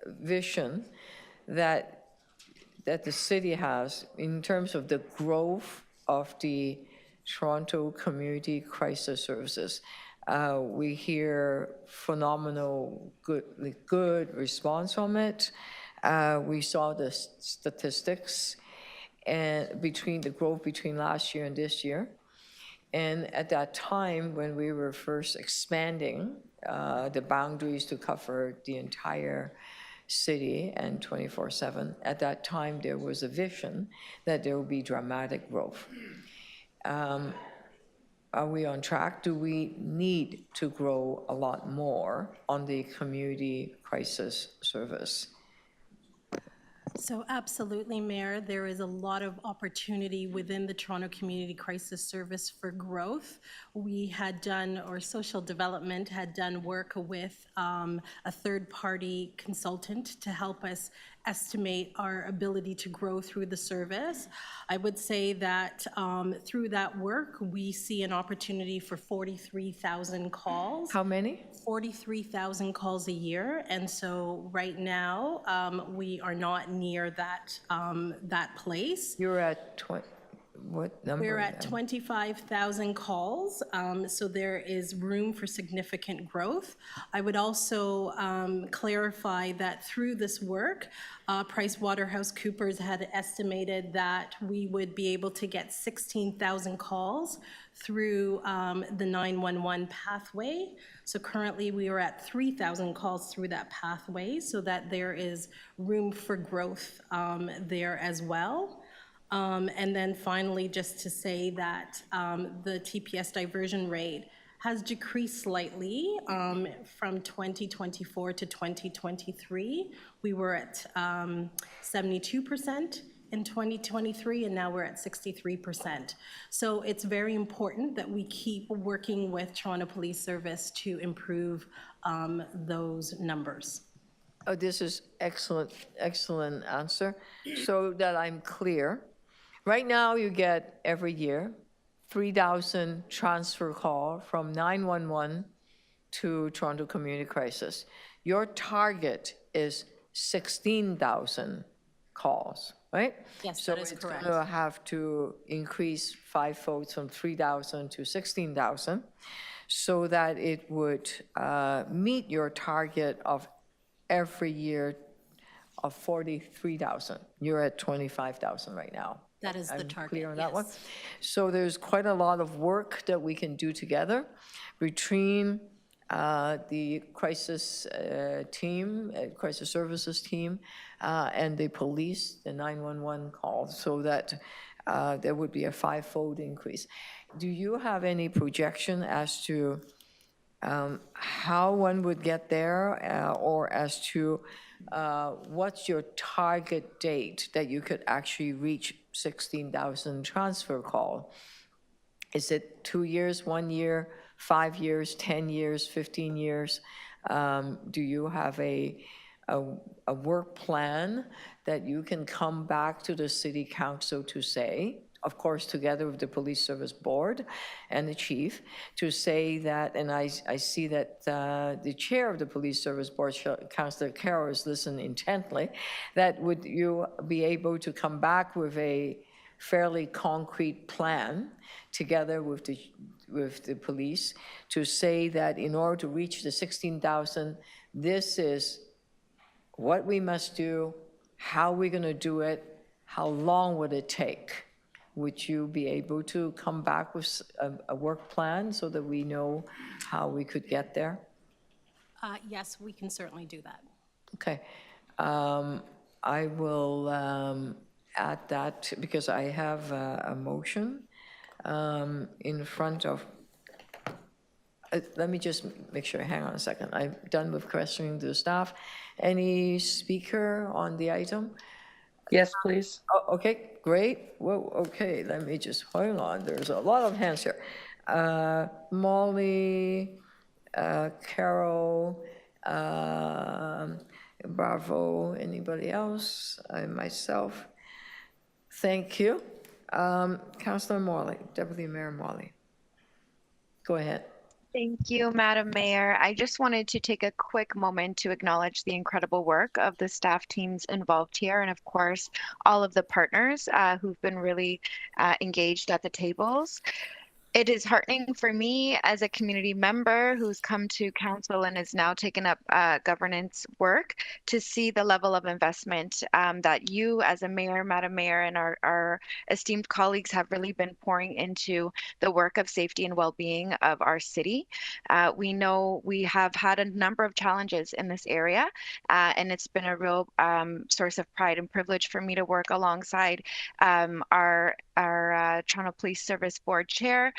vision that the city has in terms of the growth of the Toronto Community Crisis Services. We hear phenomenal, good response from it. We saw the statistics and the growth between last year and this year. And at that time, when we were first expanding the boundaries to cover the entire city and 24/7, at that time there was a vision that there would be dramatic growth. Are we on track? Do we need to grow a lot more on the community crisis service? So absolutely, Mayor, there is a lot of opportunity within the Toronto Community Crisis Service for growth. We had done, or social development had done work with a third-party consultant to help us estimate our ability to grow through the service. I would say that through that work, we see an opportunity for 43,000 calls. How many? 43,000 calls a year. And so right now, we are not near that place. You're at what number? We're at 25,000 calls, so there is room for significant growth. I would also clarify that through this work, PricewaterhouseCoopers had estimated that we would be able to get 16,000 calls through the 911 pathway. So currently we are at 3,000 calls through that pathway, so that there is room for growth there as well. And then finally, just to say that the TPS diversion rate has decreased slightly from 2024 to 2023. We were at 72% in 2023, and now we're at 63%. So it's very important that we keep working with Toronto Police Service to improve those numbers. Oh, this is excellent answer. So that I'm clear, right now you get every year 3,000 transfer call from 911 to Toronto Community Crisis. Your target is 16,000 calls, right? Yes, so that is correct. So it's going to have to increase fivefold from 3,000 to 16,000 so that it would meet your target of every year of 43,000. You're at 25,000 right now. That is the I'm target, clear on that one? yes. So there's quite a lot of work that we can do together between the crisis team, crisis services team, and the police, the 911 call, so that there would be a 5-fold increase. Do you have any projection as to how one would get there, or as to what's your target date that you could actually reach 16,000 transfer call? Is it 2 years, 1 year, 5 years, 10 years, 15 years? Do you have a work plan that you can come back to the city council to say, of course, together with the police service board and the chief, to say that, and I see that the chair of the police service board, Councillor Carroll, is listening intently, that would you be able to come back with a fairly concrete plan together with the police to say that in order to reach the 16,000, this is what we must do, how we're going to do it, how long would it take? Would you be able to come back with a work plan so that we know how we could get there? Yes, we can certainly do that. Okay. I will add that because I have a motion in front of, let me just make sure, hang on a second. I'm done with questioning the staff. Any speaker on the item? Yes, please. Oh, okay, great. Whoa, okay, let me just, hold on. There's a lot of hands here. Molly, Carol, Bravo, anybody else? Myself. Thank you. Councillor Morley, Deputy Mayor Morley. Go ahead. Thank you, Madam Mayor. I just wanted to take a quick moment to acknowledge the incredible work of the staff teams involved here, and of course, all of the partners who've been really engaged at the tables. It is heartening for me as a community member who's come to council and has now taken up governance work to see the level of investment that you as a mayor, Madam Mayor, and our esteemed colleagues have really been pouring into the work of safety and well-being of our city. We know we have had a number of challenges in this area, and it's been a real source of pride and privilege for me to work alongside our Toronto Police Service Board Chair,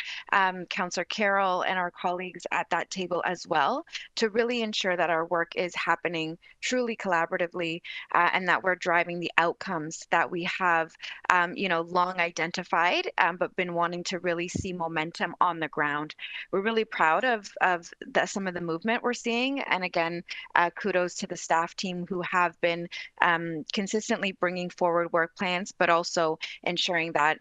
Councillor Carroll, and our colleagues at that table as well, to really ensure that our work is happening truly collaboratively and that we're driving the outcomes that we have, long identified, but been wanting to really see momentum on the ground. We're really proud of some of the movement we're seeing, and again, kudos to the staff team who have been consistently bringing forward work plans, but also ensuring that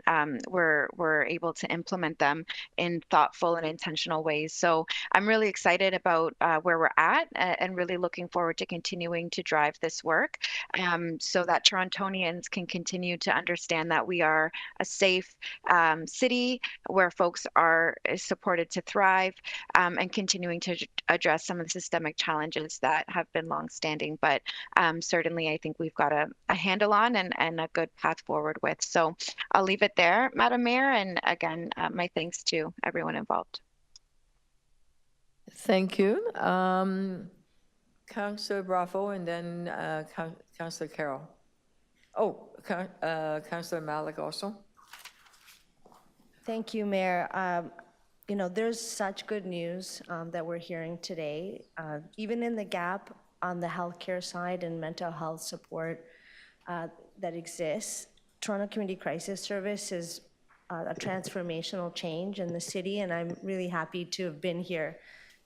we're able to implement them in thoughtful and intentional ways. So I'm really excited about where we're at and really looking forward to continuing to drive this work so that Torontonians can continue to understand that we are a safe city where folks are supported to thrive and continuing to address some of the systemic challenges that have been longstanding, but certainly I think we've got a handle on and a good path forward with. So I'll leave it there, Madam Mayor, and again, my thanks to everyone involved. Thank you. Councillor Bravo, and then Councillor Carroll. Oh, Councillor Malik also. Thank you, Mayor. There's such good news that we're hearing today. Even in the gap on the healthcare side and mental health support that exists, Toronto Community Crisis Service is a transformational change in the city, and I'm really happy to have been here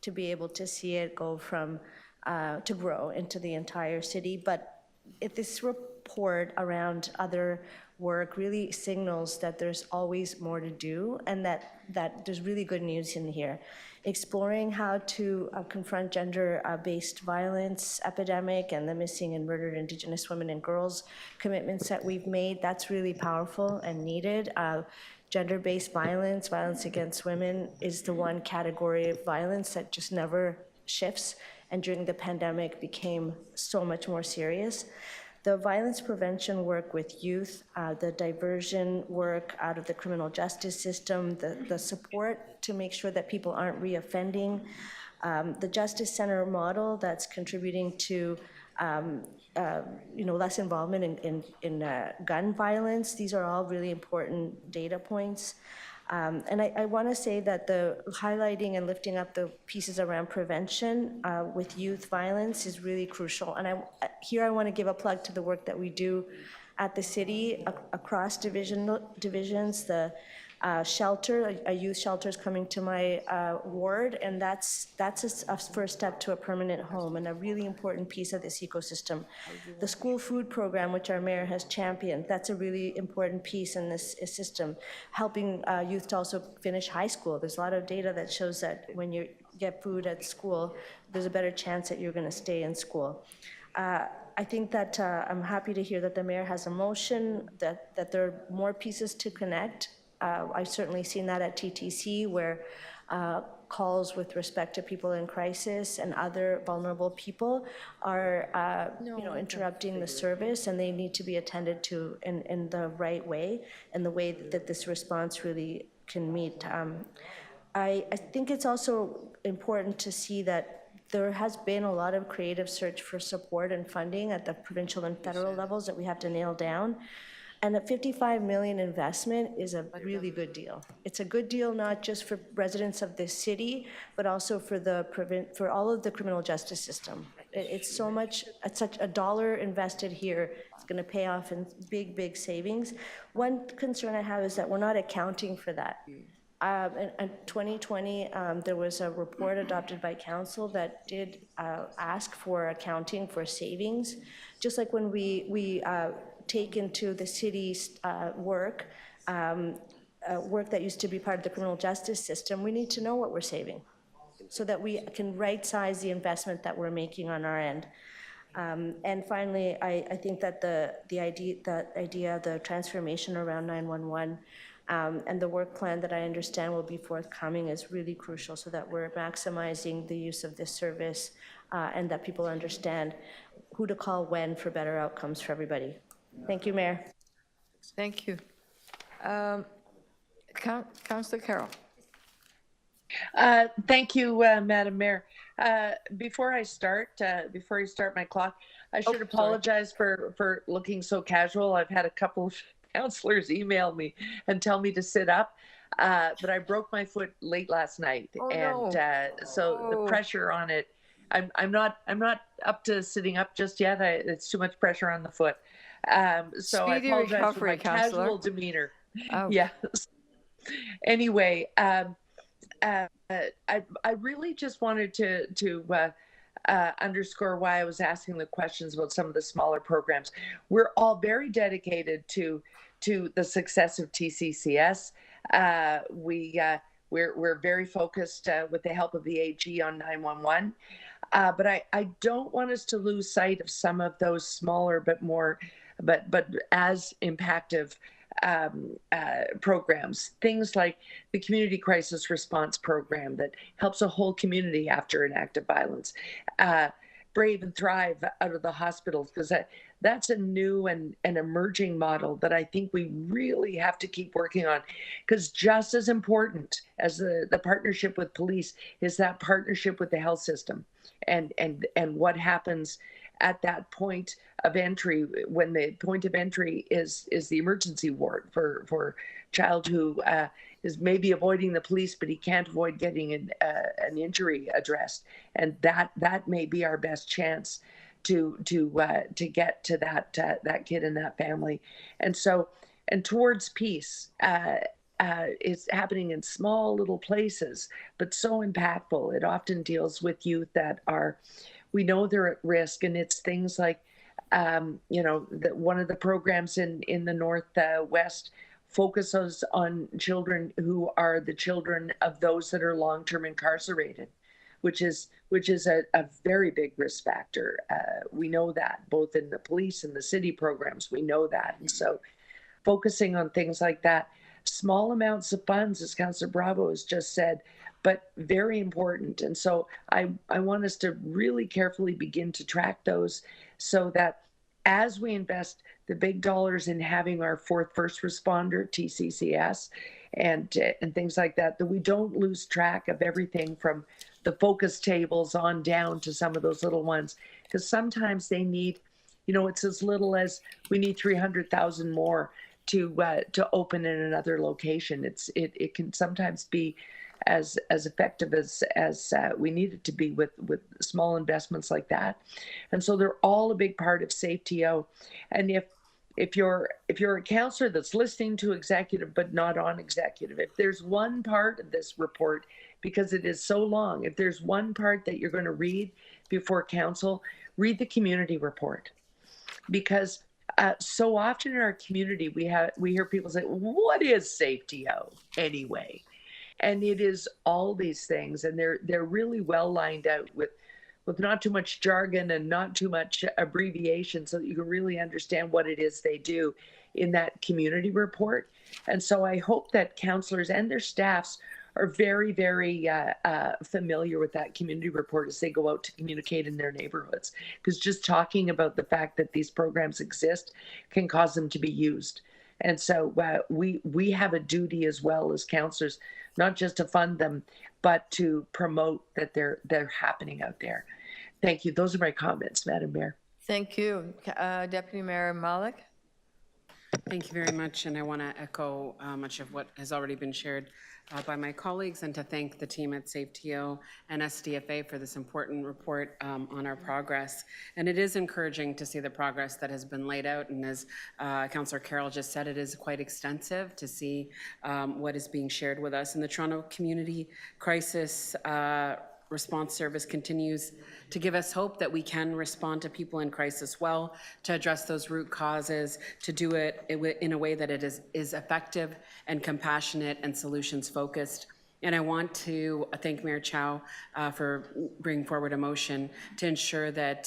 to be able to see it go from to grow into the entire city. But if this report around other work really signals that there's always more to do, and that there's really good news in here. Exploring how to confront gender-based violence epidemic and the missing and murdered Indigenous women and girls commitments that we've made, that's really powerful and needed. Gender-based violence, violence against women, is the one category of violence that just never shifts, and during the pandemic became so much more serious. The violence prevention work with youth, the diversion work out of the criminal justice system, the support to make sure that people aren't reoffending, the Justice Center model that's contributing to less involvement in gun violence. These are all really important data points. And I want to say that the highlighting and lifting up the pieces around prevention with youth violence is really crucial. And I want to give a plug to the work that we do at the city across divisions. The shelter, a youth shelter is coming to my ward, and that's a first step to a permanent home and a really important piece of this ecosystem. The school food program, which our mayor has championed, that's a really important piece in this system, helping youth to also finish high school. There's a lot of data that shows that when you get food at school, there's a better chance that you're going to stay in school. I think that I'm happy to hear that the mayor has a motion, that there are more pieces to connect. I've certainly seen that at TTC, where calls with respect to people in crisis and other vulnerable people are interrupting the service, and they need to be attended to in the right way, and the way that this response really can meet. I think it's also important to see that there has been a lot of creative search for support and funding at the provincial and federal levels that we have to nail down. And a $55 million investment is a really good deal. It's a good deal not just for residents of this city, but also for all of the criminal justice system. It's such a dollar invested here. It's going to pay off in big, big savings. One concern I have is that we're not accounting for that. In 2020, there was a report adopted by council that did ask for accounting for savings. Just like when we take into the city's work that used to be part of the criminal justice system, we need to know what we're saving so that we can right-size the investment that we're making on our end. And finally, I think that the idea, the transformation around 911 and the work plan that I understand will be forthcoming is really crucial so that we're maximizing the use of this service and that people understand who to call when for better outcomes for everybody. Thank you, Mayor. Thank you. Councillor Carroll. Thank you, Madam Mayor. Before I start my clock, I should apologize for looking so casual. I've had a couple of councillors email me and tell me to sit up, but I broke my foot late last night, so the pressure on it. I'm not up to sitting up just yet. It's too much pressure on the foot. So I apologize for my casual demeanor. Oh. Yeah. Anyway, I really just wanted to underscore why I was asking the questions about some of the smaller programs. We're all very dedicated to the success of TCCS. We're very focused with the help of the AG on 911. But I don't want us to lose sight of some of those smaller but as impactful programs, things like the Community Crisis Response Program that helps a whole community after an act of violence, Brave and Thrive out of the hospitals, because that's a new and emerging model that I think we really have to keep working on, because just as important as the partnership with police is that partnership with the health system and what happens at that point of entry, when the point of entry is the emergency ward for child who is maybe avoiding the police, but he can't avoid getting an injury addressed, and that may be our best chance to get to that kid and that family. And towards peace is happening in small little places, but so impactful. It often deals with youth that we know they're at risk, and it's things like, one of the programs in the Northwest focuses on children who are the children of those that are long-term incarcerated, which is a very big risk factor. We know that both in the police and the city programs, we know that. And so focusing on things like that, small amounts of funds, as Councillor Bravo has just said, but very important. And so I want us to really carefully begin to track those so that as we invest the big dollars in having our fourth first responder, TCCS, and things like that, that we don't lose track of everything from the focus tables on down to some of those little ones, because sometimes they need, you know, it's as little as we need 300,000 more to open in another location. It can sometimes be as effective as we need it to be with small investments like that. And so they're all a big part of SafeTO. And if you're a counselor that's listening to executive but not on executive, if there's one part of this report, because it is so long, if there's one part that you're going to read before council, read the community report. Because so often in our community, we hear people say, what is SafeTO anyway? And it is all these things, and they're really well lined out with not too much jargon and not too much abbreviation, so that you can really understand what it is they do in that community report. And so I hope that councillors and their staffs are very, very familiar with that community report as they go out to communicate in their neighborhoods. Because just talking about the fact that these programs exist can cause them to be used. And so we have a duty as well as councillors, not just to fund them, but to promote that they're happening out there. Thank you. Those are my comments, Madam Mayor. Thank you. Deputy Mayor Malik. Thank you very much, and I want to echo much of what has already been shared by my colleagues, and to thank the team at SafeTO and SDFA for this important report on our progress. And it is encouraging to see the progress that has been laid out, and as Councillor Carroll just said, it is quite extensive to see what is being shared with us. And the Toronto Community Crisis Response Service continues to give us hope that we can respond to people in crisis well, to address those root causes, to do it in a way that it is effective and compassionate and solutions focused. And I want to thank Mayor Chow for bringing forward a motion to ensure that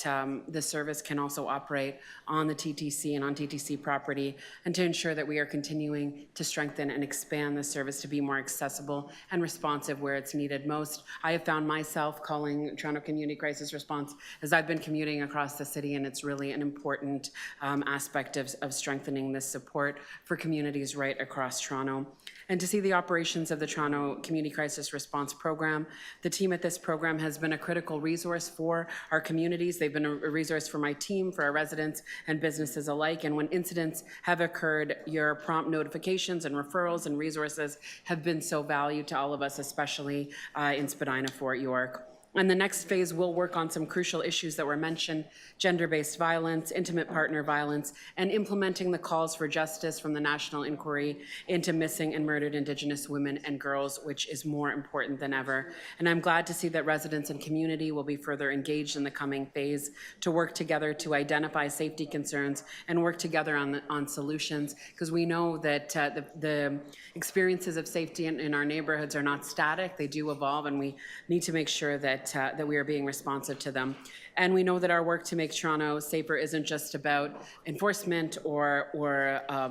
the service can also operate on the TTC and on TTC property, and to ensure that we are continuing to strengthen and expand the service to be more accessible and responsive where it's needed most. I have found myself calling Toronto Community Crisis Response as I've been commuting across the city, and it's really an important aspect of strengthening this support for communities right across Toronto. And to see the operations of the Toronto Community Crisis Response Program. The team at this program has been a critical resource for our communities. They've been a resource for my team, for our residents and businesses alike. And when incidents have occurred, your prompt notifications and referrals and resources have been so valued to all of us, especially in Spadina, Fort York. And the next phase will work on some crucial issues that were mentioned: gender-based violence, intimate partner violence, and implementing the calls for justice from the National Inquiry into missing and murdered Indigenous women and girls, which is more important than ever. And I'm glad to see that residents and community will be further engaged in the coming phase to work together to identify safety concerns and work together on solutions, because we know that the experiences of safety in our neighborhoods are not static. They do evolve, and we need to make sure that we are being responsive to them. And we know that our work to make Toronto safer isn't just about enforcement or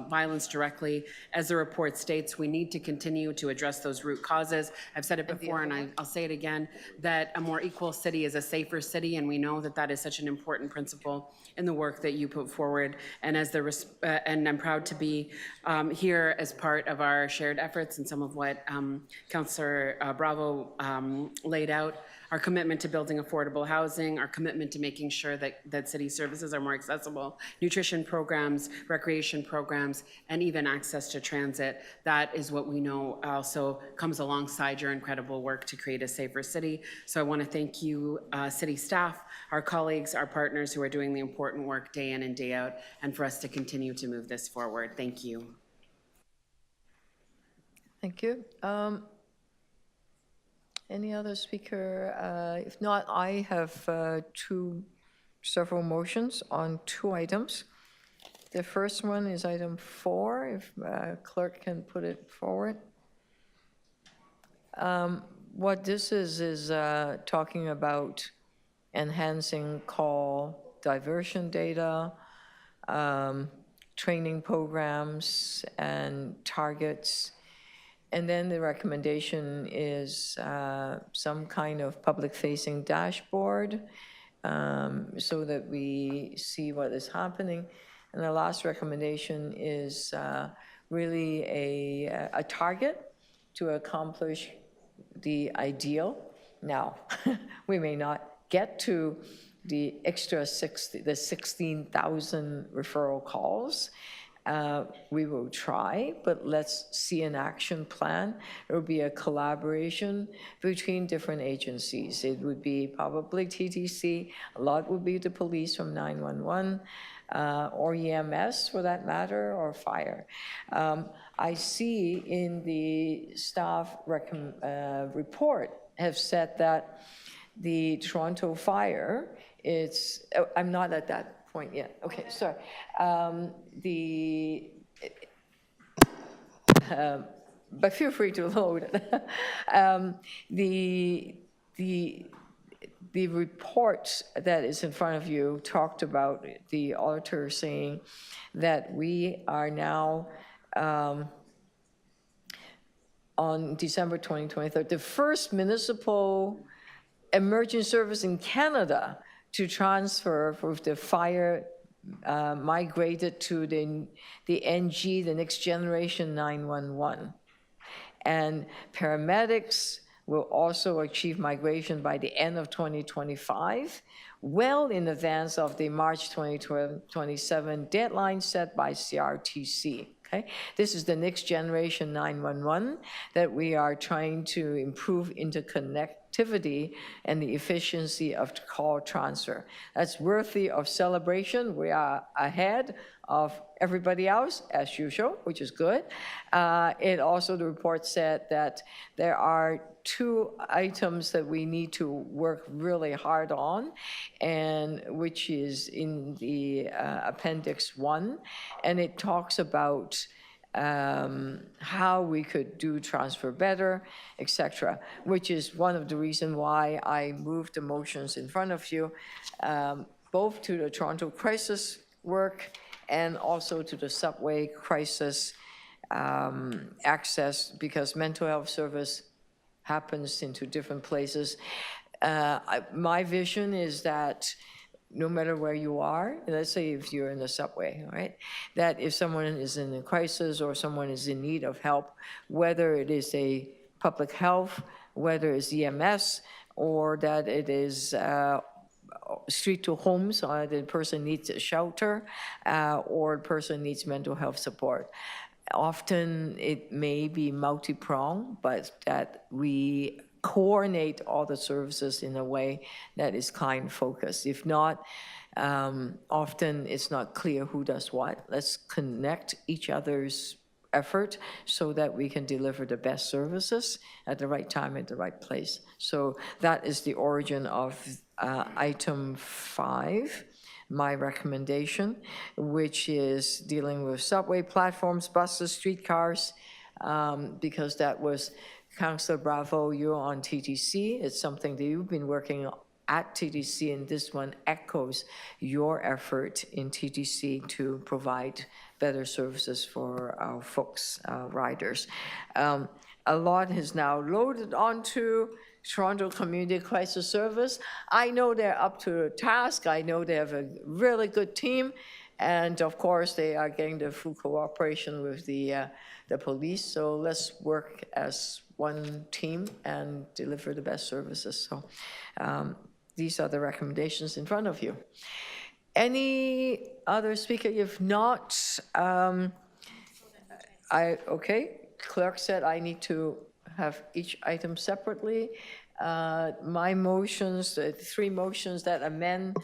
violence directly. As the report states, we need to continue to address those root causes. I've said it before, and I'll say it again, that a more equal city is a safer city, and we know that that is such an important principle in the work that you put forward. And and I'm proud to be here as part of our shared efforts and some of what Councillor Bravo laid out. Our commitment to building affordable housing, our commitment to making sure that city services are more accessible, nutrition programs, recreation programs, and even access to transit. That is what we know also comes alongside your incredible work to create a safer city. So I want to thank you, city staff, our colleagues, our partners who are doing the important work day in and day out, and for us to continue to move this forward. Thank you. Thank you. Any other speaker? If not, I have several motions on two items. The first one is item 4, if clerk can put it forward. What this is talking about enhancing call diversion data, training programs and targets. And then the recommendation is some kind of public-facing dashboard so that we see what is happening. And the last recommendation is really a target to accomplish the ideal. Now, we may not get to the extra 16,000 referral calls. We will try, but let's see an action plan. It will be a collaboration between different agencies. It would be probably TTC, a lot would be the police from 911, or EMS for that matter, or fire. I see in the staff report have said that the Toronto Fire, I'm not at that point yet. Okay, sorry. But feel free to load it. The report that is in front of you talked about the auditor saying that we are now on December 2023, the first municipal emergency service in Canada to transfer for the fire migrated to the NG, the next generation 911. And paramedics will also achieve migration by the end of 2025, well in advance of the March 2027 deadline set by CRTC. Okay? This is the next generation 911 that we are trying to improve interconnectivity and the efficiency of call transfer. That's worthy of celebration. We are ahead of everybody else, as usual, which is good. It also, the report said that there are 2 items that we need to work really hard on, and which is in the Appendix 1, and it talks about how we could do transfer better, etc., which is one of the reasons why I moved the motions in front of you, both to the Toronto crisis work and also to the subway crisis access, because mental health service happens into different places. My vision is that no matter where you are, let's say if you're in the subway, right, that if someone is in a crisis or someone is in need of help, whether it is a public health, whether it's EMS, or that it is street to homes, or the person needs a shelter, or the person needs mental health support. Often it may be multi-pronged, but that we coordinate all the services in a way that is client-focused. If not, often it's not clear who does what. Let's connect each other's effort so that we can deliver the best services at the right time, at the right place. So that is the origin of item 5. My recommendation, which is dealing with subway platforms, buses, streetcars, because that was, Councillor Bravo, you're on TTC. It's something that you've been working at TTC, and this one echoes your effort in TTC to provide better services for our folks, riders. A lot is now loaded onto Toronto Community Crisis Service. I know they're up to the task. I know they have a really good team. And of course, they are getting the full cooperation with the police. So let's work as one team and deliver the best services. So these are the recommendations in front of you. Any other speaker? If not, okay. Clerk said I need to have each item separately. My motions, the 3 motions that amend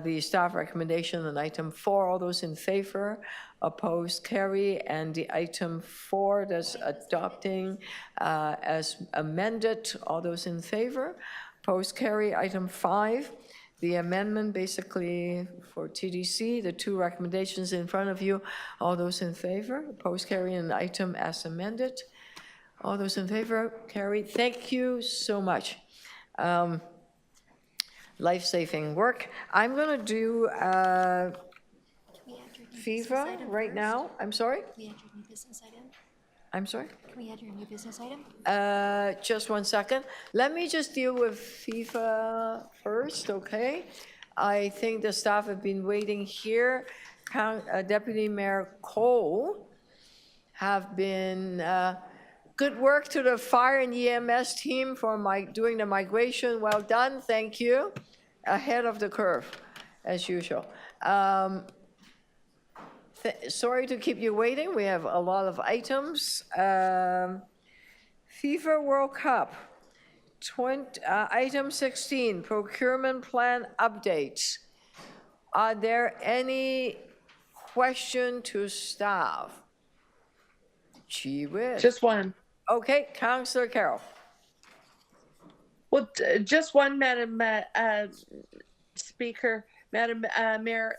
the staff recommendation on item 4, all those in favor, opposed, carry, and the item 4 that's adopting as amended, all those in favor, opposed, carry. Item 5, the amendment basically for TDC, the 2 recommendations in front of you, all those in favor, opposed, carry, and item as amended. All those in favor, carried. Thank you so much. Life-saving work. I'm going to do FIFA right now. I'm sorry? We entered new business item. I'm sorry? Can we add your new business item? Just one second. Let me just deal with FIFA first, okay? I think the staff have been waiting here. Deputy Mayor Cole have been, good work to the fire and EMS team for doing the migration. Well done, thank you. Ahead of the curve, as usual. Sorry to keep you waiting. We have a lot of items. FIFA World Cup, item 16, procurement plan updates. Are there any question to staff? Gee whiz. Just one. Okay, Councillor Carroll. Well, just one, Madam Speaker. Madam Mayor,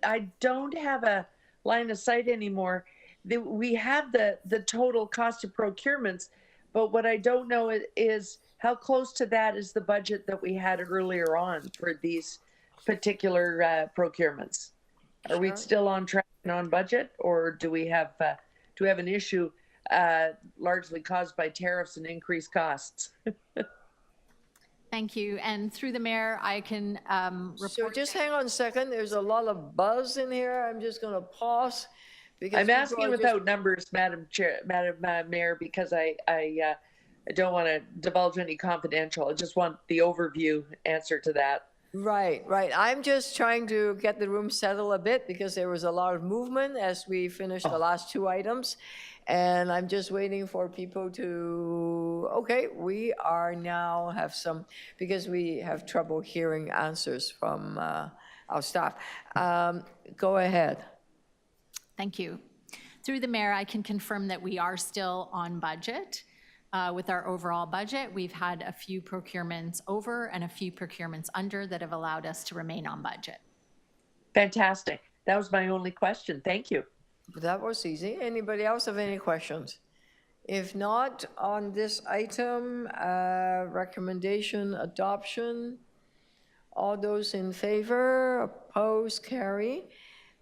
I don't have a line of sight anymore. We have the total cost of procurements, but what I don't know is how close to that is the budget that we had earlier on for these particular procurements. Are we still on track and on budget, or do we have an issue largely caused by tariffs and increased costs? Thank you. And through the mayor, I can report. So just hang on a second. There's a lot of buzz in here. I'm just going to pause. Because I'm asking without numbers, Madam Mayor, because I don't want to divulge any confidential. I just want the overview answer to that. Right. I'm just trying to get the room settled a bit because there was a lot of movement as we finished the last two items. And I'm just waiting for people to, okay, we are now have some, because we have trouble hearing answers from our staff. Go ahead. Thank you. Through the mayor, I can confirm that we are still on budget. With our overall budget, we've had a few procurements over and a few procurements under that have allowed us to remain on budget. Fantastic. That was my only question. Thank you. That was easy. Anybody else have any questions? If not, on this item, recommendation adoption, all those in favor, opposed, carry.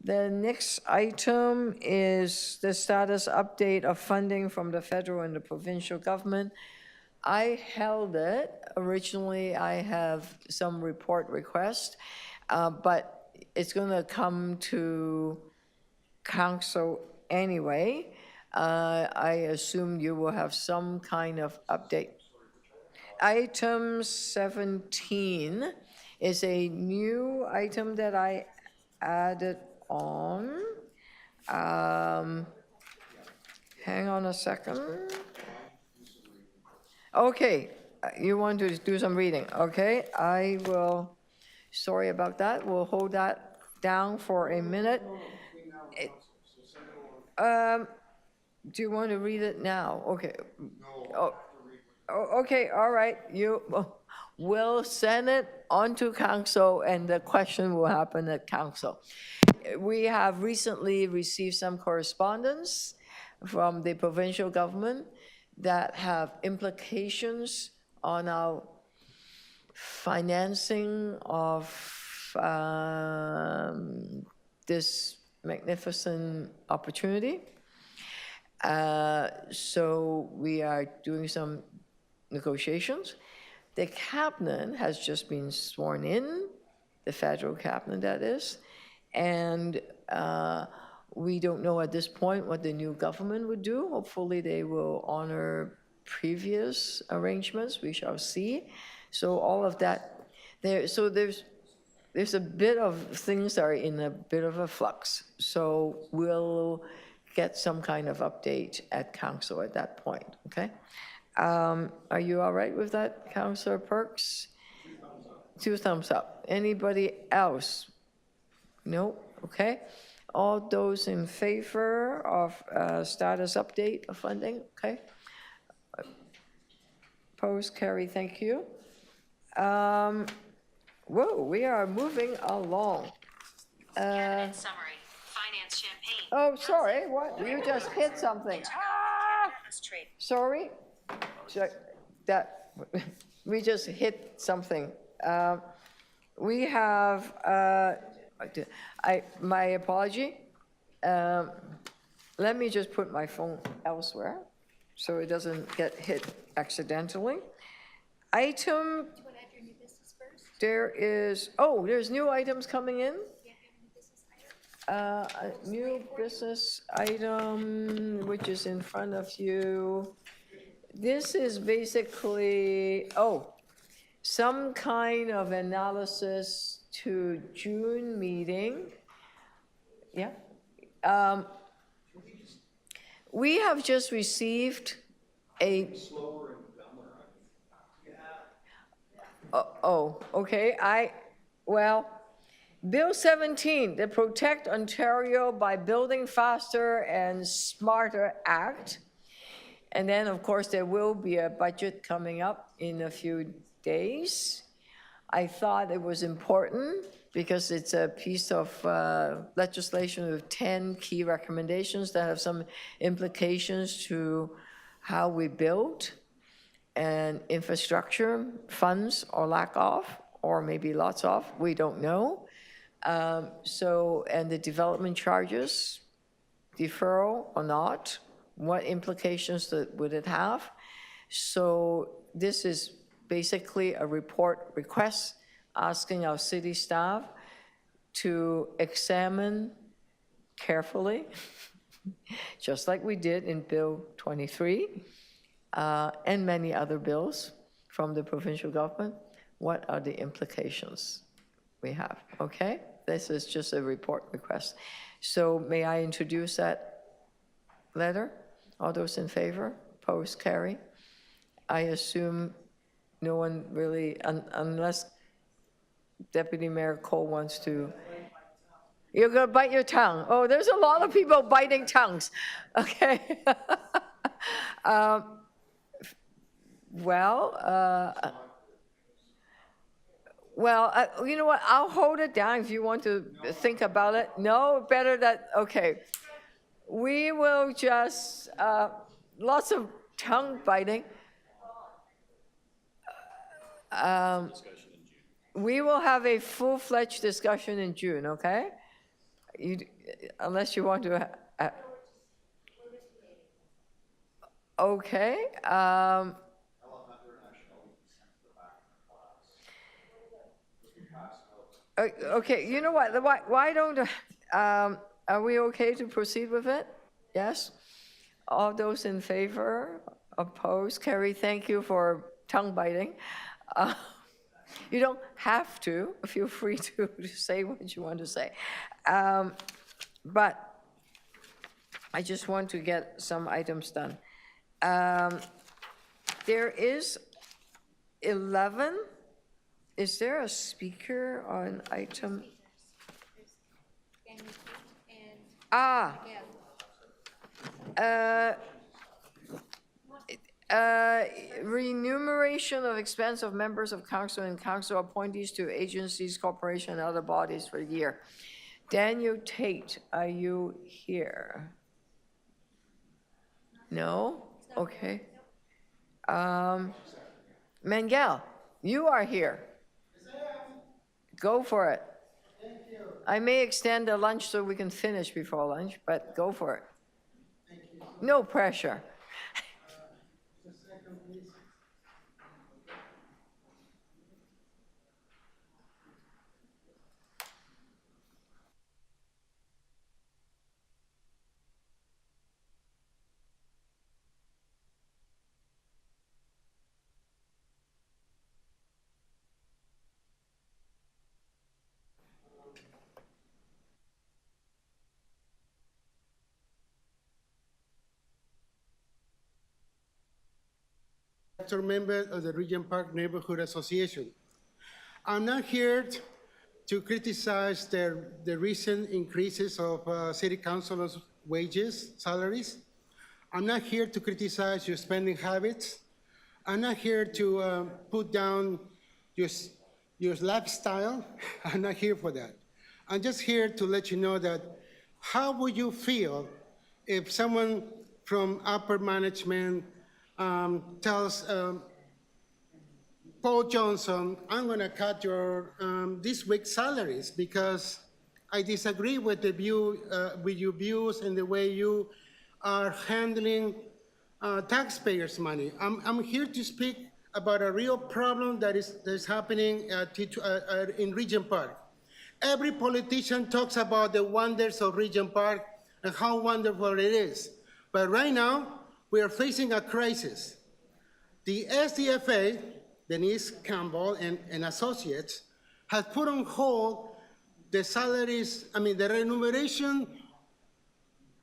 The next item is the status update of funding from the federal and the provincial government. I held it. Originally, I have some report request, but it's going to come to council anyway. I assume you will have some kind of update. Item 17 is a new item that I added on. Hang on a second. Okay, you want to do some reading. Okay, I will, sorry about that. We'll hold that down for a minute. Do you want to read it now? Okay. Okay, all right. You will send it on to council and the question will happen at council. We have recently received some correspondence from the provincial government that have implications on our financing of this magnificent opportunity. So we are doing some negotiations. The cabinet has just been sworn in, the federal cabinet that is, and we don't know at this point what the new government would do. Hopefully they will honor previous arrangements, we shall see. So all of that, there's a bit of things are in a bit of a flux. So we'll get some kind of update at council at that point, okay? Are you all right with that, Councillor Perks? 2 thumbs up. Anybody else? No? Okay. All those in favor of status update of funding? Okay. Opposed, carry, thank you. Whoa, we are moving along. Cabinet summary, finance champagne. Oh, sorry, what? You just hit something. Sorry? We just hit something. We have, my apology. Let let me just put my phone elsewhere so it doesn't get hit accidentally. Item, there is, oh, there's new items coming in? A new business item, which is in front of you. This is basically, oh, some kind of analysis to June meeting. Yeah. We have just received a. Oh, okay, well, Bill 17, the Protect Ontario by Building Faster and Smarter Act. And then, of course, there will be a budget coming up in a few days. I thought it was important because it's a piece of legislation with 10 key recommendations that have some implications to how we build and infrastructure funds or lack of, or maybe lots of, we don't know. And the development charges, deferral or not, what implications would it have? So this is basically a report request asking our city staff to examine carefully, just like we did in Bill 23 and many other bills from the provincial government, what are the implications we have, okay? This is just a report request. So may I introduce that letter? All those in favor? Opposed? Carry. I assume no one really, unless Deputy Mayor Cole wants to. You're going to bite your tongue. Oh, there's a lot of people biting tongues. Okay. You know what? I'll hold it down if you want to think about it. No, better that, okay. We will just, lots of tongue biting. We will have a full-fledged discussion in June, okay? Unless you want to. Okay. Okay, you know what? Why don't, are we okay to proceed with it? Yes? All those in favor? Opposed? Carrie, thank you for tongue biting. You don't have to. Feel free to say what you want to say. But I just want to get some items done. There is 11. Is there a speaker on item? Remuneration of expense of members of council and council appointees to agencies, corporations, and other bodies for the year. Daniel Tate, are you here? No? Okay. Mangel, you are here. Go for it. Thank you. I may extend the lunch so we can finish before lunch, but go for it. Thank you. No pressure. Just a second, please. Member of the Regent Park Neighborhood Association. I'm not here to criticize the recent increases of city councilors' wages, salaries. I'm not here to criticize your spending habits. I'm not here to put down your lifestyle. I'm not here for that. I'm just here to let you know that how would you feel if someone from upper management tells Paul Johnson, I'm going to cut your this week's salaries because I disagree with the view, with your views and the way you are handling taxpayers' money. I'm here to speak about a real problem that is happening in Regent Park. Every politician talks about the wonders of Regent Park and how wonderful it is. But right now, we are facing a crisis. The SDFA, Denise Campbell and Associates, has put on hold the salaries, the remuneration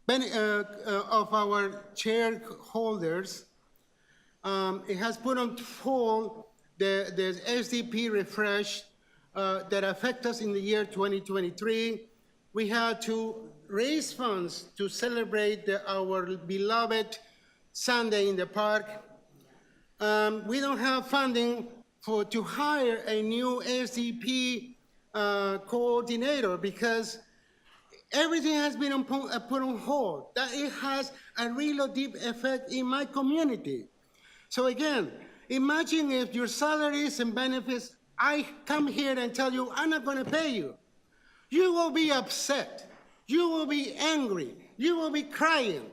of our shareholders. It has put on hold the SDP refresh that affect us in the year 2023. We had to raise funds to celebrate our beloved Sunday in the park. We don't have funding to hire a new SDP coordinator because everything has been put on hold. That it has a real deep effect in my community. So again, imagine if your salaries and benefits, I come here and tell you, I'm not gonna pay you. You will be upset. You will be angry. You will be crying.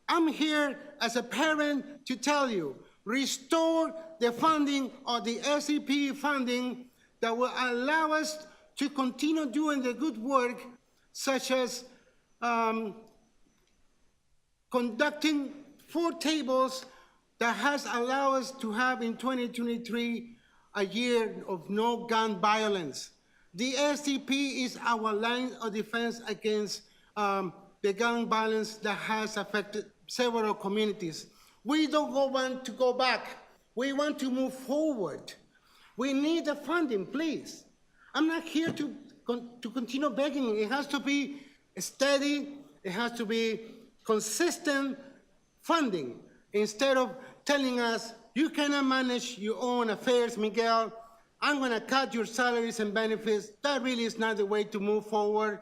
I'm here as a parent to tell you, restore the funding of the SCP funding that will allow us to continue doing the good work, such as conducting 4 tables that has allowed us to have in 2023 a year of no gun violence. The SDP is our line of defense against the gun violence that has affected several communities. We don't want to go back. We want to move forward. We need the funding, please. I'm not here to continue begging. It has to be steady. It has to be consistent funding. Instead of telling us, you cannot manage your own affairs, Miguel, I'm gonna cut your salaries and benefits. That really is not the way to move forward.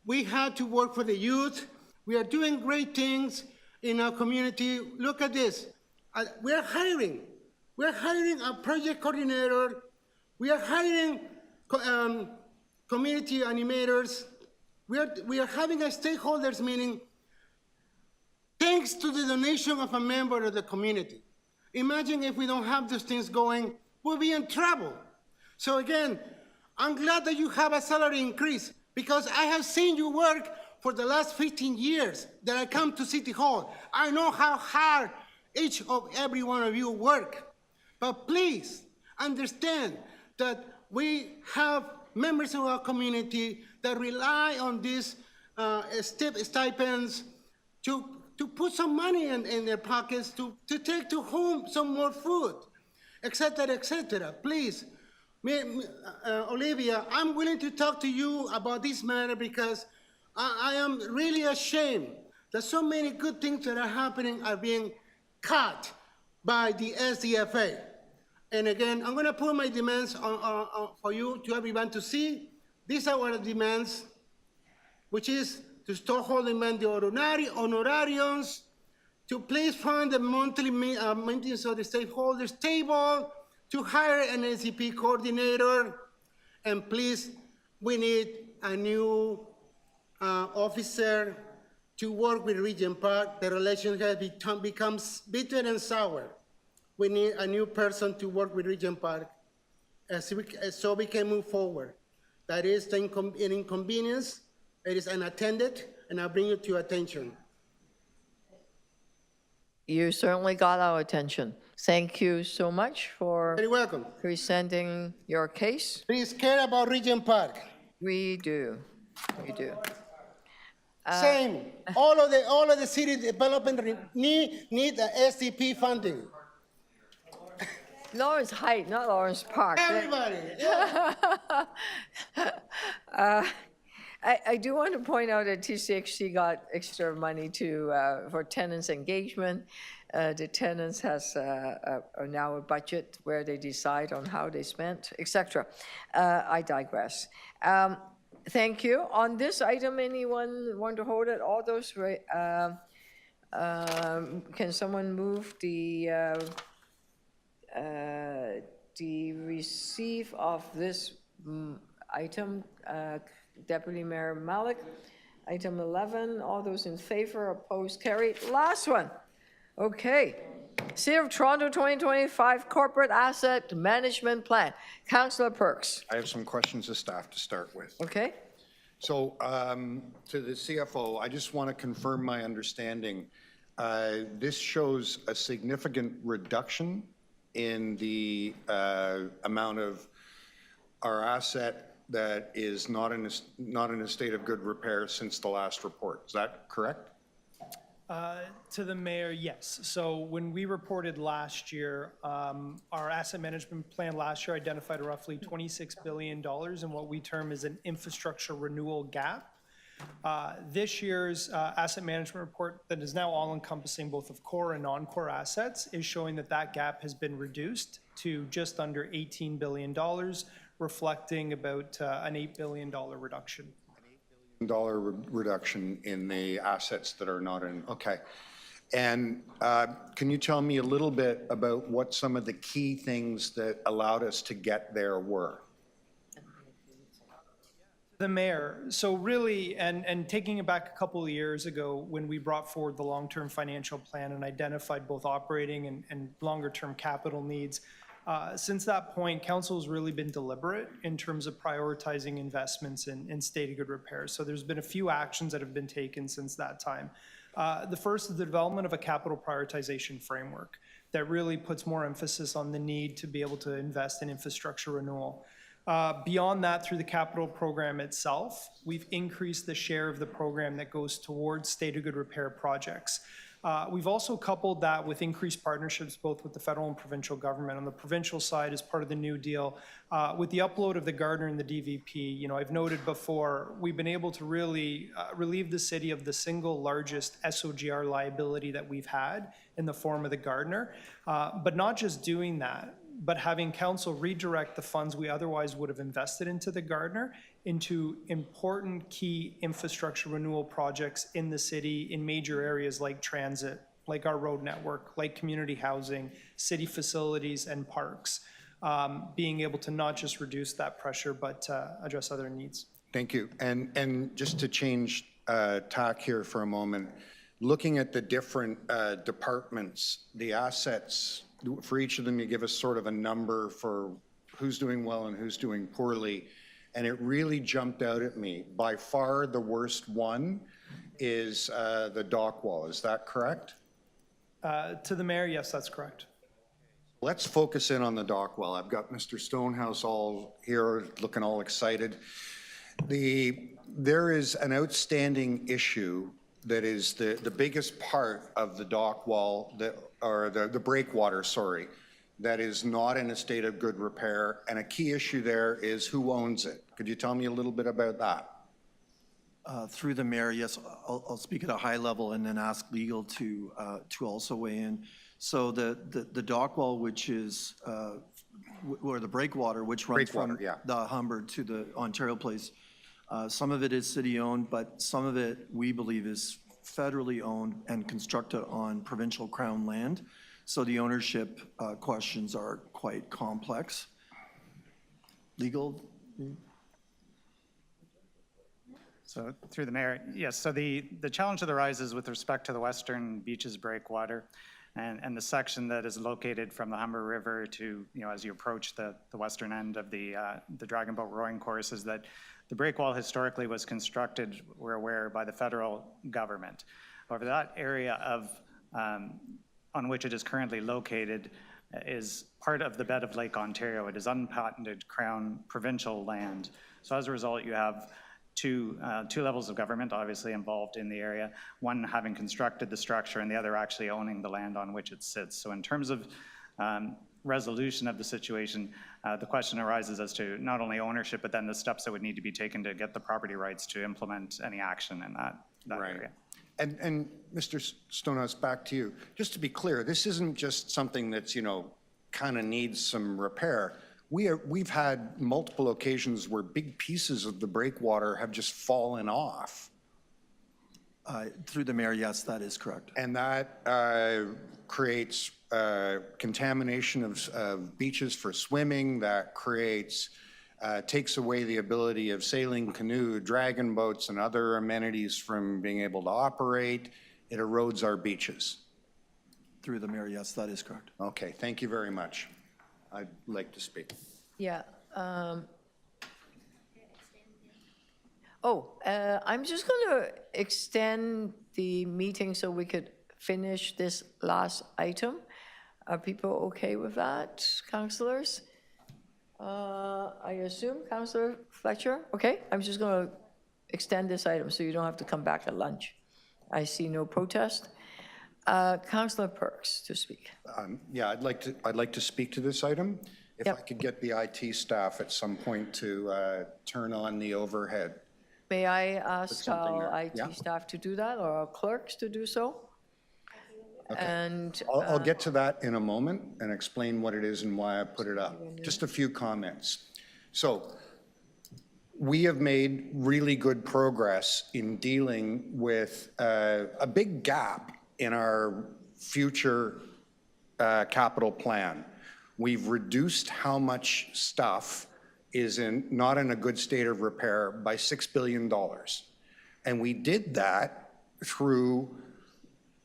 We have to work for the youth. We are doing great things in our community. Look at this. We're hiring. We're hiring a project coordinator. We are hiring community animators. We are having a stakeholders meeting thanks to the donation of a member of the community. Imagine if we don't have those things going, we'll be in trouble. So again, I'm glad that you have a salary increase because I have seen you work for the last 15 years that I come to City Hall. I know how hard each of every one of you work. But please understand that we have members of our community that rely on these stipends to put some money in their pockets to take to home some more food, etc., etc. Please, Olivia, I'm willing to talk to you about this matter because I am really ashamed that so many good things that are happening are being cut by the SDFA. And again, I'm gonna put my demands for you, to everyone to see. These are our demands, which is to start holding the honorariums, to please fund the monthly maintenance of the stakeholders table, to hire an SCP coordinator, and please, we need a new officer to work with Regent Park. The relation has becomes bitter and sour. We need a new person to work with Regent Park so we can move forward. That is an inconvenience. It is unattended, and I'll bring it to your attention. You certainly got our attention. Thank you so much for Very welcome. presenting your case. Please care about Regent Park. We do. We do. Same. All of the city development need the SDP funding. Lawrence Heights, not Lawrence Park. Everybody. Yeah. I do want to point out that TCXC got extra money for tenants engagement. The tenants has now a budget where they decide on how they spent, etc. I digress. Thank you. On this item, anyone want to hold it? All those, can someone move the receive of this item, Deputy Mayor Malik, Item 11, all those in favor, opposed, carried. Last one. Okay. City of Toronto 2025 Corporate Asset Management Plan. Councillor Perks. I have some questions of staff to start with. Okay. So to the CFO, I just want to confirm my understanding. This shows a significant reduction in the amount of our asset that is not in a state of good repair since the last report. Is that correct? To the mayor, yes. So when we reported last year, our asset management plan last year identified roughly $26 billion in what we term as an infrastructure renewal gap. This year's asset management report that is now all-encompassing both of core and non-core assets is showing that that gap has been reduced to just under $18 billion, reflecting about an $8 billion reduction. Reduction in the assets that are not in, okay. And can you tell me a little bit about what some of the key things that allowed us to get there were? The mayor, so really, and taking it back a couple of years ago when we brought forward the long-term financial plan and identified both operating and longer-term capital needs, since that point, council has really been deliberate in terms of prioritizing investments in state of good repair. So there's been a few actions that have been taken since that time. The first is the development of a capital prioritization framework that really puts more emphasis on the need to be able to invest in infrastructure renewal. Beyond that, through the capital program itself, we've increased the share of the program that goes towards state of good repair projects. We've also coupled that with increased partnerships both with the federal and provincial government. On the provincial side, as part of the new deal, with the upload of the Gardiner and the DVP, I've noted before, we've been able to really relieve the city of the single largest SOGR liability that we've had in the form of the Gardiner. But not just doing that, but having council redirect the funds we otherwise would have invested into the Gardiner into important key infrastructure renewal projects in the city in major areas like transit, like our road network, like community housing, city facilities, and parks, being able to not just reduce that pressure, but address other needs. Thank you. And just to change tack here for a moment, looking at the different departments, the assets, for each of them, you give us sort of a number for who's doing well and who's doing poorly. And it really jumped out at me. By far, the worst one is the dock wall. Is that correct? To the mayor, yes, that's correct. Let's focus in on the dock wall. I've got Mr. Stonehouse all here looking all excited. There is an outstanding issue that is the biggest part of the dock wall, or the breakwater, sorry, that is not in a state of good repair. And a key issue there is who owns it. Could you tell me a little bit about that? Through the mayor, yes, I'll speak at a high level and then ask legal to also weigh in. So the dock wall, which is, or the breakwater, which runs from the Humber to the Ontario Place, some of it is city-owned, but some of it, we believe, is federally owned and constructed on provincial crown land. So the ownership questions are quite complex. Legal? So through the mayor, yes, so the challenge that arises with respect to the Western Beaches breakwater and the section that is located from the Humber River to, as you approach the western end of the Dragon Boat rowing course, is that the breakwall historically was constructed, we're aware, by the federal government. However, that area of on which it is currently located is part of the bed of Lake Ontario. It is unpatented Crown provincial land. So as a result, you have two levels of government obviously involved in the area, one having constructed the structure and the other actually owning the land on which it sits. So in terms of resolution of the situation, the question arises as to not only ownership, but then the steps that would need to be taken to get the property rights to implement any action in that area. And Mr. Stonehouse, back to you. Just to be clear, this isn't just something that's, kind of needs some repair. We've had multiple occasions where big pieces of the breakwater have just fallen off. Through the mayor, yes, that is correct. And that creates contamination of beaches for swimming, that creates takes away the ability of sailing canoe, dragon boats, and other amenities from being able to operate. It erodes our beaches. Through the mayor, yes, that is correct. Okay, thank you very much. I'd like to speak. Yeah. I'm just going to extend the meeting so we could finish this last item. Are people okay with that, councillors? I assume, Councillor Fletcher? Okay, I'm just going to extend this item so you don't have to come back at lunch. I see no protest. Councillor Perks to speak. Yeah, I'd like to speak to this item. If I could get the IT staff at some point to turn on the overhead. May I ask our IT Yeah. staff to do that, or our clerks to do so? Okay. And I'll get to that in a moment and explain what it is and why I put it up. Just a few comments. So we have made really good progress in dealing with a big gap in our future capital plan. We've reduced how much stuff is not in a good state of repair by $6 billion. And we did that through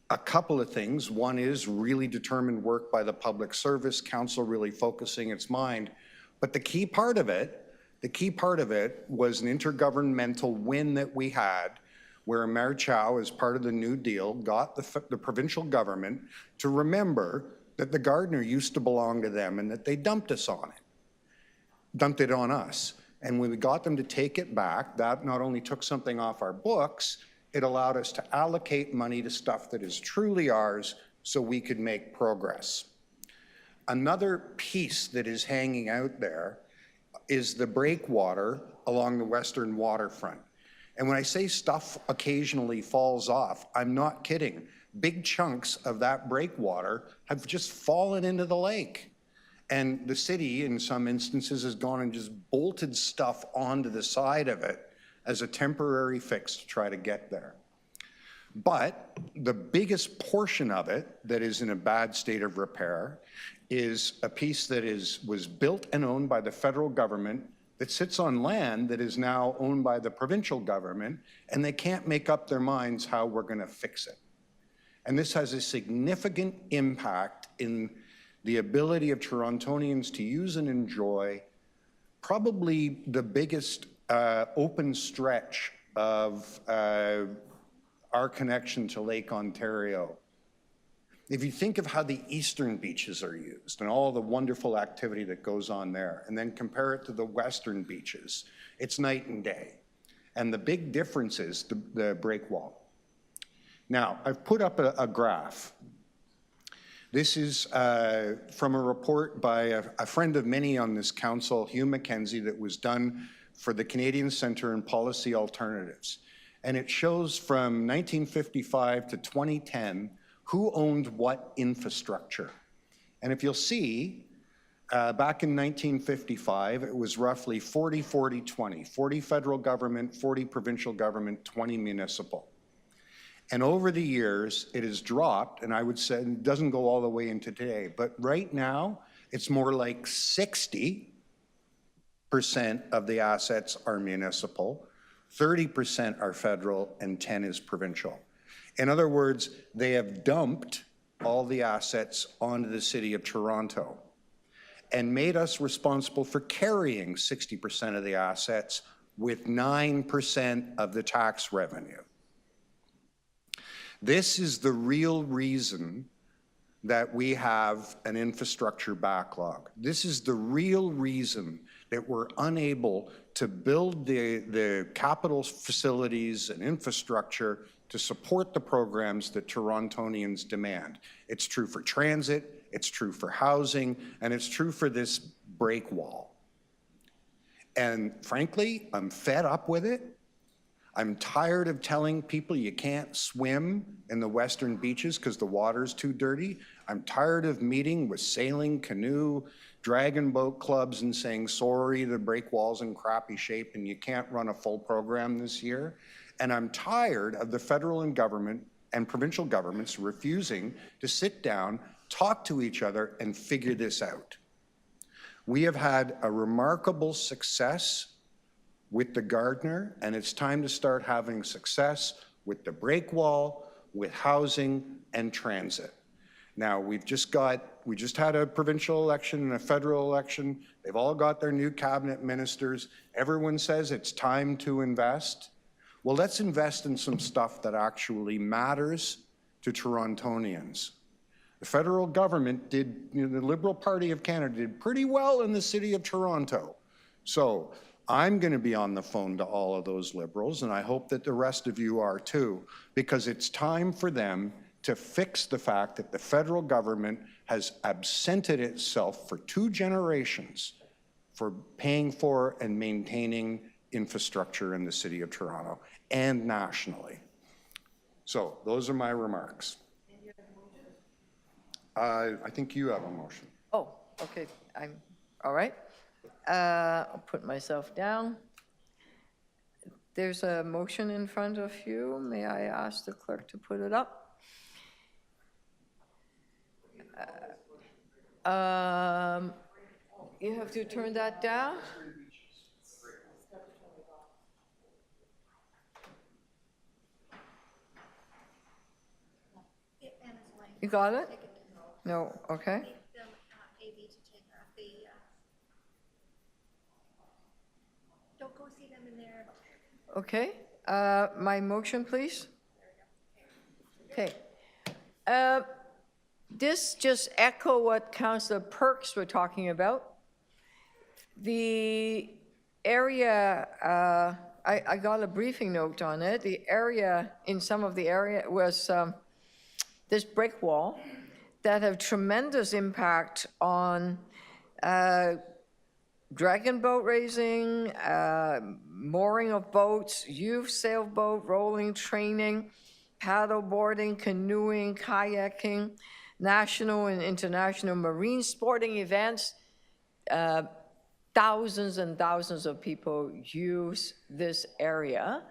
a couple of things. One is really determined work by the Public Service Council, really focusing its mind. But the key part of it was an intergovernmental win that we had where Mayor Chow, as part of the New Deal, got the provincial government to remember that the Gardiner used to belong to them and that they dumped it on us. And when we got them to take it back, that not only took something off our books, it allowed us to allocate money to stuff that is truly ours so we could make progress. Another piece that is hanging out there is the breakwater along the western waterfront. And when I say stuff occasionally falls off, I'm not kidding. Big chunks of that breakwater have just fallen into the lake. And the city, in some instances, has gone and just bolted stuff onto the side of it as a temporary fix to try to get there. But the biggest portion of it that is in a bad state of repair is a piece that was built and owned by the federal government that sits on land that is now owned by the provincial government, and they can't make up their minds how we're going to fix it. And this has a significant impact in the ability of Torontonians to use and enjoy probably the biggest open stretch of our connection to Lake Ontario. If you think of how the eastern beaches are used and all the wonderful activity that goes on there, and then compare it to the western beaches, it's night and day. And the big difference is the breakwall. Now, I've put up a graph. This is from a report by a friend of many on this council, Hugh McKenzie, that was done for the Canadian Centre in Policy Alternatives. And it shows from 1955 to 2010 who owned what infrastructure. And if you'll see, back in 1955, it was roughly 40, 40, 20. 40 federal government, 40 provincial government, 20 municipal. And over the years, it has dropped, and I would say it doesn't go all the way into today, but right now, it's more like 60% of the assets are municipal, 30% are federal, and 10 is provincial. In other words, they have dumped all the assets onto the City of Toronto and made us responsible for carrying 60% of the assets with 9% of the tax revenue. This is the real reason that we have an infrastructure backlog. This is the real reason that we're unable to build the capital facilities and infrastructure to support the programs that Torontonians demand. It's true for transit, it's true for housing, and it's true for this break wall. And frankly, I'm fed up with it. I'm tired of telling people you can't swim in the western beaches because the water's too dirty. I'm tired of meeting with sailing, canoe, dragon boat clubs and saying, sorry, the break wall's in crappy shape and you can't run a full program this year. And I'm tired of the federal and government and provincial governments refusing to sit down, talk to each other, and figure this out. We have had a remarkable success with the Gardiner, and it's time to start having success with the break wall, with housing and transit. Now, we just had a provincial election and a federal election. They've all got their new cabinet ministers. Everyone says it's time to invest. Well, let's invest in some stuff that actually matters to Torontonians. The federal government did, the Liberal Party of Canada did pretty well in the city of Toronto. So I'm going to be on the phone to all of those Liberals, and I hope that the rest of you are too, because it's time for them to fix the fact that the federal government has absented itself for 2 generations for paying for and maintaining infrastructure in the city of Toronto and nationally. So those are my remarks. I think you have a motion. Oh, okay, all right. I'll put myself down. There's a motion in front of you. May I ask the clerk to put it up? You have to turn that down. You got it? No, okay. Don't go see them in there. Okay, my motion, please. Okay. This just echo what Councillor Perks were talking about. The area, I got a briefing note on it. The area, in some of the area was this brick wall that have tremendous impact on dragon boat racing, mooring of boats, youth sailboat, rolling, training, paddle boarding, canoeing, kayaking, national and international marine sporting events. Thousands and thousands of people use this area.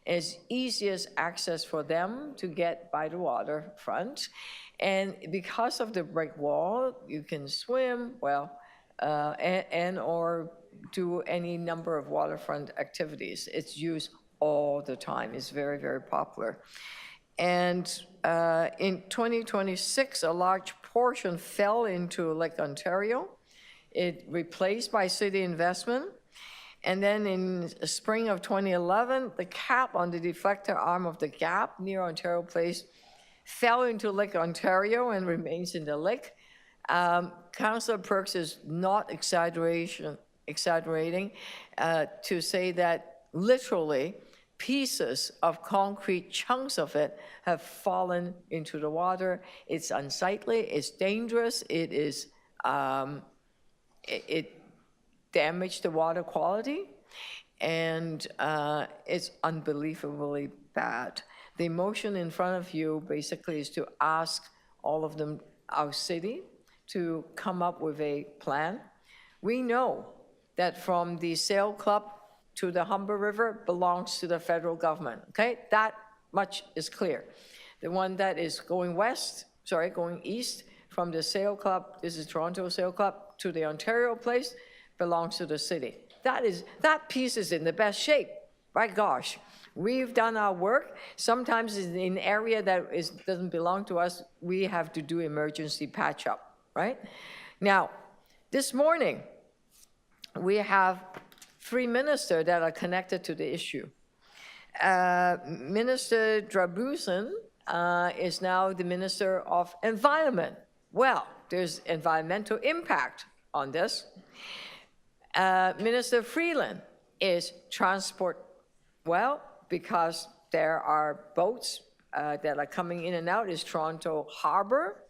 It's easiest access for them to get by the waterfront. And because of the brick wall, you can swim, well, and or do any number of waterfront activities. It's used all the time. It's very, very popular. And in 2026, a large portion fell into Lake Ontario. It replaced by city investment. And then in the spring of 2011, the cap on the deflector arm of the gap near Ontario Place fell into Lake Ontario and remains in the lake. Councillor Perks is not exaggerating to say that literally pieces of concrete, chunks of it, have fallen into the water. It's unsightly, it's dangerous, it is, it damaged the water quality, and it's unbelievably bad. The motion in front of you basically is to ask all of them, our city, to come up with a plan. We know that from the Sail Club to the Humber River belongs to the federal government, okay? That much is clear. The one that is going going east from the Sail Club, this is Toronto Sail Club, to the Ontario Place, belongs to the city. That piece is in the best shape. By gosh, we've done our work. Sometimes in an area that doesn't belong to us, we have to do emergency patch up, right? Now, this morning, we have 3 ministers that are connected to the issue. Minister Drabusen is now the Minister of Environment. Well, there's environmental impact on this. Minister Freeland is transport, well, because there are boats that are coming in and out, is Toronto Harbor.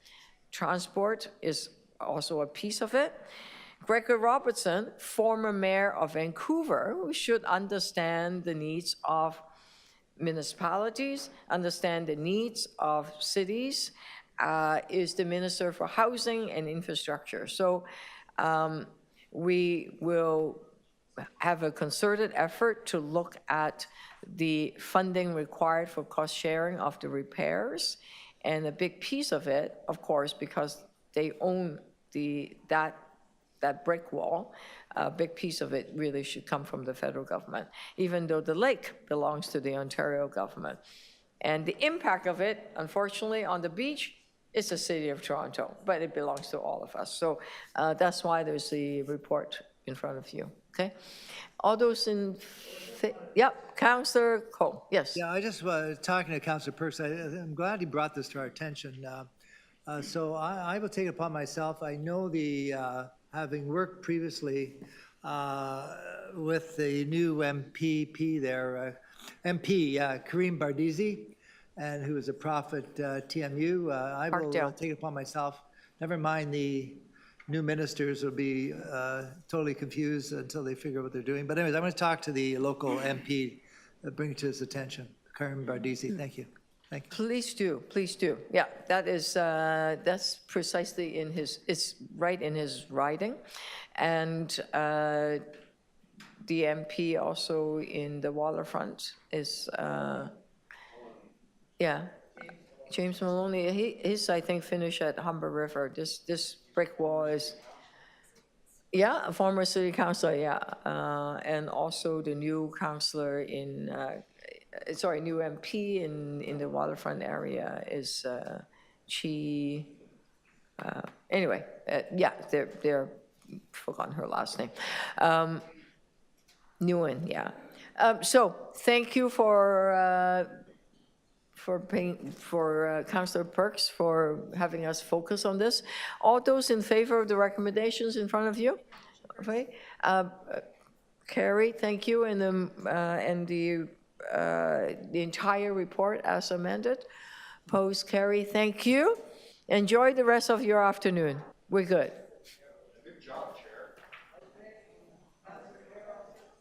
Transport is also a piece of it. Gregory Robertson, former mayor of Vancouver, who should understand the needs of municipalities, understand the needs of cities, is the Minister for Housing and Infrastructure. So we will have a concerted effort to look at the funding required for cost sharing of the repairs. And a big piece of it, of course, because they own that that brick wall, a big piece of it really should come from the federal government, even though the lake belongs to the Ontario government. And the impact of it, unfortunately, on the beach, is the City of Toronto, but it belongs to all of us. So that's why there's the report in front of you, okay? All those in, yep, Councillor Cole, yes. Yeah, I just was talking to Councillor Perks. I'm glad he brought this to our attention. So I will take it upon myself. I know having worked previously with the new MPP there, Kareem Bardizi, and who is a prophet TMU. I will take it upon myself. Never mind the new ministers will be totally confused until they figure out what they're doing. But anyways, I'm going to talk to the local MP, bring it to his attention. Kareem Bardizi, thank you. Thank you. Please do, please do. Yeah, that is, that's precisely in his, it's right in his writing. And the MP also in the waterfront is, yeah, James Maloney, his, I think, finished at Humber River. This brick wall is, yeah, a former city councilor, yeah. And also the new councilor in, sorry, new MP in the waterfront area is anyway, yeah, they're forgotten her last name. Nguyen, yeah. So thank you for Councillor Perks for having us focus on this. All those in favor of the recommendations in front of you? Okay. Carrie, thank you, and the entire report as amended. Post Carrie, thank you. Enjoy the rest of your afternoon. We're good. Good job, Chair.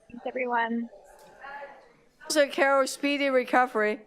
Thanks, everyone. So Carol, speedy recovery.